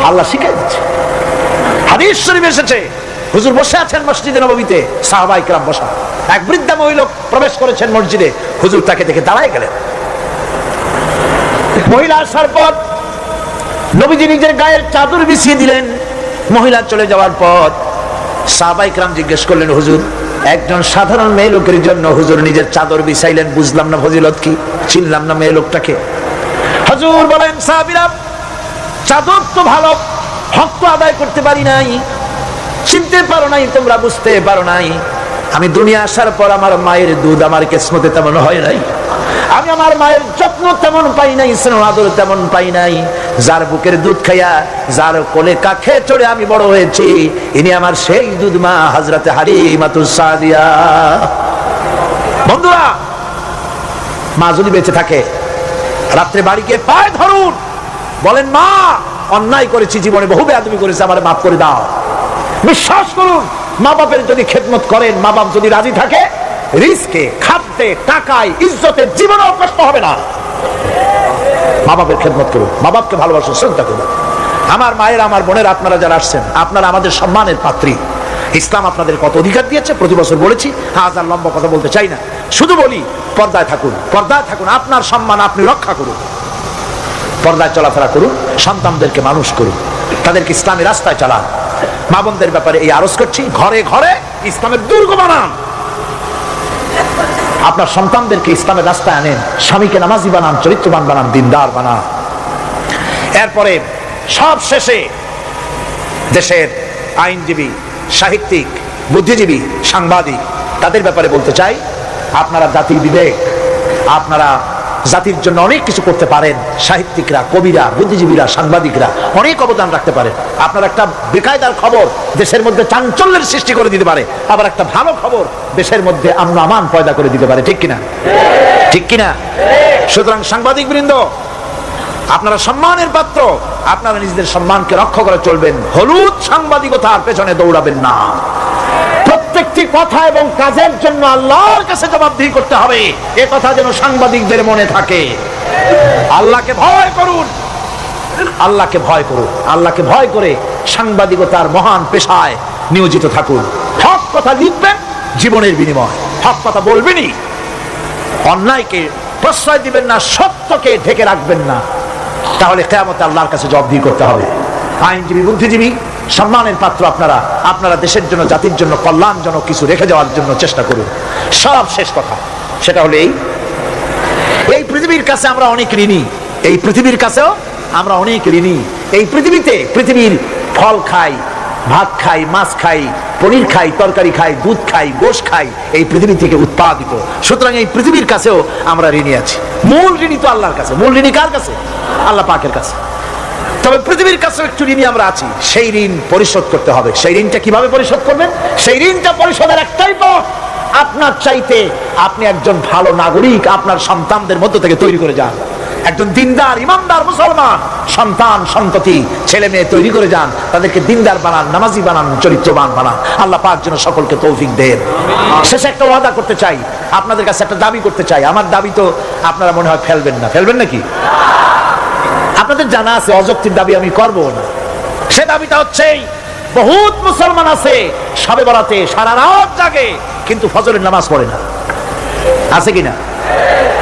আল্লাহ শিখাই দিচ্ছে। হাদিস শরীফে এসেছে, হুজুর বসে আছেন মসজিদে নববীতে, সাহাবায়ে কেরাম বসা, এক বৃদ্ধা মহিলা প্রবেশ করেছেন মসজিদে, হুজুর তাকে দেখে দাঁড়ায় গেলেন। মহিলা আসার পর নবীজি নিজের গায়ের চাদর বিছিয়ে দিলেন। মহিলা চলে যাওয়ার পর সাহাবায়ে কেরাম জিজ্ঞেস করলেন, হুজুর একজন সাধারণ মেয়ে লোকের জন্য হুজুর নিজের চাদর বিছাইলেন, বুঝলাম না ফজিলত কি, চিনলাম না মেয়ে লোকটাকে। হুজুর বলেন, সাহাবীরা চাদর তো ভালো, হক তো আদায় করতে পারি নাই, চিনতে পারো নাই, তোমরা বুঝতে পারো নাই। আমি দুনিয়া আসার পর আমার মায়ের দুধ আমার কিসমতে তেমন হয় নাই, আমি আমার মায়ের যত্ন তেমন পাই নাই, স্নেহ আদর তেমন পাই নাই। যার বুকের দুধ খাইয়া, যার কোলে কাখে চড়ে আমি বড় হয়েছি, ইনি আমার সেই দুধ মা হযরতে হালিমাতুস সাদিয়া। বন্ধুরা, মা যদি বেঁচে থাকে, রাত্রে বাড়ি গিয়ে পায়ে ধরুন, বলেন মা অন্যায় করেছি, জীবনে বহু বেয়াদবি করেছি, আমারে মাফ করে দাও। বিশ্বাস করুন, মা বাপের যদি খেদমত করেন, মা বাপ যদি রাজি থাকে, রিজকে, খাদ্যে, টাকায়, ইজ্জতে জীবনেও কষ্ট হবে না। মা বাপের খেদমত করুন, মা বাপকে ভালোবাসুন, শ্রদ্ধা করুন। আমার মায়ের, আমার বোনের, আপনারা যারা আসছেন, আপনারা আমাদের সম্মানের পাত্রী। ইসলাম আপনাদের কত অধিকার দিয়েছে প্রতি বছর বলেছি, আজ আর লম্বা কথা বলতে চাই না, শুধু বলি পর্দায় থাকুন, পর্দায় থাকুন, আপনার সম্মান আপনি রক্ষা করুন, পর্দায় চলাফেরা করুন, সন্তানদেরকে মানুষ করুন, তাদেরকে ইসলামী রাস্তায় চালান। মা বোনদের ব্যাপারে এই আরজ করছি, ঘরে ঘরে ইসলামের দুর্গ বানান, আপনার সন্তানদেরকে ইসলামের রাস্তায় আনেন, স্বামীকে নামাজি বানান, চরিত্রবান বানান, দিনদার বানান। এরপরে সব শেষে দেশের আইনজীবী, সাহিত্যিক, বুদ্ধিজীবী, সাংবাদিক, তাদের ব্যাপারে বলতে চাই, আপনারা জাতির বিবেক, আপনারা জাতির জন্য অনেক কিছু করতে পারেন। সাহিত্যিকরা, কবিরা, বুদ্ধিজীবীরা, সাংবাদিকরা অনেক অবদান রাখতে পারেন। আপনার একটা বেকায়দার খবর দেশের মধ্যে চাঞ্চল্যের সৃষ্টি করে দিতে পারে, আবার একটা ভালো খবর দেশের মধ্যে আমন আমান পয়দা করে দিতে পারে। ঠিক কিনা? ঠিক কিনা? সুতরাং সাংবাদিক বৃন্দ, আপনারা সম্মানের পাত্র, আপনারা নিজেদের সম্মানকে রক্ষা করে চলবেন, হলুদ সাংবাদিকতার পেছনে দৌড়াবেন না। প্রত্যেকটি কথা এবং কাজের জন্য আল্লাহর কাছে জবাবদিহি করতে হবে, এ কথা যেন সাংবাদিকদের মনে থাকে। আল্লাহকে ভয় করুন, আল্লাহকে ভয় করুন, আল্লাহকে ভয় করে সাংবাদিকতার মহান পেশায় নিয়োজিত থাকুন। হক কথা লিখবেন, জীবনের বিনিময় হক কথা বলবেনই, অন্যায়কে প্রশ্রয় দিবেন না, সত্যকে ঢেকে রাখবেন না, তাহলে কিয়ামতে আল্লাহর কাছে জবাবদিহি করতে হবে। আইনজীবী, বুদ্ধিজীবী, সম্মানের পাত্র আপনারা, আপনারা দেশের জন্য, জাতির জন্য কল্যাণজনক কিছু রেখে যাওয়ার জন্য চেষ্টা করুন। সব শেষ কথা সেটা হলো এই পৃথিবীর কাছে আমরা অনেক ঋণী, এই পৃথিবীর কাছেও আমরা অনেক ঋণী। এই পৃথিবীতে পৃথিবীর ফল খাই, ভাত খাই, মাছ খাই, পনির খাই, তরকারি খাই, দুধ খাই, গোশ খাই, এই পৃথিবী থেকে উৎপাদিত। সুতরাং এই পৃথিবীর কাছেও আমরা ঋণী আছি। মূল ঋণী তো আল্লাহর কাছে। মূল ঋণী কার কাছে? আল্লাহ পাকের কাছে। তবে পৃথিবীর কাছেও একটু ঋণী আমরা আছি, সেই ঋণ পরিশোধ করতে হবে। সেই ঋণটা কিভাবে পরিশোধ করবেন? সেই ঋণটা পরিশোধের একটাই পথ, আপনার চাইতে আপনি একজন ভালো নাগরিক আপনার সন্তানদের মধ্য থেকে তৈরি করে যান। একজন দিনদার ইমানদার মুসলমান সন্তান সন্ততি ছেলে মেয়ে তৈরি করে যান, তাদেরকে দিনদার বানান, নামাজি বানান, চরিত্রবান বানান। আল্লাহ পাক যেন সকলকে তৌফিক দেন। শেষে একটা ওয়াদা করতে চাই, আপনাদের কাছে একটা দাবি করতে চাই। আমার দাবি তো আপনারা মনে হয় ফেলবেন না, ফেলবেন নাকি? আপনাদের জানা আছে অযৌক্তিক দাবি আমি করব না। সে দাবিটা হচ্ছে, বহুত মুসলমান আছে শবে বরাতে সারা রাত জাগে কিন্তু ফজরের নামাজ পড়ে না, আছে কিনা?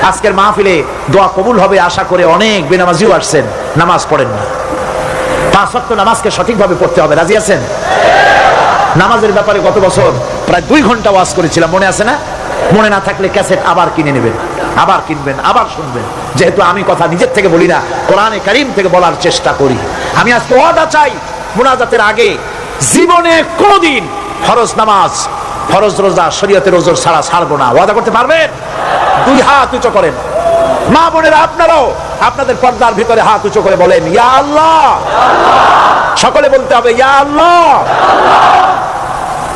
আজকের মাহফিলে দোয়া কবুল হবে আশা করে অনেক বেনামাজিও আসছেন, নামাজ পড়েন না। 5 ওয়াক্ত নামাজকে সঠিকভাবে পড়তে হবে, রাজি আছেন? নামাজের ব্যাপারে গত বছর প্রায় 2 ঘন্টা ওয়াজ করেছিলাম, মনে আছে না? মনে না থাকলে ক্যাসেট আবার কিনে নেবেন, আবার কিনবেন, আবার শুনবেন। যেহেতু আমি কথা নিজের থেকে বলি না, কোরআনে কারীম থেকে বলার চেষ্টা করি। আমি আজকে ওয়াদা চাই, মুনাজাতের আগে জীবনে কোনদিন ফরজ নামাজ, ফরজ রোজা, শরীয়তের ওজর ছাড়া ছাড়বো না। ওয়াদা করতে পারবেন? 2 হাত উঁচু করেন। মা বোনেরা আপনারাও আপনাদের পর্দার ভিতরে হাত উঁচু করে বলেন, ইয়া আল্লাহ। সকলে বলতে হবে, ইয়া আল্লাহ,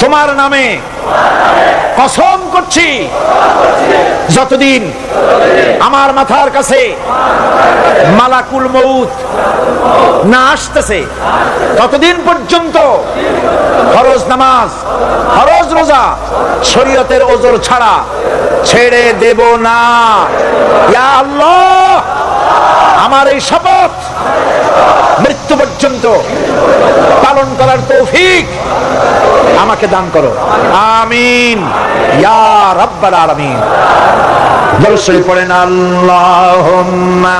তোমার নামে কসম করছি, যতদিন আমার মাথার কাছে মালাকুল মউত না আসতেছে ততদিন পর্যন্ত ফরজ নামাজ, ফরজ রোজা, শরীয়তের ওজর ছাড়া ছেড়ে দেব না। ইয়া আল্লাহ, আমার এই শপথ মৃত্যু পর্যন্ত পালন করার তৌফিক আমাকে দান করো, আমিন ইয়া রাব্বাল আলামিন। দরুদ শরীফ পড়েন। আল্লাহুম্মা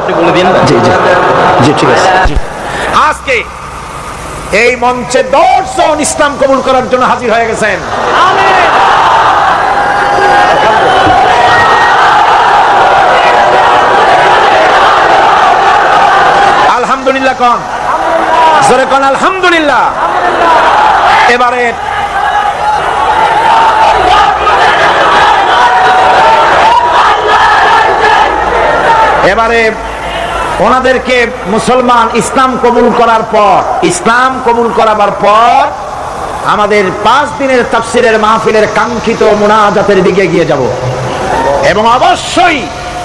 আপনি বলে দিন। জি জি জি, ঠিক আছে। আজকে এই মঞ্চে 10 জন ইসলাম কবুল করার জন্য হাজির হয়ে গেছেন। আমিন। আলহামদুলিল্লাহ কোন জোরে কোন আলহামদুলিল্লাহ। এবারে ওনাদেরকে মুসলমান ইসলাম কবুল করার পর, ইসলাম কবুল করাবার পর আমাদের 5 দিনের তাফসীরের মাহফিলের কাঙ্ক্ষিত মুনাজাতের দিকে এগিয়ে যাব এবং অবশ্যই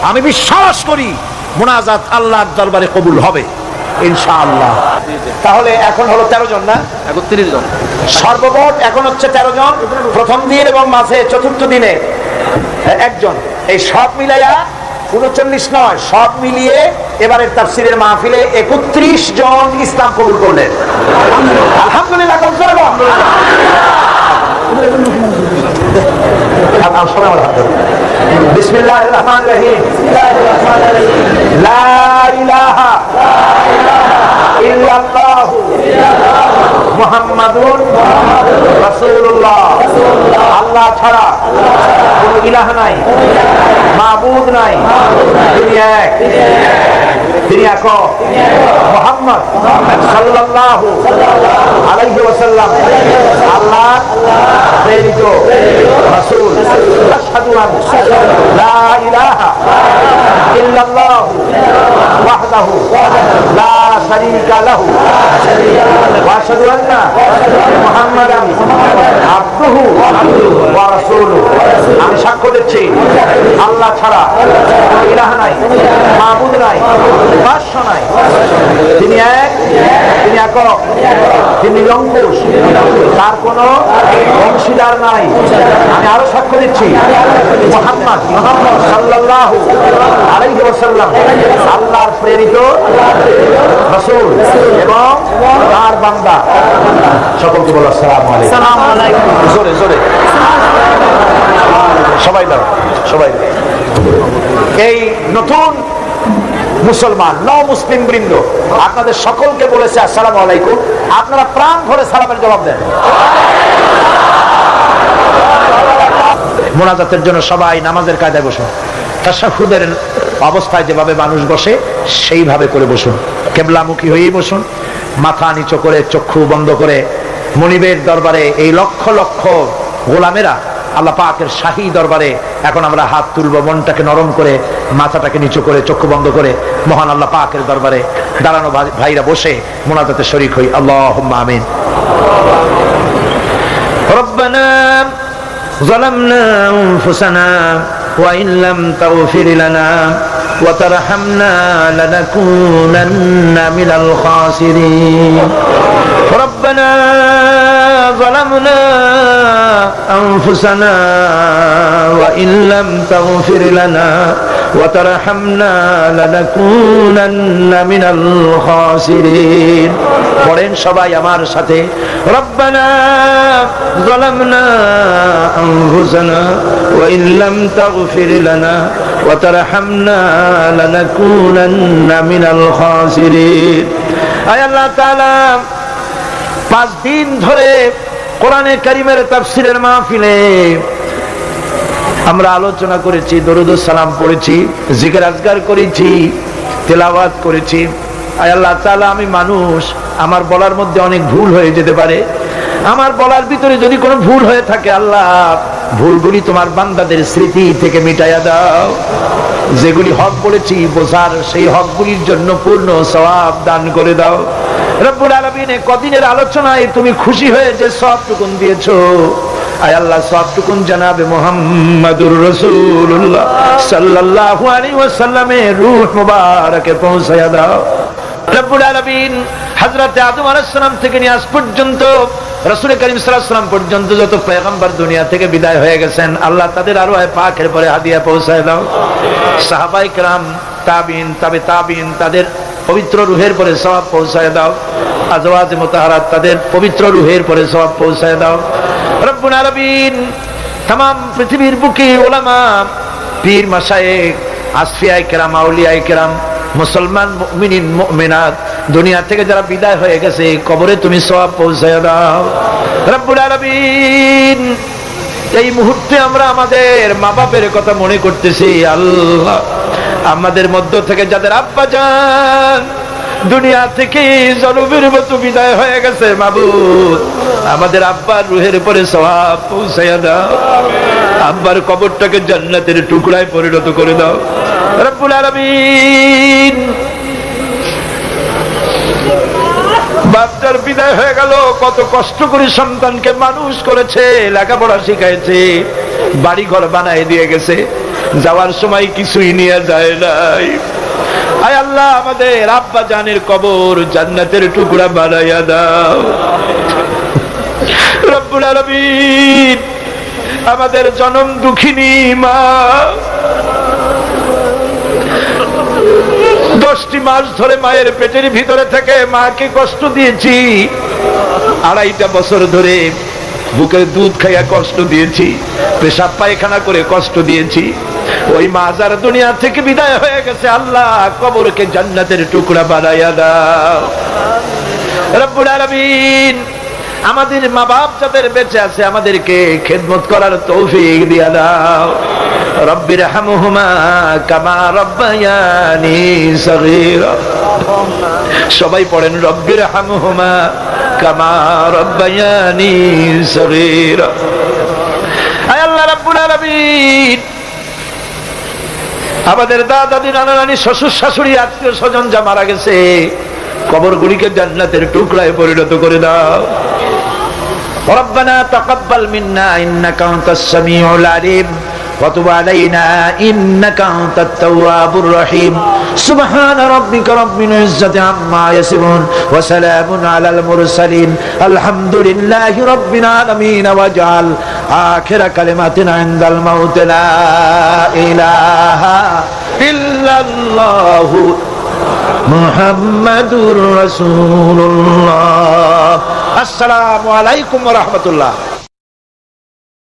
আমি বিশ্বাস করি মুনাজাত আল্লাহর দরবারে কবুল হবে ইনশাআল্লাহ। তাহলে এখন হলো 13 জন না, এখন 30 জন সর্বমোট এখন হচ্ছে 13 জন। প্রথম দিন এবং মাঝে চতুর্থ দিনে একজন, এই সব মিলাইয়া 39 নয়, সব মিলিয়ে এবারের তাফসীরের মাহফিলে 31 জন ইসলাম কবুল করলেন। আলহামদুলিল্লাহ। বিসমিল্লাহির রহমানির রহিম। লা ইলাহা ইল্লাল্লাহু মুহাম্মাদুর রাসূলুল্লাহ। আল্লাহ ছাড়া কোনো ইলাহ নাই, মাবুদ নাই, তিনি এক, তিনি এক। মুহাম্মদ সাল্লাল্লাহু আলাইহি ওয়াসাল্লাম আল্লাহর প্রেরিত রাসূল। আশহাদু আন লা ইলাহা ইল্লাল্লাহু ওয়াহদাহু লা শারীকা লাহু ওয়া আশহাদু আন্না মুহাম্মাদান আবদুহু ওয়া রাসূলুহু। আমি সাক্ষ্য দিচ্ছি আল্লাহ ছাড়া কোনো ইলাহ নাই, মাবুদ নাই, উপাস্য নাই, তিনি এক, তিনি একক, তিনি নিরঙ্কুশ, তার কোনো অংশীদার নাই। আমি আরো সাক্ষ্য দিচ্ছি মুহাম্মদ সাল্লাল্লাহু আলাইহি ওয়াসাল্লাম আল্লাহর প্রেরিত রাসূল এবং তার বান্দা। সকলকে বলো আসসালামু আলাইকুম। জোরে জোরে সবাই দাও, সবাই দাও। এই নতুন মুসলমান মুসলিম বৃন্দ আপনাদের সকলকে বলেছে আসসালামু আলাইকুম। আপনারা প্রাণ ভরে সালামের জবাব দেন। মুনাজাতের জন্য সবাই নামাজের কায়দায় বসুন। তাশাহুদের অবস্থায় যেভাবে মানুষ বসে সেইভাবে করে বসুন, কেবলামুখী হয়েই বসুন, মাথা নিচু করে চক্ষু বন্ধ করে। মনিবের দরবারে এই লক্ষ লক্ষ গোলামেরা আল্লাহ পাকের শাহী দরবারে এখন আমরা হাত তুলব, মনটাকে নরম করে, মাথাটাকে নিচু করে, চক্ষু বন্ধ করে মহান আল্লাহ পাকের দরবারে দাঁড়ানো ভাইরা বসে মুনাজাতে শরীক হই। আল্লাহুম্মা আমিন। রব্বানা ظلمنا أنفسنا وإن لم تغفر لنا وترحمنا لنكونن من الخاسرين ربنا ظلمنا أنفسنا وإن لم تغفر لنا وترحمنا لنكونن من الخاسرين পড়েন সবাই আমার সাথে ربنا ظلمنا أنفسنا وإن لم تغفر لنا وترحمنا لنكونن من الخاسرين আয় আল্লাহ তাআলা 5 দিন ধরে কোরআনে কারীমের তাফসীরের মাহফিলে আমরা আলোচনা করেছি, দরুদ ও সালাম পড়েছি, জিকির আজকার করেছি, তেলাওয়াত করেছি। আয় আল্লাহ তাআলা, আমি মানুষ, আমার বলার মধ্যে অনেক ভুল হয়ে যেতে পারে। আমার বলার ভিতরে যদি কোনো ভুল হয়ে থাকে আল্লাহ, ভুলগুলি তোমার বান্দাদের স্মৃতি থেকে মিটাইয়া দাও। যেগুলি হক বলেছি বোঝার, সেই হকগুলির জন্য পূর্ণ সওয়াব দান করে দাও। রব্বুল আলামিন, কদিনের আলোচনায় তুমি খুশি হয়ে যে সওয়াবটুকুন দিয়েছো, আয় আল্লাহ সওয়াবটুকুন জনাবে মুহাম্মাদুর রাসূলুল্লাহ সাল্লাল্লাহু আলাইহি ওয়াসাল্লামের রূহ মুবারকে পৌঁছায়া দাও। রব্বুল আলামিন, হযরত আদম আলাইহিস সালাম থেকে নিয়ে আজ পর্যন্ত রাসূল করিম সাল্লাল্লাহু আলাইহি ওয়াসাল্লাম পর্যন্ত যত পয়গম্বর দুনিয়া থেকে বিদায় হয়ে গেছেন, আল্লাহ তাদের আরওয়ায়ে পাকের পরে হাদিয়া পৌঁছায় দাও। সাহাবায়ে কেরাম, তাবিঈন, তাবিঈন, তাদের পবিত্র রূহের পরে সওয়াব পৌঁছায় দাও। আজওয়াজ মুতাহহারাত, তাদের পবিত্র রূহের পরে সওয়াব পৌঁছায় দাও। রব্বুল আলামিন, तमाम পৃথিবীর বুকে উলামা, পীর, মাশায়েখ, আসফিয়ায়ে কেরাম, আউলিয়ায়ে কেরাম, মুসলমান মুমিনিন মুমিনাত দুনিয়া থেকে যারা বিদায় হয়ে গেছে, কবরে তুমি সওয়াব পৌঁছায় দাও। রব্বুল আলামিন, এই মুহূর্তে আমরা আমাদের মা বাপের কথা মনে করতেছি। আল্লাহ, আমাদের মধ্য থেকে যাদের আব্বা জান দুনিয়া থেকে জলবের মতো বিদায় হয়ে গেছে, মাবুদ আমাদের আব্বার রূহের উপরে সওয়াব পৌঁছায়া দাও। আব্বার কবরটাকে জান্নাতের টুকরায় পরিণত করে দাও। রব্বুল আলামিন, বাচ্চার বিদায় হয়ে গেল, কত কষ্ট করে সন্তানকে মানুষ করেছে, লেখাপড়া শিখাইছে, বাড়ি ঘর বানায় দিয়ে গেছে, যাওয়ার সময় কিছুই নিয়ে যায় নাই। আয় আল্লাহ, আমাদের আব্বা জানের কবর জান্নাতের টুকরা বানাইয়া দাও। রব্বুল আলামিন, আমাদের জনম দুঃখিনী মা, 10টি মাস ধরে মায়ের পেটের ভিতরে থেকে মাকে কষ্ট দিয়েছি, 2.5 বছর ধরে বুকের দুধ খাইয়া কষ্ট দিয়েছি, পেশাব পায়খানা করে কষ্ট দিয়েছি। ওই মা যার দুনিয়া থেকে বিদায় হয়ে গেছে, আল্লাহ কবরকে জান্নাতের টুকরা বানাইয়া দাও। রব্বুল আলামিন, আমাদের মা বাপ যাদের বেঁচে আছে, আমাদেরকে খেদমত করার তৌফিক দিয়া দাও। রব্বির হামহুমা কামা রব্বায়ানি সগীরা। সবাই পড়েন, রব্বির হামহুমা কামা রব্বায়ানি সগীরা। আয় আল্লাহ রব্বুল আলামিন, আমাদের দাদা দাদি, নানা নানি, শ্বশুর শাশুড়ি, আত্মীয় স্বজন যা মারা গেছে, কবরগুলিকে জান্নাতের টুকরায় পরিণত করে দাও। রব্বানা তাকাব্বাল মিন্না ইন্নাকা আনতাস সামিউল আলিম ওয়া তুব আলাইনা ইন্নাকা আনতাত তাওয়াবুর রহিম। সুবহানা রাব্বিকা রাব্বিল ইজ্জাতি আম্মা ইয়াসিফুন ওয়া সালামুন আলাল মুরসালিন আলহামদুলিল্লাহি রাব্বিল আলামিন। ওয়াজআল আখিরা কালিমাতিনা ইনদাল মাউত লা ইলাহা ইল্লাল্লাহু মুহাম্মাদুর রাসূলুল্লাহ। আসসালামু আলাইকুম ওয়া রাহমাতুল্লাহ।